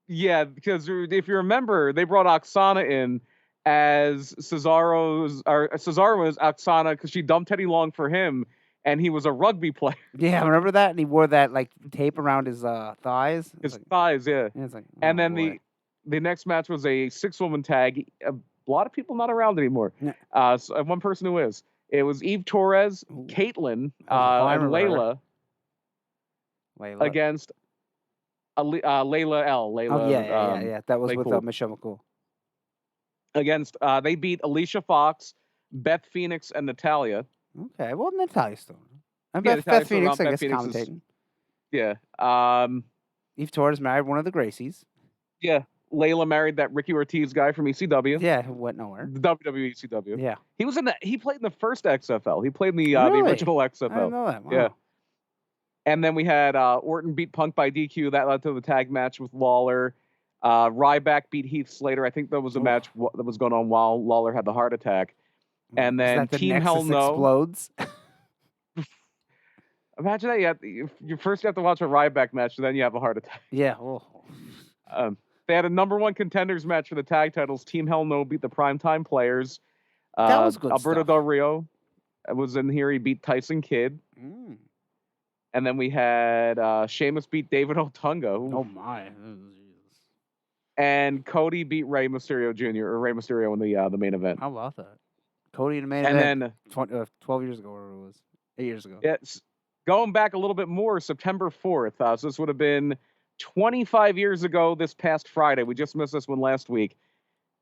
Yeah, because if you remember, they brought Oksana in as Cesaro was Oksana because she dumped Teddy Long for him, and he was a rugby player. Yeah, remember that? And he wore that like tape around his thighs. His thighs, yeah. It's like, And oh, then boy. the next match was a 6-woman tag. A lot of people not around anymore. Yeah. So one person who is. It was Eve Torres, Ooh. Caitlyn, I and remember her. Layla Layla. against Layla L. Layla, Oh yeah. That was with Cool. Michelle McCool. Against they beat Alicia Fox, Beth Phoenix, and Natalia. Okay, well Natalia's still. And Yeah, Beth Natalia's still Phoenix, around. I Beth guess, Phoenix is- commentating. Yeah. Eve Torres married one of the Gracies. Yeah. Layla married that Ricky Ortiz guy from ECW. Yeah, who went nowhere. The WWE ECW. Yeah. He was in that. He played in the first XFL. He played in the Really? original I didn't XFL. know that. Wow. Yeah. And then we had Orton beat Punk by DQ. That led to the tag match with Lawler. Ryback beat Heath Slater. I think that was a Oof. match that was going on while Lawler had the heart attack. And Is then that the Team Nexus Hell No. explodes. Imagine that. You first have to watch a Ryback match, and then you have a heart attack. Yeah. Oh. They had a #1 contenders match for the tag titles. Team Hell No beat the Primetime Players. That was good Alberto stuff. Del Rio was in here. He beat Tyson Kidd. Mm. And then we had Sheamus beat David Otunga. Ooh. Oh my. Oh, Jesus. And Cody beat Rey Mysterio Jr. or Rey Mysterio in the main event. How about that? Cody in the main And event. then 12 years ago, or it was 8 years ago. going back a little bit more, September 4th. So this would have been 25 years ago this past Friday. We just missed this one last week.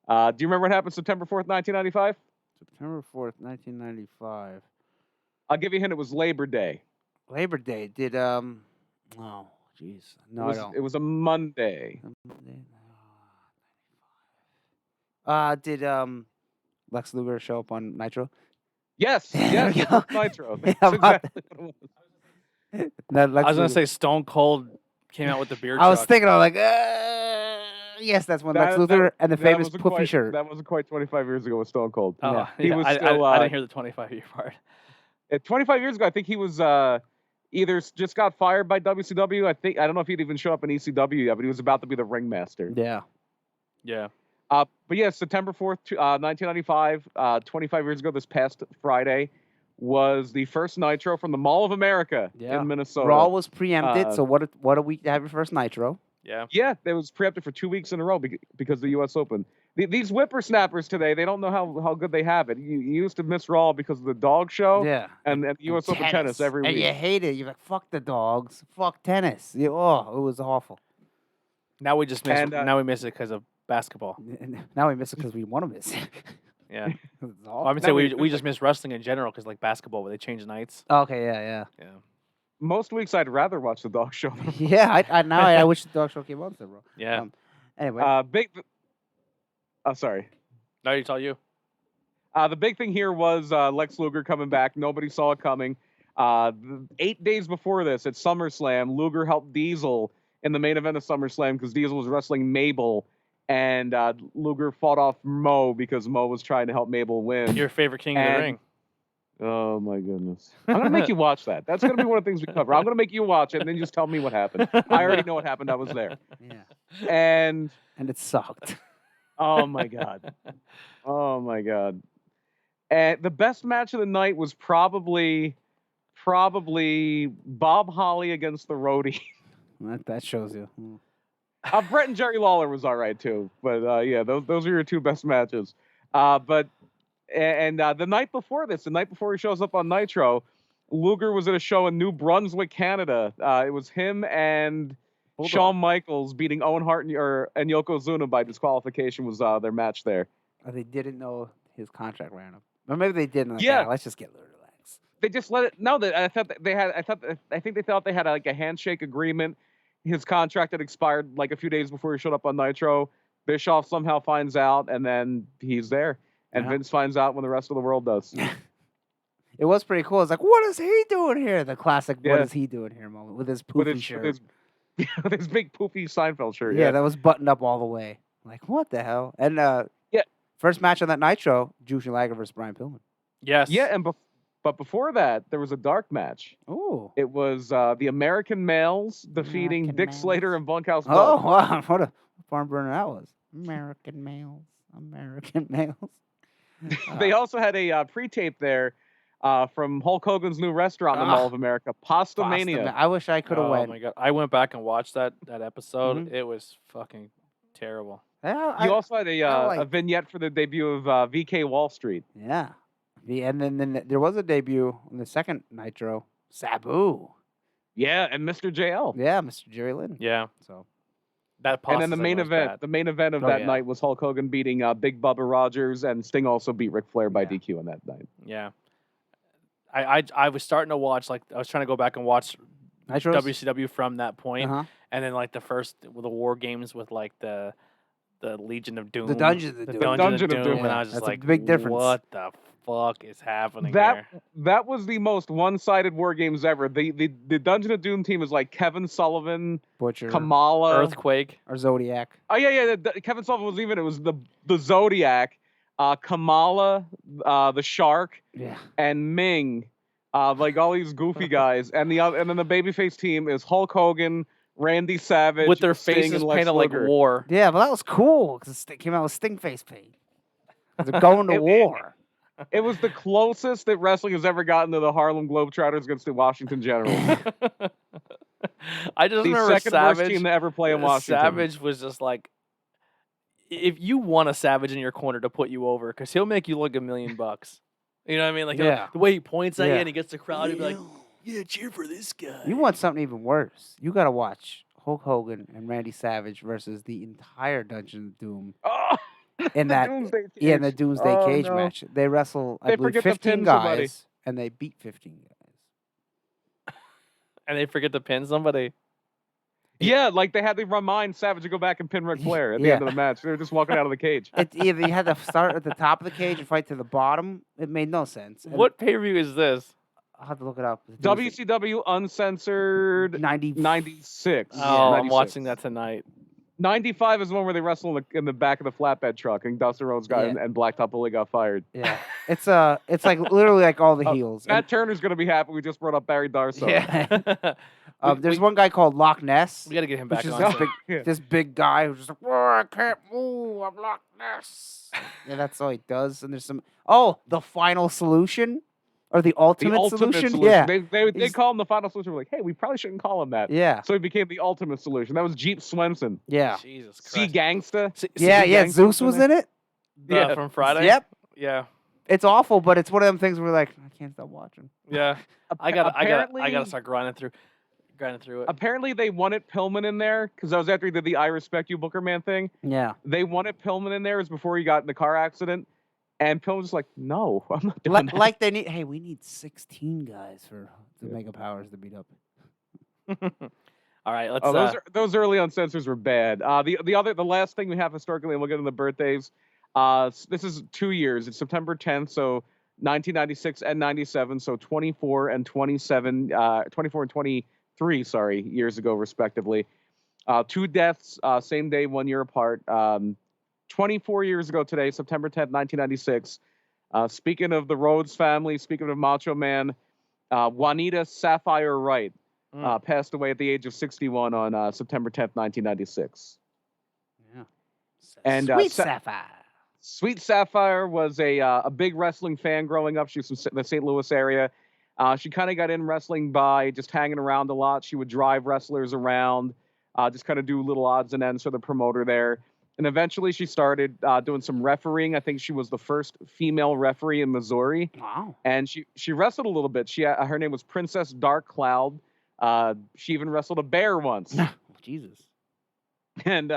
Do you remember what happened September 4th, 1995? September 4th, 1995. I'll give you a hint. It was Labor Day. Labor Day. Did oh jeez. No, I don't. It was a Monday. Did Lex Luger show up on Nitro? Yes, There we yes, go. Nitro. Yeah, That's about exactly what it was. No, I Lex was gonna Luger. say Stone Cold came out with the beer I was truck. thinking, I was like, yes, that's when Lex Luthor and the famous wasn't puffy quite- shirt. That wasn't quite 25 years ago with Stone Cold. Oh, Yeah. He was I still, didn't hear the 25-year part. 25 years ago, I think he was either just got fired by WCW. I don't know if he'd even show up in ECW yet, but he was about to be the ringmaster. Yeah. Yeah. But yeah, September 4th, 1995, 25 years ago, this past Friday, was the first Nitro from the Mall of America Yeah. in Minnesota. Raw was preempted, Uh, so what a week to have your first Nitro. Yeah. Yeah, it was preempted for 2 weeks in a row because of the U.S. Open. These whippersnappers today, they don't know how good they have it. You used to miss Raw because of the dog show Yeah. and the U.S. Open tennis every and week. you hate it. You're like, fuck the dogs. Fuck tennis. It was awful. Now we just miss. And, now we miss it because of basketball. And now we miss it because we want to miss it. Yeah. It's Well, awful. I'm Now saying we- we just miss wrestling in general because like basketball where they change nights. Okay, yeah, Yeah. Most weeks I'd rather watch the dog show. yeah. Yeah, I wish the dog show came on, bro. Yeah. Anyway, Big. Oh, sorry. Now you tell you. The big thing here was Lex Luger coming back. Nobody saw it coming. 8 days before this, at SummerSlam, Luger helped Diesel in the main event of SummerSlam because Diesel was wrestling Mabel, and Luger fought off Mo because Mo was trying to help Mabel win. Your favorite King of the And- Ring. Oh my goodness! I'm gonna make you watch that. That's gonna be one of the things we cover. I'm gonna make you watch it and then just tell me what happened. I already know what happened. I was there. yeah. And And it sucked. oh my god, oh my god. And the best match of the night was probably Bob Holly against the Roadie. That shows you. Brett and Jerry Lawler was all right too, but yeah, those are your two best matches. But the night before this, the night before he shows up on Nitro, Luger was at a show in New Brunswick, Canada. It was him and Bulldog. Shawn Michaels beating Owen Hart and Yokozuna by disqualification was their match there. They didn't know his contract ran up. Or maybe they didn't. Like, Yeah. Let's just get relaxed. They just let it. No, I think they thought they had like a handshake agreement. His contract had expired like a few days before he showed up on Nitro. Bischoff somehow finds out, and then he's there. And Yeah. Vince finds out when the rest of the world does. It was pretty cool. It's like, what is he doing here? The classic, what Yeah. is he doing here moment with his with poofy his, shirt. with his big poofy Seinfeld shirt. Yeah, that was buttoned up all the way. Like, what the hell? And Yeah. first match on that Nitro, Jushin Liger versus Brian Pillman. Yes. Yeah, but before that, there was a dark match. Oh. It was the American Males defeating American Dick Males. Slater and Bunkhouse Oh, Buck. wow. What a barn burner that was. American males. American males. They also had a pre-tape there from Hulk Hogan's new restaurant in the Mall of America, Pasta Mania. I wish I could have Oh went. my god! I went back and watched that episode. Mhm. It was fucking terrible. Yeah, You also had I a like- vignette for the debut of VK Wall Street. yeah. And then there was a debut on the second Nitro. Sabu. Yeah, and Mr. JL. Yeah, Mr. Jerry Lynn. Yeah, So that. And then the pasta main was event, bad. the main event of Oh, that yeah. night was Hulk Hogan beating Big Bubba Rogers, and Sting also beat Ric Flair by Yeah. DQ on that night. Yeah. I was starting to watch, like, I was trying to go back and watch Nitros. WCW from that point, Uh-huh. and then like the war games with like the Legion of Doom, The Dungeon of the Doom. Dungeon, of Doom, Yeah, and I was just that's a like, big difference. What the fuck is happening That here? that was the most one-sided war games ever. The Dungeon of Doom team is like Kevin Sullivan, Butcher. Kamala. Earthquake. Or Zodiac. Oh yeah. Kevin Sullivan was even. It was the Zodiac, Kamala, the Shark, Yeah. and Ming. Like all these goofy guys, and then the babyface team is Hulk Hogan, Randy Savage, With their Sting, faces and Lex painted like Luger. war. Yeah, but that was cool because it came out with Sting face paint. 'Cause they're going to war. It was the closest that wrestling has ever gotten to the Harlem Globetrotters against the Washington Generals. I just The remember second worst Savage. team to ever play in Washington. Savage was just like, if you want a Savage in your corner to put you over, because he'll make you look $1 million. You know what I mean? Like Yeah. the way he points at you Yeah. and he gets the crowd to be like, yeah, cheer for this guy. You want something even worse. You got to watch Hulk Hogan and Randy Savage versus the entire Dungeon of Doom Oh, in that Doomsday yeah, in the Cage. Doomsday Oh, Cage no. match. They wrestle, I They believe, forget to 15 pin somebody. guys, and they beat 15 guys. And they forget to pin somebody. Yeah, like they had to remind Savage to go back and pin Ric Flair at the Yeah. end of the match. They were just walking out of the cage. Either you had to start at the top of the cage and fight to the bottom. It made no sense. And What pay per view is this? I'll have to look it up. The Doomsday- WCW Uncensored 90. 96. Oh, I'm 96. watching that tonight. 95 is the one where they wrestle in the back of the flatbed truck, and Dustin Rhodes got Yeah. and Blacktop Bully got fired. Yeah, it's like literally like all the Oh, heels. Matt Turner's gonna be happy. We just brought up Barry Darsow. Yeah. we, There's one guy called Loch Ness. we got to get him Which back is on. this so- big, Yeah. this big guy who's just like, "Whoa, I can't move. I'm Loch Ness." Yeah, that's all he does. And there's some. Oh, the final solution, or the The ultimate, ultimate solution. Yeah, They He's- call him the final solution. We're like, hey, we probably shouldn't call him that. yeah, So he became the ultimate solution. That was Jeep Swenson. yeah, Jesus See Christ. Gangsta. yeah, yeah. Gangsta Zeus was in it. Yeah. From Friday? Yep, Yeah. it's awful, but it's one of them things where we're like, I can't stop watching. Yeah. I gotta Apparently- start grinding through. grinding through it. Apparently, they wanted Pillman in there because that was after he did the "I respect you, Booker Man" thing. Yeah. They wanted Pillman in there as before he got in the car accident, and Pillman was like, "No, I'm not doing that." Like they need. Hey, we need 16 guys for the Mega Powers to beat up. All right, let's. Oh, those early uncensors were bad. The last thing we have historically, and we'll get into the birthdays. This is 2 years. It's September 10th, so 1996 and 97, so 24 and 27, 24 and 23, sorry, years ago, respectively. 2 deaths, same day, 1 year apart. 24 years ago today, September 10th, 1996. Speaking of the Rhodes family, speaking of Macho Man, Juanita Sapphire Wright passed away at the age of 61 on September 10th, 1996. Yeah. And Sweet Sapphire. Sweet Sapphire was a big wrestling fan growing up. She was from the St. Louis area. She kind of got in wrestling by just hanging around a lot. She would drive wrestlers around, just kind of do little odds and ends for the promoter there. And eventually she started doing some refereeing. I think she was the first female referee in Missouri. Wow. And she wrestled a little bit. Her name was Princess Dark Cloud. She even wrestled a bear once. Jesus. And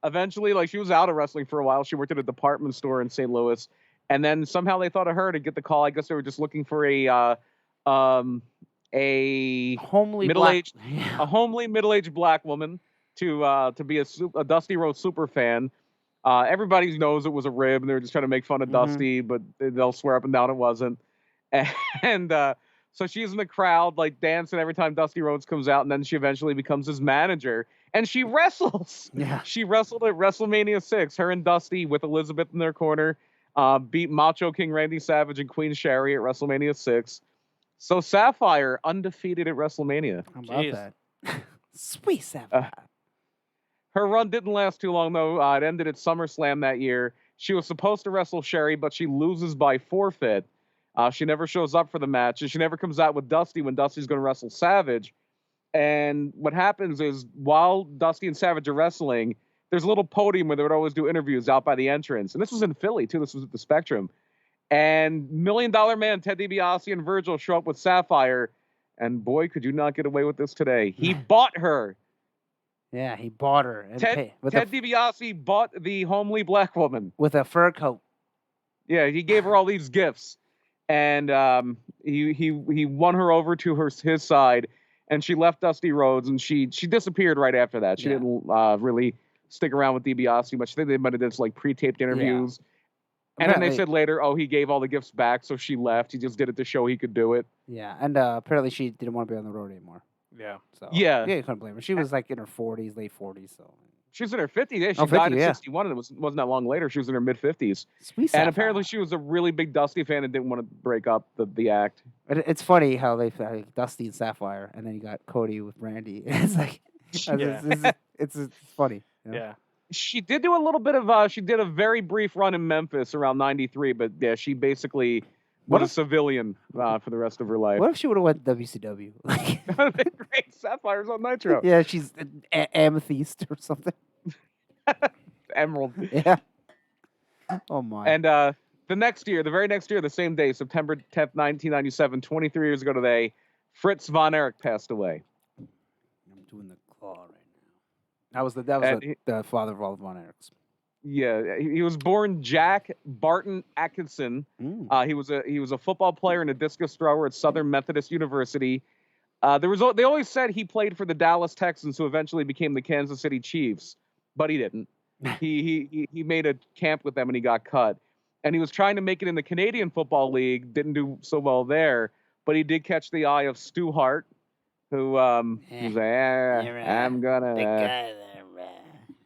eventually, like, she was out of wrestling for a while. She worked at a department store in St. Louis, and then somehow they thought of her to get the call. I guess they were just looking for a homely middle-aged, black. a homely middle-aged black woman to be a Dusty Rhodes super fan. Everybody knows it was a rib, and they were just trying to make fun of Dusty, but they'll swear up and down it wasn't. And so she's in the crowd, like, dancing every time Dusty Rhodes comes out, and then she eventually becomes his manager. And she wrestles. Yeah. She wrestled at WrestleMania 6. Her and Dusty, with Elizabeth in their corner, beat Macho King Randy Savage and Queen Sherry at WrestleMania 6. So Sapphire undefeated at WrestleMania. How about that? Sweet Sapphire. Her run didn't last too long, though. It ended at SummerSlam that year. She was supposed to wrestle Sherry, but she loses by forfeit. She never shows up for the match, and she never comes out with Dusty when Dusty's going to wrestle Savage. And what happens is, while Dusty and Savage are wrestling, there's a little podium where they would always do interviews out by the entrance. And this was in Philly, too. This was at the Spectrum. And $1 Million Man Ted DiBiase and Virgil show up with Sapphire. And boy, could you not get away with this today. He bought her. Yeah, he bought her. And Ted DiBiase bought the homely black woman. With a fur coat. Yeah, he gave her all these gifts. And he won her over to his side. And she left Dusty Rhodes, and she disappeared right after that. She didn't really stick around with DiBiase much. I think they might have done like pre-taped interviews. Yeah. And then they said later, he gave all the gifts back, so she left. He just did it to show he could do it. Yeah, and apparently she didn't want to be on the road anymore. Yeah. So yeah, you couldn't blame her. She was like in her 40s, late 40s. So she was in her 50s. Yeah, she died at 61, and it wasn't that long later. She was in her mid-50s. And apparently she was a really big Dusty fan and didn't want to break up the act. It's funny how they like Dusty and Sapphire, and then you got Cody with Randy. It's like, it's funny. You know? Yeah. She did do a little bit of, she did a very brief run in Memphis around 93, but yeah, she basically was a civilian for the rest of her life. What if she would have went WCW? That would have been great. Sapphire's on Nitro. Yeah, she's amethyst or something. Emerald. Yeah. Oh, my. And the very next year, the same day, September 10th, 1997, 23 years ago today, Fritz von Erich passed away. I'm doing the claw right now. That was the father of all Von Erichs. Yeah, he was born Jack Barton Atkinson. He was a football player and a discus thrower at Southern Methodist University. They always said he played for the Dallas Texans, who eventually became the Kansas City Chiefs, but he didn't. he made a camp with them and he got cut. And he was trying to make it in the Canadian Football League, didn't do so well there, but he did catch the eye of Stu Hart, who was like, I'm gonna. The guy there,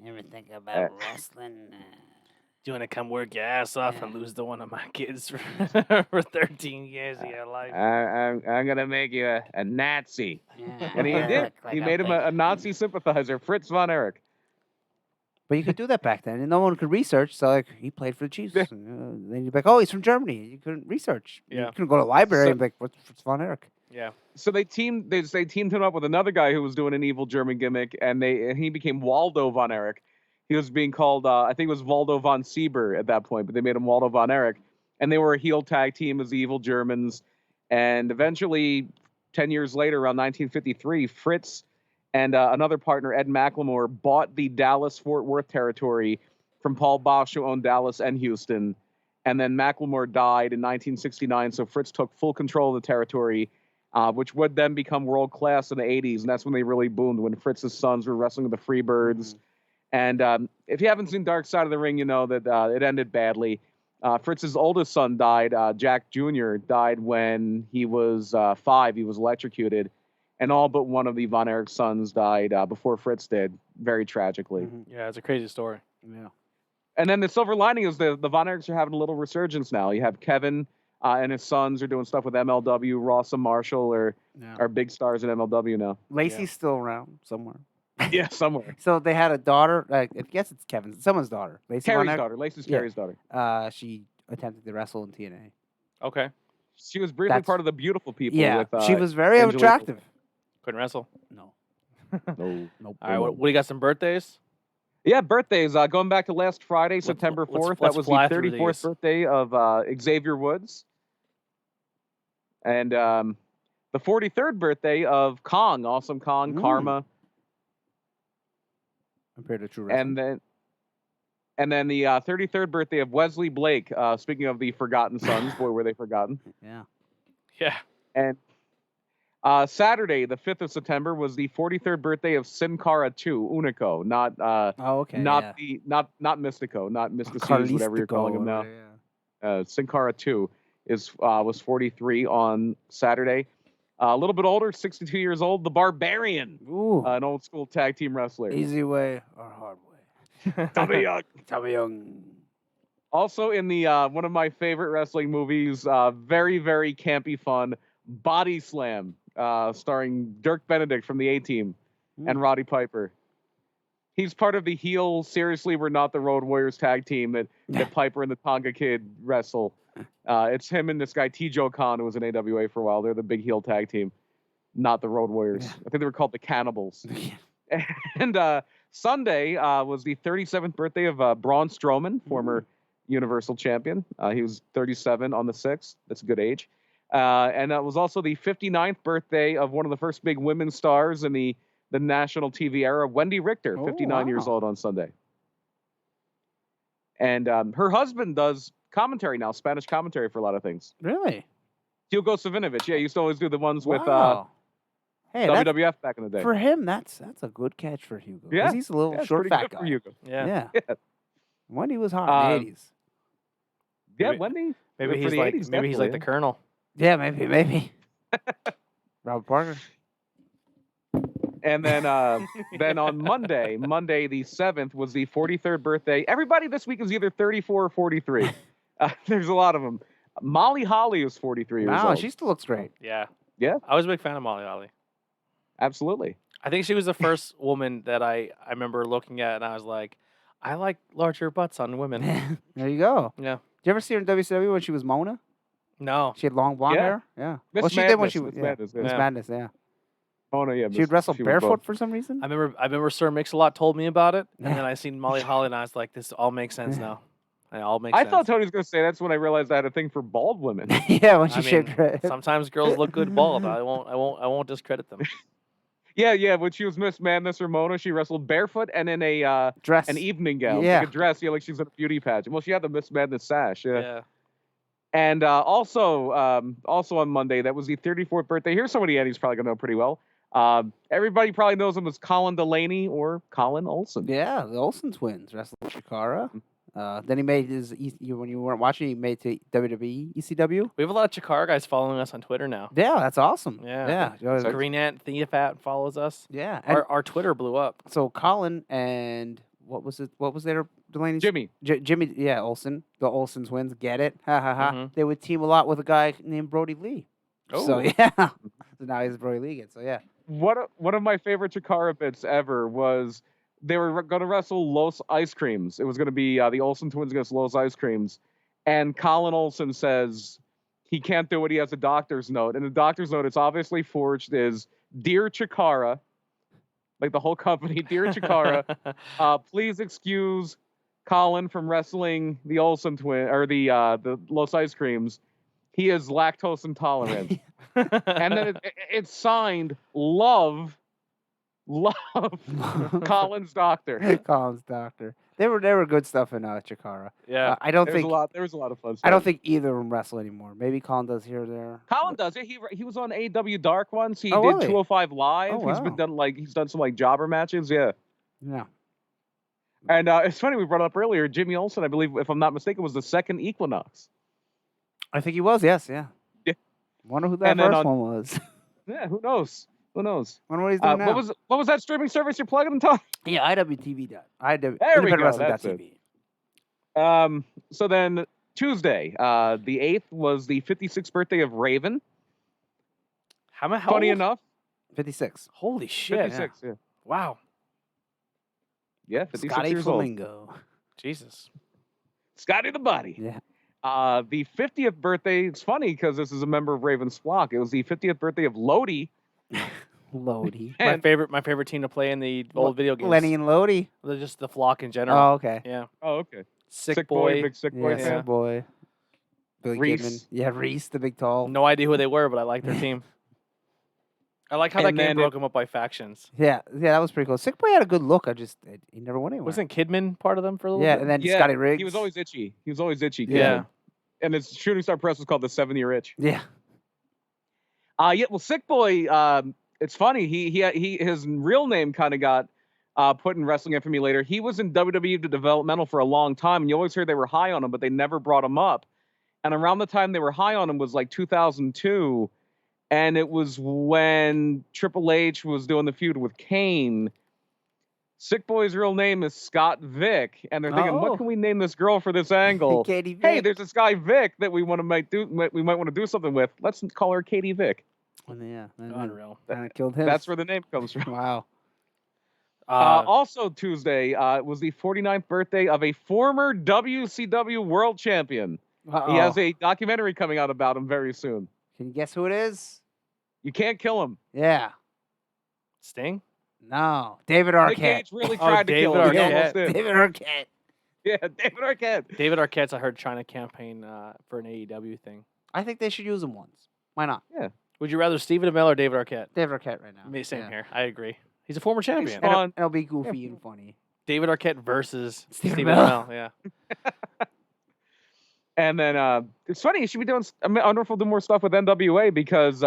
ever think about wrestling? Do you want to come work your ass off and lose the one of my kids for 13 years of your life? I'm gonna make you a Nazi. Yeah. And he did. He made him a Nazi sympathizer, Fritz von Erich. But you could do that back then, and no one could research. So, like, he played for the Chiefs. And, then you'd be like, he's from Germany. You couldn't research. Yeah. You couldn't go to the library and be like, what's Fritz von Erich? Yeah. So they teamed him up with another guy who was doing an evil German gimmick, and he became Waldo von Erich. He was being called, I think it was Waldo von Sieber at that point, but they made him Waldo von Erich. And they were a heel tag team as the evil Germans. And eventually, 10 years later, around 1953, Fritz and another partner, Ed McLemore, bought the Dallas-Fort Worth territory from Paul Bosch, who owned Dallas and Houston. And then McLemore died in 1969, so Fritz took full control of the territory, which would then become world-class in the 80s, and that's when they really boomed, when Fritz's sons were wrestling with the Freebirds. And if you haven't seen Dark Side of the Ring, you know that it ended badly. Fritz's oldest son died. Jack Jr. died when he was 5. He was electrocuted. And all but one of the Von Erich sons died before Fritz did, very tragically. Yeah, it's a crazy story. Yeah. And then the silver lining is the Von Erichs are having a little resurgence now. You have Kevin and his sons are doing stuff with MLW. Ross and Marshall are big stars in MLW now. Lacey's still around somewhere. Yeah, somewhere. So they had a daughter. I guess it's Kevin's, someone's daughter. Lacey Carrie's Von Erich. daughter. Lacey's Yeah. Carrie's daughter. She attempted to wrestle in TNA. Okay. She was briefly That's- part of the Beautiful People. Yeah, with, she was very Angela- attractive. Couldn't wrestle. No. No. Nope. All right, what do you got? Some birthdays? Yeah, birthdays. Going back to last Friday, September 4th. let's That was the fly through 34th these. birthday of Xavier Woods. And the 43rd birthday of Kong, Awesome Kong, Karma. Compared to True Wrestling. And then the 33rd birthday of Wesley Blake. Speaking of the Forgotten Sons, boy, were they forgotten. Yeah. Yeah. And Saturday, the 5th of September, was the 43rd birthday of Sin Cara 2, Unico, not Oh, okay. not Mystico, not Mystices, whatever you're calling him now. Sin Cara 2 was 43 on Saturday. A little bit older, 62 years old, the Barbarian, Ooh. an old school tag team wrestler. Easy way or hard way? Tommy Young. Tommy Young. Also in the one of my favorite wrestling movies, very, very campy fun, Body Slam, starring Dirk Benedict from the A-Team and Roddy Piper. He's part of the heel, Seriously, We're Not the Road Warriors tag team that Piper and the Tonga Kid wrestle. It's him and this guy, T-Joe Khan, who was in AWA for a while. They're the big heel tag team, not the Road Warriors. Yeah. I think they were called the Cannibals. And Sunday was the 37th birthday of Braun Strowman, former Universal Champion. He was 37 on the 6th. That's a good age. And that was also the 59th birthday of one of the first big women stars in the national TV era, Wendy Richter, 59 years old on Sunday. And her husband does commentary now, Spanish commentary for a lot of things. Really? Hugo Savinovich, yeah, he used to always do the ones with hey, WWF back in the day. for him, that's a good catch for Hugo. 'Cause Yeah. he's a little Yeah, it's short, pretty fat good guy. for Hugo. Yeah. Yeah. Wendy was hot in the 80s. Yeah, Maybe- Wendy. Maybe for he's the like 80s, maybe he's like the definitely, Colonel. Yeah, maybe. Robert Parker. And then on Monday the 7th, was the 43rd birthday. Everybody this week is either 34 or 43. There's a lot of them. Molly Holly is 43 years Wow, old. she still looks great. Yeah. Yeah. I was a big fan of Molly Holly. Absolutely. I think she was the first woman that I remember looking at, and I was like, I like larger butts on women. There you go. Yeah. Did you ever see her in WCW when she was Mona? No. She had long blonde Yeah. hair. Yeah. Miss Well, she did when Madness, she was Miss Madness, yeah. Miss Yeah. Madness. Yeah. Oh no, yeah. She would wrestle she was barefoot both. for some reason. I remember Sir Mix-a-Lot told me about it, and Yeah. then I seen Molly Holly, and I was like, this all makes sense Yeah. now. It all makes I sense. thought Tony was going to say that's when I realized I had a thing for bald women. Yeah, when she I shaved mean, her head. sometimes girls look good bald. I won't discredit them. Yeah. When she was Miss Madness or Mona, she wrestled barefoot and in a Dress. an evening gown, Yeah. like a dress. Yeah, like she's in a beauty pageant. Well, she had the Miss Madness sash. Yeah. Yeah. And also on Monday, that was the 34th birthday. Here's somebody Eddie's probably going to know pretty well. Everybody probably knows him as Colin Delaney or Colin Olsen. Yeah, the Olsen twins wrestled Chikara. Then he made when you weren't watching, he made to WWE, ECW. We have a lot of Chikara guys following us on Twitter now. Yeah, that's awesome. Yeah. Yeah. So- Green Ant Theafat follows us. Yeah. And Our Twitter blew up. so Colin and what was it? What was their Delaney's? Jimmy. Jimmy, yeah, Olsen. The Olsen twins. Get it? Ha ha ha. Mhm. They would team a lot with a guy named Brody Lee. So Oh. yeah. So now he's Brody Lee again. So yeah. One of my favorite Chikara bits ever was they were going to wrestle Los Ice Creams. It was going to be the Olsen twins against Los Ice Creams. And Colin Olsen says he can't do it. He has a doctor's note. And the doctor's note, it's obviously forged, is Dear Chikara, like the whole company, Dear Chikara, please excuse Colin from wrestling the Olsen twin or the Los Ice Creams. he is lactose intolerant. And then it's signed Love Collins Doctor. Collins Doctor. They were good stuff in Chikara. Yeah. I don't There think was a lot of fun stuff. I don't think either of them wrestle anymore. Maybe Colin does here or there. Colin does it. He was on AW Dark once. He Oh, did really? 205 Live. Oh, He's been wow. he's done some like jobber matches. Yeah. Yeah. And it's funny, we brought up earlier, Jimmy Olsen, I believe, if I'm not mistaken, was the second Equinox. I think he was. Yes. Yeah. Yeah. Wonder who that And then first one was. Yeah, who knows? Who knows? Wonder what he's doing now. What was that streaming service you're plugging, Tom? Yeah, IWTV. There we go. That's it. TV. So then Tuesday, the 8th, was the 56th birthday of Raven. How Funny old? enough, 56. Holy shit! 56. Yeah. Wow. Yeah, 56 Scotty years old. Flamingo. Jesus. Scotty the Body. Yeah. The 50th birthday, it's funny because this is a member of Raven's flock. It was the 50th birthday of Lodi. Lodi. My favorite team to play in the old video games. Lenny and Lodi. They're just the flock in general. Oh, okay. Yeah. Oh, okay. Sick boy. Big Sick Boy Yeah, fan. Sick Boy. Billy Reese. Kidman. Yeah, Reese, the big tall. No idea who they were, but I like their team. I like how that And game then broke them up by factions. Yeah, that was pretty cool. Sick Boy had a good look. He never went anywhere. Wasn't Kidman part of them for a little Yeah, bit? and then Yeah, Scotty Riggs. He was always itchy. Yeah. And his shooting star press was called the 7-year itch. Yeah. Well, Sick Boy, it's funny. His real name kind of got put in wrestling infamy later. He was in WWE developmental for a long time, and you always heard they were high on him, but they never brought him up. And around the time they were high on him was like 2002, and it was when Triple H was doing the feud with Kane. Sick Boy's real name is Scott Vick, and they're thinking, Oh. what can we name this girl for this angle? Katie Vick. Hey, there's this guy Vic that we might want to do something with. Let's call her Katie Vick. Yeah. Unreal. Kind of killed him. That's where the name comes from. Wow. Also Tuesday was the 49th birthday of a former WCW World Champion. Uh-oh. He has a documentary coming out about him very soon. Can you guess who it is? You can't kill him. Yeah. Sting? No. David Nick Arquette. Cage really Oh, tried to kill him. David He almost Arquette. did. David Arquette. Yeah, David Arquette. David Arquette's, I heard, trying to campaign for an AEW thing. I think they should use him once. Why not? Would you rather Stephen Amell or David Arquette? David Arquette right now. Me, same Yeah. here. I agree. He's a former champion. fun. And it'll be goofy and funny. David Arquette versus Stephen Stephen Amell. Amell. Yeah. And then it's funny, you should be doing. I wonder if we'll do more stuff with NWA because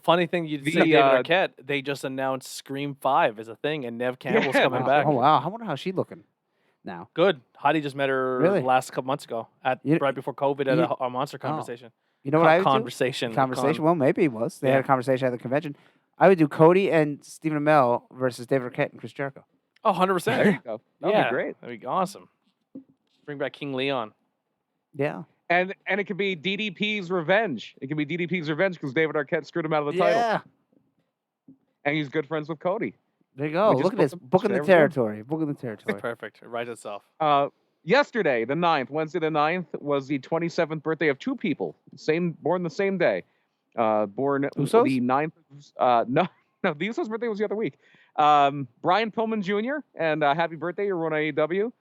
Funny thing you'd the, say David Arquette, they just announced Scream 5 as a thing, and Nev Campbell's coming Wow. back. Oh, wow. I wonder how she's looking now. Good. Heidi just met her Really? last couple months ago, You- right before COVID at a Monster Oh. conversation. You know what I would do? Conversation. Conversation. Well, maybe it was. They had a Yeah. conversation at the convention. I would do Cody and Stephen Amell versus David Arquette and Chris Jericho. Oh, there 100%. you go. That'd Yeah. be great. That'd be awesome. Bring back King Leon. Yeah. And it could be DDP's revenge. It could be DDP's revenge because David Arquette screwed him out of the title. Yeah. And he's good friends with Cody. There you go. We just Look at booked this. them. Booking the There we go. territory. Booking the territory. Perfect. It writes itself. Yesterday, the 9th, Wednesday the 9th, was the 27th birthday of two people. Born the same day. Born Usos? the 9th. No, the Usos' birthday was the other week. Brian Pillman Jr. and happy birthday, you're on AEW.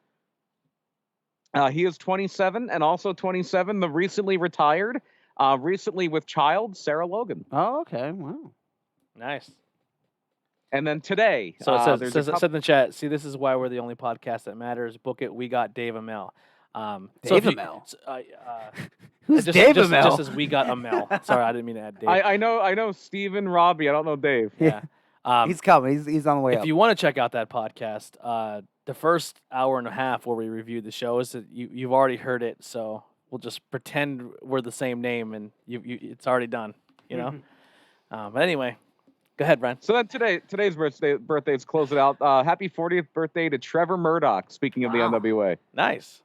He is 27 and also 27, the recently retired, recently with child, Sarah Logan. Oh, okay. Wow. Nice. And then today, So it there's says, a it said in the chat, see, this is why we're the only podcast that matters. Book it. We got Dave Amell. Dave Amell? Who's just, Dave just, Amell? Just as we got Amell. Sorry, I didn't mean to add Dave. I know Stephen Robbie. I don't know Dave. yeah. He's coming. He's on the way If up. you want to check out that podcast, the first hour and a half where we reviewed the shows, you've already heard it, so we'll just pretend we're the same name, and it's already done, you know? But anyway, go ahead, Brian. So then today's birthday, let's close it out. Happy 40th birthday to Trevor Murdoch, speaking of the Wow. NWA. Nice.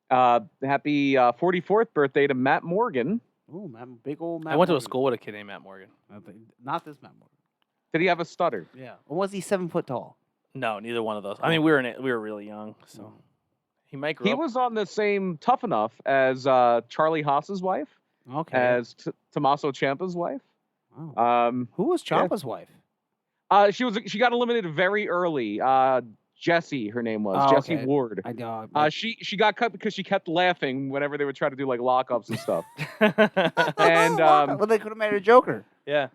Happy 44th birthday to Matt Morgan. Ooh, big old Matt I went to a Morgan. school with a kid named Matt Morgan. Not this Matt Morgan. Did he have a stutter? Yeah. Or was he 7 foot tall? No, neither one of those. I mean, we were really young, so he might grow He up. was on the same Tough Enough as Charlie Haas's wife, Okay. as Tommaso Ciampa's wife. Oh. Who was Ciampa's wife? She got eliminated very early. Jessie, her name was Oh, Jessie okay. Ward. I know. She got cut because she kept laughing whenever they would try to do like lockups and stuff. and Well, they could have made her Joker. yeah.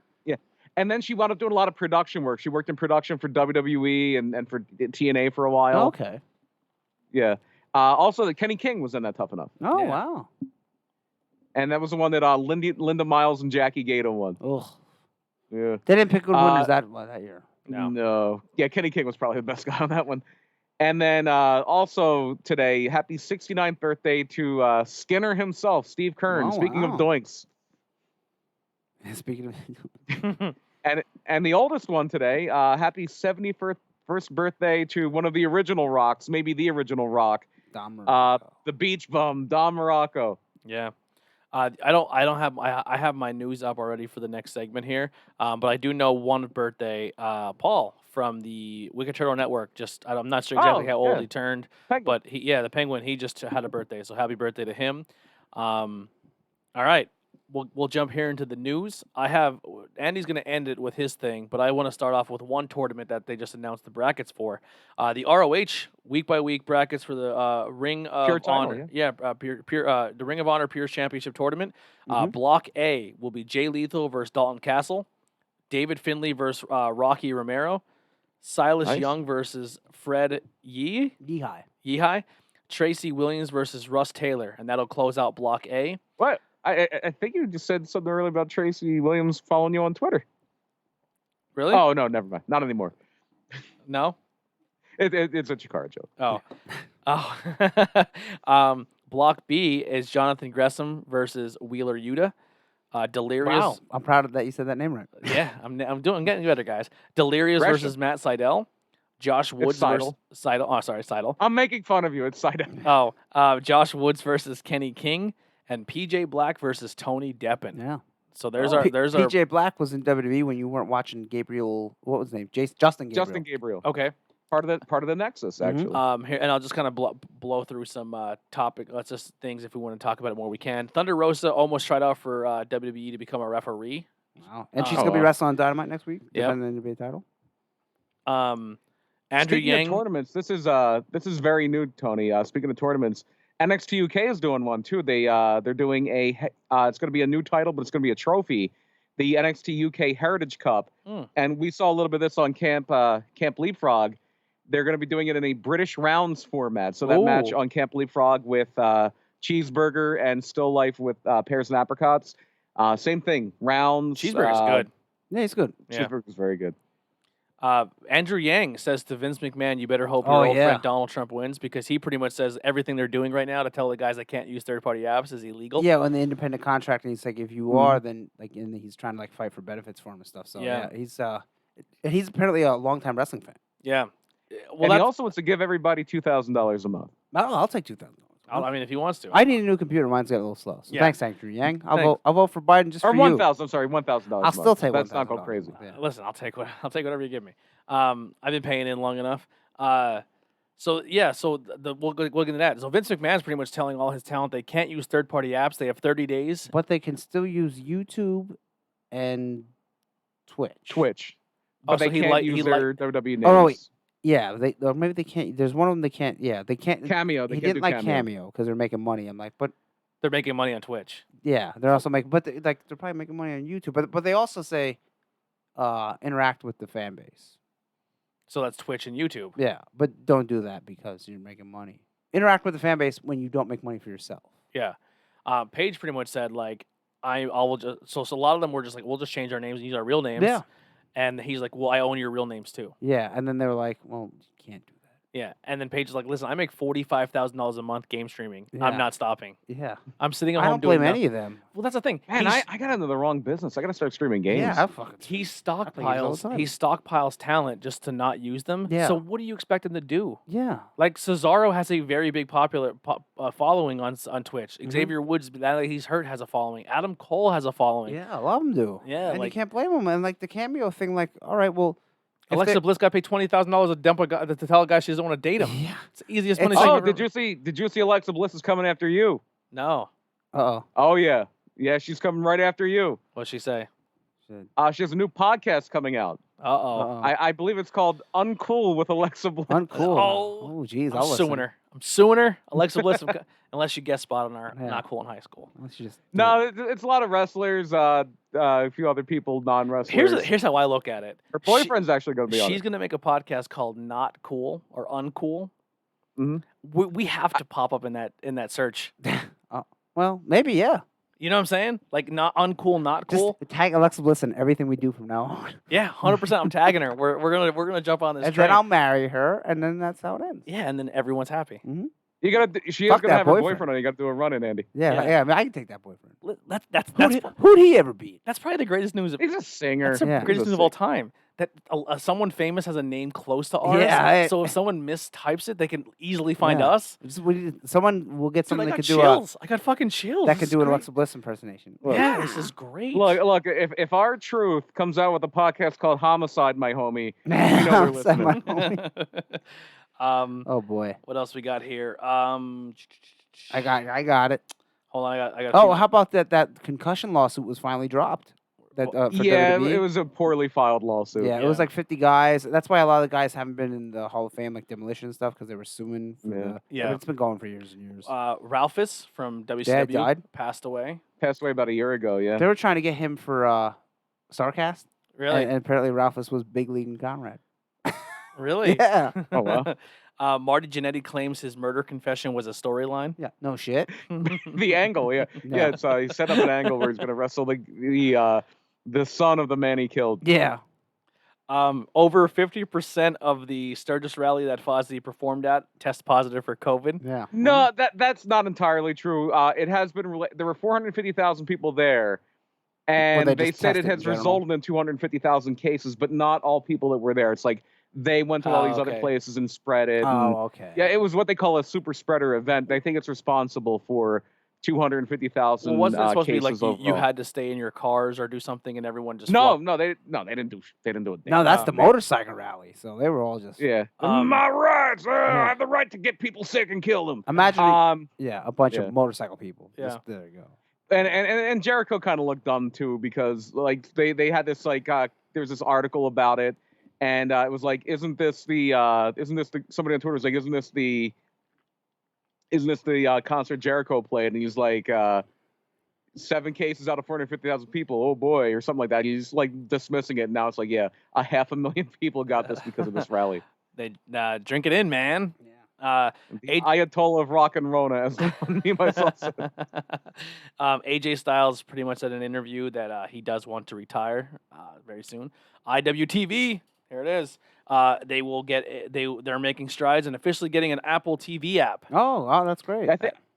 And then she wound up doing a lot of production work. She worked in production for WWE and for TNA for a while. Okay. Yeah. Also, Kenny King was in that Tough Enough. Oh, Yeah. wow. And that was the one that Linda Miles and Jackie Gato won. Ugh. Yeah. They didn't pick good winners that year. No. Yeah, Kenny King was probably the best guy on that one. And then also today, happy 69th birthday to Skinner himself, Steve Kern. Oh, Speaking of wow. doinks. Speaking of... And the oldest one today, happy 71st birthday to one of the original Rocks, maybe the original Rock, Don Morocco. the Beach Bum, Don Morocco. Yeah. I have my news up already for the next segment here. But I do know one birthday, Paul from the Wicked Turtle Network. I'm not sure exactly how old he turned, Penguin. but the Penguin, he just had a birthday. So happy birthday to him. All right. We'll jump here into the news. Andy's going to end it with his thing, but I want to start off with one tournament that they just announced the brackets for. The ROH week by week brackets for the Ring of Pure title, Honor. The Ring of Honor Pure Championship tournament. Block A will be Jay Lethal versus Dalton Castle, David Finlay versus Rocky Romero, Silas Young versus Fred Yehai, Tracy Williams versus Russ Taylor, and that'll close out Block A. What? I think you just said something earlier about Tracy Williams following you on Twitter. Really? Oh, no, never mind. Not anymore. No? It's a Chikara joke. Block B is Jonathan Gresham versus Wheeler Yuta. Delirious. Wow. I'm proud of that you said that name right. Yeah, I'm getting better, guys. Delirious Gresham. versus Matt Seidel. Josh Woods versus Seidel. Oh, sorry, Seidel. I'm making fun of you. It's Seidel. Josh Woods versus Kenny King. And PJ Black versus Tony Deppen. Yeah. So there's our PJ Black was in WWE when you weren't watching Gabriel. What was his name? Justin Gabriel. Justin Gabriel. Okay. Part of the Nexus, actually. Here, and I'll just kind of blow through some let's just things if we want to talk about it more we can. Thunder Rosa almost tried out for WWE to become a referee. Wow. And she's gonna be wrestling on Dynamite next week, defending the NBA title. Andrew Speaking Yang. of tournaments, this is very new, Tony. Speaking of tournaments, NXT UK is doing one too. They're doing it's going to be a new title, but it's going to be a trophy, the NXT UK Heritage Cup. And we saw a little bit of this on Camp Leapfrog. They're going to be doing it in a British rounds format. So that match on Camp Leapfrog with Cheeseburger and Still Life with Pears and Apricots. Same thing, rounds. Cheeseburger's good. Yeah, he's good. Cheeseburger's very good. Andrew Yang says to Vince McMahon, you better hope your old friend Donald Trump wins, because he pretty much says everything they're doing right now to tell the guys that can't use third-party apps is illegal. Yeah, on the independent contract, and he's like, if you are, then and he's trying to fight for benefits for him and stuff. So he's apparently a longtime wrestling fan. Yeah. Well, and he also wants to give everybody $2,000 a month. I'll take $2,000. I mean, if he wants to. I need a new computer. Mine's got a little slow. So thanks, Andrew Yang. I'll vote for Biden just or for $1,000. you. I'm sorry, $1,000. I'll still take $1,000. That's not go crazy. Yeah. Listen, I'll take whatever you give me. I've been paying in long enough. We'll get into that. So Vince McMahon's pretty much telling all his talent they can't use third-party apps. They have 30 days. But they can still use YouTube and Twitch. But they can't use their WWE names. Oh, wait. Yeah, or maybe they can't. There's one of them they can't. Yeah, they can't. Cameo. He didn't like Cameo because they're making money. I'm like, but they're making money on Twitch. Yeah, they're also making, but they're probably making money on YouTube. But they also say interact with the fan base. So that's Twitch and YouTube. Yeah, but don't do that because you're making money. Interact with the fan base when you don't make money for yourself. Yeah, Paige pretty much said like I will just so a lot of them were just like we'll just change our names and use our real names. Yeah. And he's like, well, I own your real names too. Yeah, and then they were like, well, you can't do that. Yeah, and then Paige is like, listen, I make $45,000 a month game streaming. Yeah. I'm not stopping. Yeah. I'm sitting at I home don't blame doing any of them. Well, that's the thing. Man, I got into the wrong business. I got to start streaming games. Yeah, he all the time. stockpiles talent just to not use them. Yeah. So what do you expect him to do? Yeah. Like Cesaro has a very big popular following on Twitch. Mm-hmm. Xavier Woods, now that he's hurt, has a following. Adam Cole has a following. Yeah, a lot of them do. Yeah, and like, you can't blame them. And like the Cameo thing, like, all right, well, Alexa Bliss got paid $20,000 to dump a guy to tell a guy she doesn't want to date him. Yeah, it's the easiest money. Oh, did you see Alexa Bliss is coming after you? No. Oh yeah, she's coming right after you. What'd she say? She has a new podcast coming out. Uh-oh. I believe it's called Uncool with Alexa Bliss. Uncool. Oh. Oh, geez. I'm I'll suing listen. her. I'm suing her. Alexa Bliss, unless you guest spot on our Yeah. Not Cool in High School. Let's just do it. No, it's a lot of wrestlers, a few other people, non-wrestlers. Here's how I look at it. Her boyfriend's actually going to be on She's it. going to make a podcast called Not Cool or Uncool. Mhm. We have to pop up in that search. Well, maybe, yeah. You know what I'm saying? Like not uncool, not Just cool. tag Alexa Bliss in everything we do from now on. Yeah, 100%. I'm tagging her. We're gonna jump on this And train. then I'll marry her, and then that's how it ends. Yeah, and then everyone's happy. She is Fuck going to that have her boyfriend. boyfriend on. You got to do a run in, Andy. Yeah, Yeah. yeah. I mean, I can take that boyfriend. Who'd Who'd he ever beat? That's probably the greatest news. He's a singer. That's the Yeah. greatest news of all time. That someone famous has a name close to ours. Yeah, so if someone mistypes it, they can easily find Yeah. us. Someone will get Dude, someone I that got could do chills. I got fucking chills. that This could is do an great. Alexa Bliss impersonation. Look. Yeah, this is great. Look, if our truth comes out with a podcast called Homicide, my homie, you know we're Said my listening. homie. Oh boy, what else we got here? I got it. Hold on, I got. Oh, how about that concussion lawsuit was finally dropped? That for Yeah, WWE? it was a poorly filed lawsuit. Yeah, it was like 50 guys. That's why a lot of the guys haven't been in the Hall of Fame, like Demolition and stuff, because they were suing. Yeah. But it's been going for years and years. Ralphus from WCW Dad died? passed away. Passed away about a year ago. Yeah. They were trying to get him for Starcast. Really? And apparently Ralphus was big leading Conrad. Really? Yeah. Oh wow. Marty Jannetty claims his murder confession was a storyline. Yeah. No shit. The angle, yeah. Yeah, it's he set up an angle where he's going to wrestle the son of the man he killed. Yeah. Over 50% of the Sturgis rally that Fozzy performed at test positive for COVID. Yeah. No, that's not entirely true. It has been there were 450,000 people there, and they they just said it tested in has general? resulted in 250,000 cases, but not all people that were there. It's like they went to all these other okay. places and spread it. and- Oh, okay. yeah, it was what they call a super spreader event. I think it's responsible for 250,000 Well, wasn't it supposed to be cases like you overall. had to stay in your cars or do something and everyone just No, flocked? they didn't do it. No, that's Oh, the man. motorcycle rally. So they were all just. Yeah. Um, My rights. yeah. I have the right to get people sick and kill them. Imagine. Yeah, a bunch yeah. of motorcycle people. Yeah. Just, there you go. And Jericho kind of looked dumb too because like they had this like there was this article about it and it was like isn't this the somebody on Twitter was like isn't this the concert Jericho played, and he's like 7 cases out of 450,000 people, oh boy, or something like that. He's like dismissing it. And now it's like, yeah, 500,000 people got this because of this rally. They drink it in, man. Yeah. The Ayatollah of rock and Rona, as me myself said. AJ Styles pretty much said in an interview that he does want to retire very soon. IWTV, here it is. They will get they're making strides and officially getting an Apple TV app. Oh, that's great.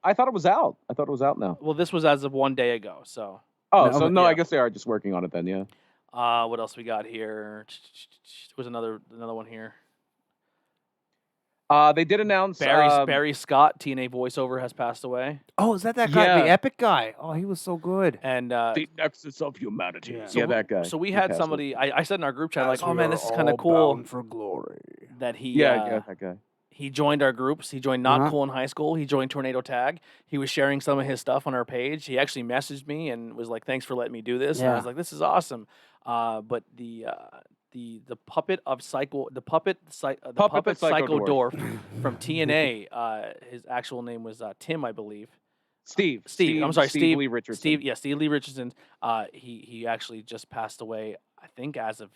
I thought it was out. I thought it was out now. Well, this was as of 1 day ago. So, Oh, No, so but no, yeah. I guess they are just working on it then, yeah. what else we got here? There was another one here. They did announce Barry Scott, TNA voiceover, has passed away, Oh, is that guy, the Yeah. Epic guy? Oh, he was so good. and the nexus of humanity. Yeah. Yeah, that guy. So we He had passed somebody. I said in our group chat, As like, "Oh we man, are this is kind all of cool bound for glory. that he." Yeah, that guy. He joined our groups. He joined Not Uh-huh. Cool in High School. He joined Tornado Tag. He was sharing some of his stuff on our page. He actually messaged me and was like, "Thanks for letting me do this." And I Yeah. was like, "This is awesome." But the puppet of Psycho, the puppet Puppet Psycho Psycho Dwarf from TNA. His actual name was Tim, I believe. Steve. I'm sorry, Steve Lee Richardson. Steve Lee Richardson. He actually just passed away. I think as of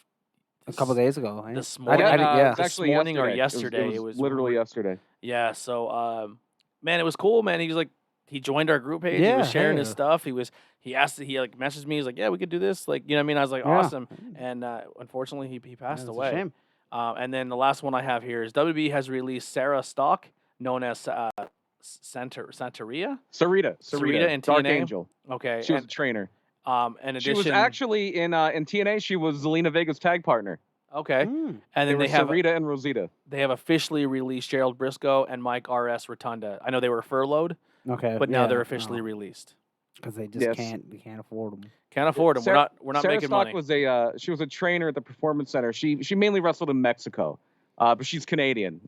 A couple days ago. Right? this I morning. didn't- yeah, this actually morning or yesterday. yesterday. It was literally yesterday. Yeah, so man, it was cool, man. He was like he joined our group page. He Yeah, was sharing his hey. stuff. He like messaged me. He's like, "Yeah, we could do this." Like, you know what I mean? I was like, Yeah. "Awesome." And unfortunately, he passed That's a away. shame. And then the last one I have here is WB has released Sarah Stock, known as Santeria. Sarita in Dark TNA? Angel. Okay. She was a trainer. In addition, She was actually in TNA. She was Zelina Vega's tag partner. okay. Mm. And They then were they have Sarita and Rosita. officially released Gerald Briscoe and Mike R.S. Rotunda. I know they were furloughed, Okay. but now they're officially released. Because they just Yes. can't afford them. Can't afford them. We're not Sarah making Stock money. was she was a trainer at the Performance Center. She mainly wrestled in Mexico, but she's Canadian.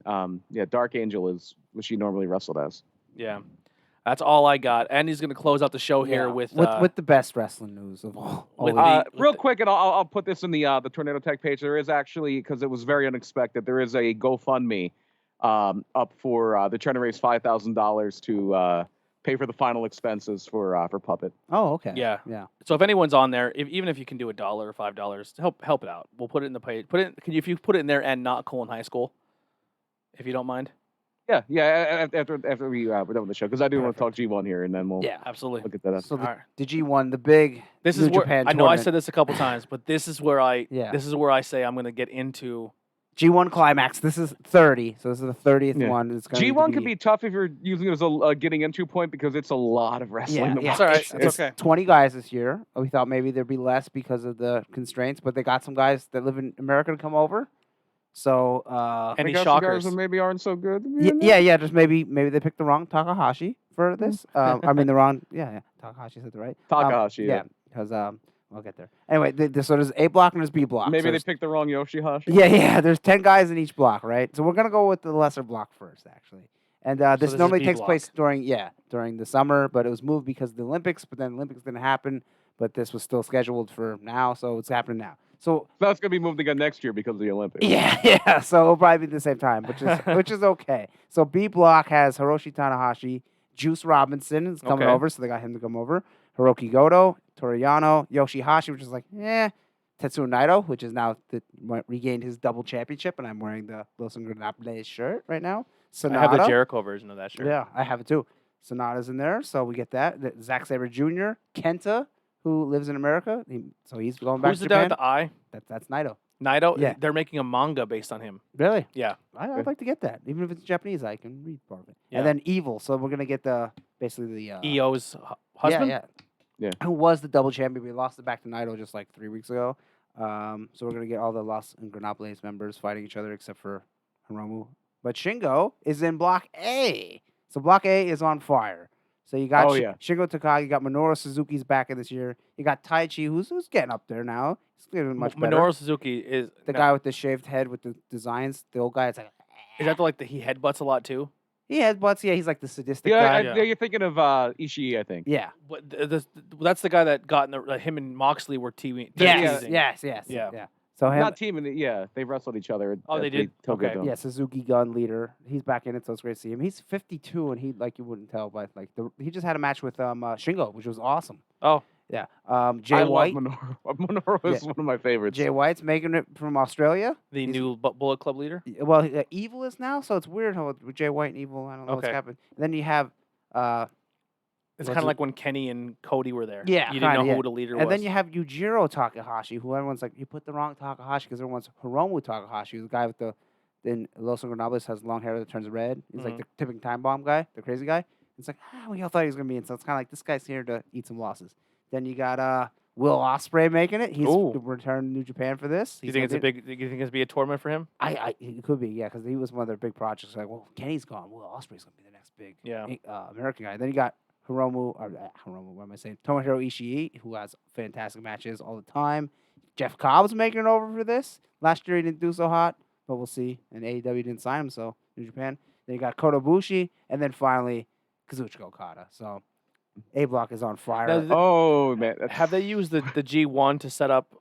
Yeah, Dark Angel is what she normally wrestled as. Yeah. That's all I got. And he's gonna close out the show here Yeah, with the best wrestling news of all. with year. the- Real quick, and I'll put this in the Tornado Tech page. There is actually, because it was very unexpected, there is a GoFundMe up for they're trying to raise $5,000 to pay for the final expenses for Puppet. Oh, okay. Yeah. Yeah. So if anyone's on there, even if you can do $1 or $5, help it out. We'll put it in the page. If you put it in there and not Colon High School, if you don't mind. Yeah. After we're done with the show, because I do want to talk G1 here, and then we'll Absolutely. get that up. So All right. the G1, the big This New is where Japan I know I tournament. said this a couple times, but this is where I Yeah. this is where I say I'm going to get into. G1 climax. This is 30, so this is the 30th Yeah. one. It's going G1 to can be tough if you're using it as a getting into point, because it's a lot of wrestling. to yeah. watch. It's all right. It's It's okay. 20 guys this year. We thought maybe there'd be less because of the constraints, but they got some guys that live in America to come over. So Any They got some guys shockers? that maybe aren't so good. to be in there. yeah. Just maybe they picked the wrong Takahashi for this. I mean the wrong. Yeah. Takahashi said the right. Takahashi. Yeah, because I'll get there. Anyway, so there's A block and there's B block. Maybe So they there's- picked the wrong Yoshihashi. Yeah. There's 10 guys in each block, right? So we're gonna go with the lesser block first, actually. And this this is normally B takes block. place during the summer, but it was moved because of the Olympics. But then the Olympics didn't happen. But this was still scheduled for now, so it's happening now. So That's gonna be moved again next year because of the Olympics. yeah. So it'll probably be the same time, which is okay. So B block has Hiroshi Tanahashi, Juice Robinson is coming Okay. over, so they got him to come over. Hiroki Goto, Toriyano, Yoshihashi, which is like, Tetsuya Naito, which is now regained his double championship, and I'm wearing the Los Ingobernables shirt right now. Sonata. I have the Jericho version of that shirt. Yeah, I have it too. Sonata's in there, so we get that. Zack Sabre Jr., Kenta, who lives in America, so he's going back Who's to the guy Japan. with the eye? That's Naito. Naito? Yeah. They're making a manga based on him. Really? Yeah. I'd like to get that. Even if it's Japanese, I can read part of it. Yeah. And then Evil. So we're gonna get basically the EO's husband? Yeah. Who was the double champion? We lost it back to Naito just like 3 weeks ago. So we're gonna get all the Los Ingobernables members fighting each other except for Hiromu. But Shingo is in Block A. So Block A is on fire. So you got Shingo Takagi, you got Minoru Suzuki's back in this year. You got Taichi, who's getting up there now. He's getting much better. Minoru Suzuki is The guy with the shaved head with the designs, the old guy. It's like Is that he headbutts a lot too? he headbutts. Yeah, he's like the sadistic Yeah, guy. you're thinking of Ishii, I think. Yeah. But that's the guy that got in him and Moxley were teaming. Yes. Yeah. Yeah. So him. Not teaming. Yeah, they wrestled each other. Oh, at they the did? Tokyo Okay. Dome. Yeah, Suzuki Gun leader. He's back in it, so it's great to see him. He's 52, and he you wouldn't tell, but he just had a match with Shingo, which was awesome. Oh. Yeah. I Jay love White. Minoru. Minoru is one of my favorites. Jay White's making it from Australia. The He's- new Bullet Club leader? Well, Evil is now, so it's weird how with Jay White and Evil. I don't know what's Okay. happened. And then you have It's What's kind of it- like when Kenny and Cody were there. Yeah, You didn't know kinda, yeah. who the leader and was. then you have Yujiro Takahashi, who everyone's like, you put the wrong Takahashi because everyone's Hiromu Takahashi, the guy with the in Los Ingobernables has long hair that turns red. He's like the tipping time bomb guy, the crazy guy. It's like, we all thought he was gonna be in, so it's kind of like this guy's here to eat some losses. Then you got Will Ospreay making it. He's Ooh. returned to New Japan for this. Do you think it's you think it's gonna be a tournament for him? It could be, yeah, because he was one of their big projects. Like, well, Kenny's gone. Will Ospreay's gonna be the next big American guy. Then you got Hiromu, what am I saying? Tomohiro Ishii, who has fantastic matches all the time. Jeff Cobb's making it over for this. Last year he didn't do so hot, but we'll see. And AEW didn't sign him, so New Japan. Then you got Kota Ibushi, and then finally Kazuchika Okada. So A Block is on fire. Now, Oh man, Have they used the G1 to set up?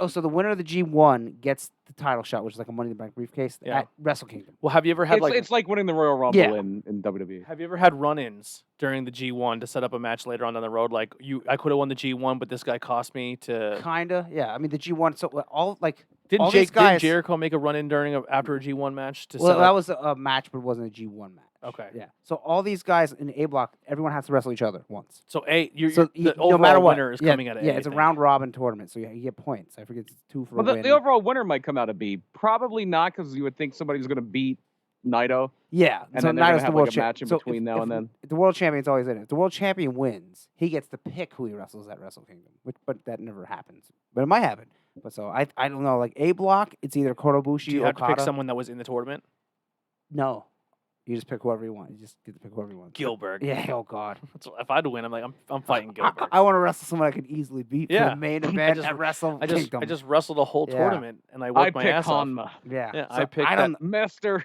So the winner of the G1 gets the title shot, which is like a Money in the Bank briefcase at Wrestle Kingdom. Well, have you ever had it's like winning the Royal Rumble Yeah. in WWE. Have you ever had run-ins during the G1 to set up a match later on down the road? Like I could have won the G1, but this guy cost me to. Kinda, yeah. I mean the G1. So all like Didn't all these Didn't guys. Jericho make a run-in after a G1 match to Well, set that up? was a match, but it wasn't a G1 match. Okay. Yeah. So all these guys in A Block, everyone has to wrestle each other once. So So the no matter overall what, winner is yeah, coming at it. Yeah, it's a round robin tournament, so you get points. I forget it's 2 for Well, a win. the overall winner might come out of B. Probably not, because you would think somebody's going to beat Naito, yeah. and so then they're going Naito's to have the world like a match in so between now and then. if the world champion's always in it. If the world champion wins, he gets to pick who he wrestles at Wrestle Kingdom. But that never happens. But it might happen. But so I don't know. Like A Block, it's either Kota Ibushi Do you or have to pick Okada. someone that was in the tournament? No. You just pick whoever you want. You just get to pick whoever you want. Gilbert. Yeah. Oh God. If I had to win, I'm like, I'm fighting Gilbert. I want to wrestle someone I could easily beat for Yeah. the main event just- at Wrestle I Kingdom. just wrestled a whole Yeah. tournament and I I worked my pick ass off. Hanma. Yeah. Yeah, So I picked I that. don't. Master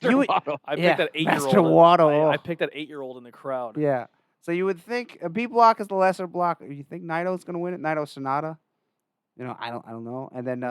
You would- Waddle. I picked Yeah, that 8-year-old. Master Waddle. I picked that 8-year-old in the crowd. Yeah. So you would think a B block is the lesser block. You think Naito's gonna win it? Naito Sonata. You know, I don't know. And then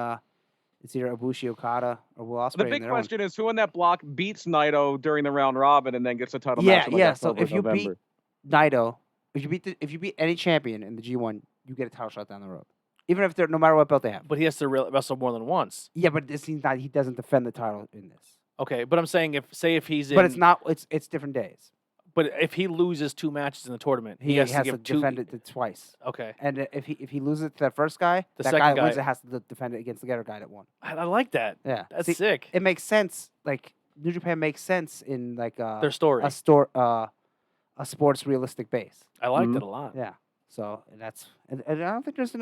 it's either Ibushi Okada or Will Ospreay. The in big their own. question is who in that block beats Naito during the round robin and then gets a title match in like Yeah. So October, if you November. beat Naito, if you beat any champion in the G1, you get a title shot down the road, even if they're no matter what belt they have. But he has to wrestle more than once. Yeah, but this seems not. He doesn't defend the title in this. Okay, but I'm saying if he's in, But it's not. It's different days. But if he loses 2 matches in the tournament, He has, has to to give 2. defend it twice. Okay, And if he loses it to that first guy, The that second guy that guy- wins it has to defend it against the other guy that won. I like that. Yeah, That's See, sick. It makes sense. Like New Japan makes sense in like Their story. a sports realistic base. I liked Mhm. it a lot. Yeah. So that's and I don't think there's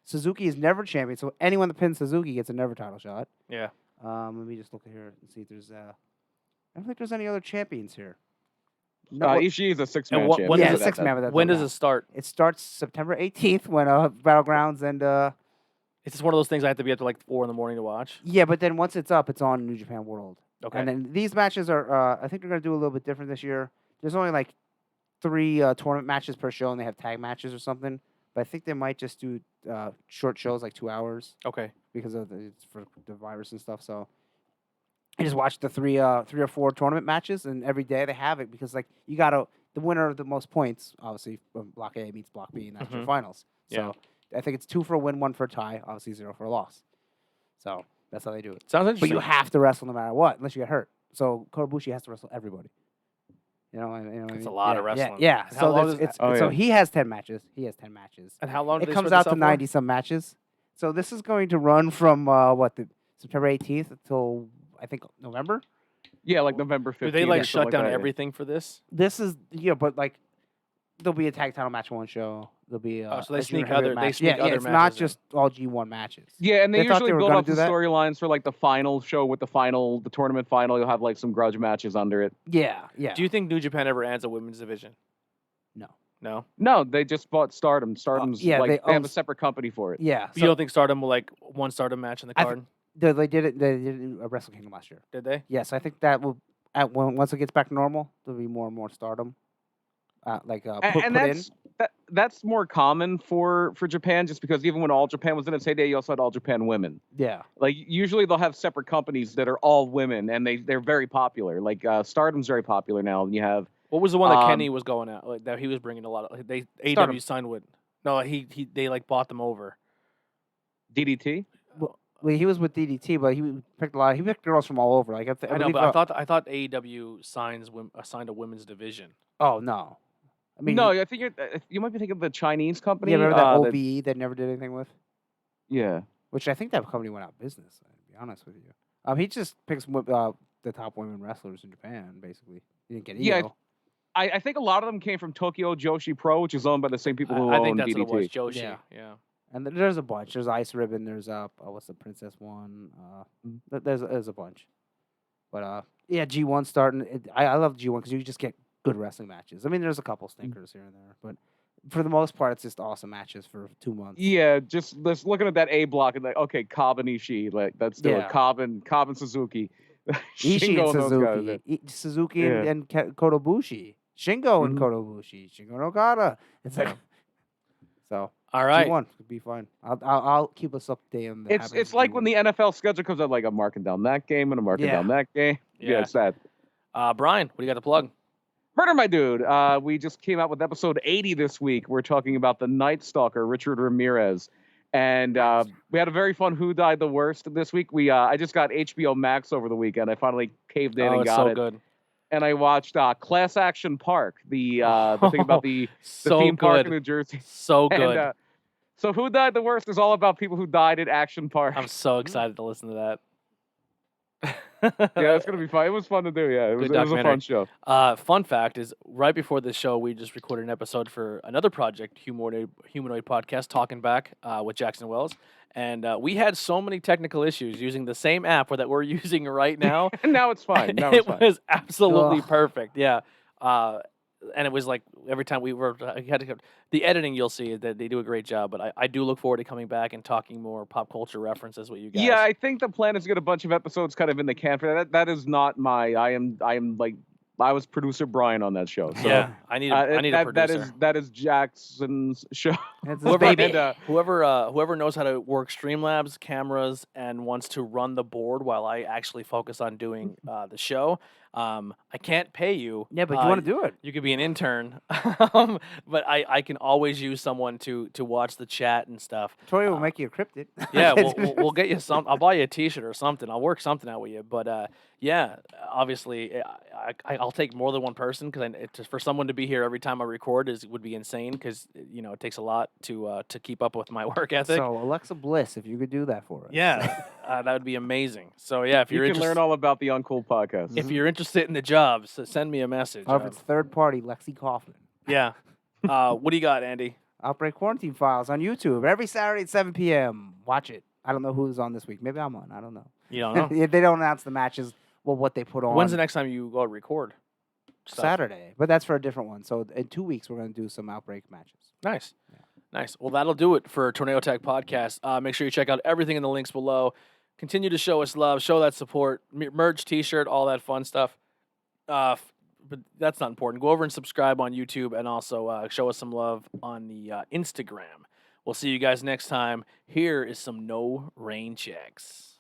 Suzuki is never champion. So anyone that pins Suzuki gets a never title shot. Yeah. Let me just look here and see if there's I don't think there's any other champions here. Ishii is a 6-man And what- champion. when yeah, does so six that- man. But that's When all does now. it start? It starts September 18th when Battlegrounds and It's just one of those things I have to be up to like 4 in the morning to watch. yeah, but then once it's up, it's on New Japan World. Okay. And then these matches are I think they're gonna do a little bit different this year. There's only like 3 tournament matches per show, and they have tag matches or something. But I think they might just do short shows like 2 hours Okay. because it's for the virus and stuff. So I just watch the 3 or 4 tournament matches, and every day they have it because like you gotta the winner of the most points, obviously Block A meets Block B, and that's your Mhm. finals. Yeah. So I think it's 2 for a win, 1 for a tie, obviously 0 for a loss. So that's how they do it. Sounds But interesting. you have to wrestle no matter what, unless you get hurt. So Kotobushi has to wrestle everybody. You know what I That's mean? a lot of Yeah, wrestling. Yeah. And how So long there's- does- it's Oh, so yeah. he has 10 matches. He has 10 matches. And how long do It they comes spread out this to out for? 90 some matches. So this is going to run from the September 18th until I think November. Yeah, like November 15th. Do they like or shut something down that, yeah. everything for this? This is but like there'll be a tag title match one show. There'll be so they a junior sneak heavyweight other- they match. sneak yeah, other it's not matches in. just all G1 matches. Yeah, and they They thought usually they were build gonna up do the that? storylines for like the final show with the tournament final. You'll have like some grudge matches under it. Yeah. Do you think New Japan ever adds a women's division? No. No. No, they just bought Stardom. Stardom's yeah, like they they have own a separate company for it. Yeah. But you don't think Stardom will like one Stardom match in the I card? They did it. They did it at Wrestle Kingdom last year. Did they? Yes, I think that will. Once it gets back to normal, there'll be more and more Stardom. And that's more common for Japan, just because even when All Japan was in its heyday, you also had All Japan Women. Yeah. Like usually they'll have separate companies that are all women, and they're very popular. Like Stardom's very popular now, and you have What was the one that Kenny was going at? Like that he was bringing a lot of. Like, they Stardom. AW signed with. No, they like bought them over. DDT. Well, he was with DDT, but he picked a lot. He picked girls from all over. Like I know, believe, but I thought AEW signed a women's division. Oh no. I mean, No, I think you might be thinking of the Chinese company. yeah, remember that that- OVE that never did anything with? yeah. Which I think that company went out of business. To be honest with you, he just picks the top women wrestlers in Japan. Basically, he didn't get Io. Yeah, I think a lot of them came from Tokyo Joshi Pro, which is owned by the same people who I own think that's DDT. what it was. Joshi. Yeah. Yeah. And there's a bunch. There's Ice Ribbon. There's what's the Princess one? There's a bunch. But yeah, G1 starting. I love G1 because you just get good wrestling matches. I mean, there's a couple stinkers here and there, but for the most part, it's just awesome matches for 2 months. Yeah, just looking at that A block and like, okay, Cobb and Ishii, like let's do Yeah. it. Cobb and Suzuki. Ishii Shingo and and those guys, Suzuki, Suzuki Yeah. and Kotobushi, Shingo and Mhm. Kotobushi, Shingo and Okada. It's like so. All right. G1 could be fine. I'll keep us updated on the. It's like when the NFL schedule comes out, like I'm marking down that game and I'm marking Yeah. down that game. Yeah. Yeah, it's that. Brian, what do you got to plug? Murder, my dude. We just came out with episode 80 this week. We're talking about the Night Stalker, Richard Ramirez. And we had a very fun Who Died the Worst this week. I just got HBO Max over the weekend. I finally caved in and it's got so it. good. And I watched Class Action Park, the thing about the So theme park good. in New Jersey. So good. And, so Who Died the Worst is all about people who died at Action Park. I'm so excited to listen to that. Yeah, it's gonna be fun. It was fun to do. Yeah, it was Good a fun documentary. show. Fun fact is, right before this show, we just recorded an episode for another project, Humanoid Podcast, Talking Back with Jackson Wells. And we had so many technical issues using the same app that we're using right now. And now it's fine. Now It it's fine. was absolutely Ugh. perfect. Yeah. And it was like every time we were, the editing you'll see that they do a great job. But I do look forward to coming back and talking more pop culture references with you guys. Yeah, I think the plan is to get a bunch of episodes kind of in the can for that. That is not my. I am like I was producer Brian on that show. So Yeah, I need a producer. that is Jackson's show. It's his Whoever, baby. And, whoever knows how to work Streamlabs, cameras, and wants to run the board while I actually focus on doing the show. I can't pay you. Yeah, but you want to do it. You could be an intern, but I can always use someone to watch the chat and stuff. Tori will make you a cryptid. Yeah, we'll get you some. I'll buy you a T-shirt or something. I'll work something out with you. But yeah, obviously, I'll take more than one person because for someone to be here every time I record would be insane because it takes a lot to keep up with my work ethic. So Alexa Bliss, if you could do that for us. Yeah, that would be amazing. So yeah, if you you're can learn all about the Uncool podcast. if you're interested in the job, send me a message. Or if it's third party, Lexi Kaufman. Yeah. What do you got, Andy? Outbreak Quarantine Files on YouTube every Saturday at 7 p.m. Watch it. I don't know who's on this week. Maybe I'm on. I don't know. You don't know. Yeah, they don't announce the matches. Well, what they put on. When's the next time you go record? Stuff? Saturday, but that's for a different one. So in 2 weeks, we're going to do some Outbreak matches. Nice. Nice. Well, that'll do it for Tornado Tech Podcast. Make sure you check out everything in the links below. Continue to show us love, show that support, merch, T-shirt, all that fun stuff. But that's not important. Go over and subscribe on YouTube and also show us some love on the Instagram. We'll see you guys next time. Here is some no rain checks.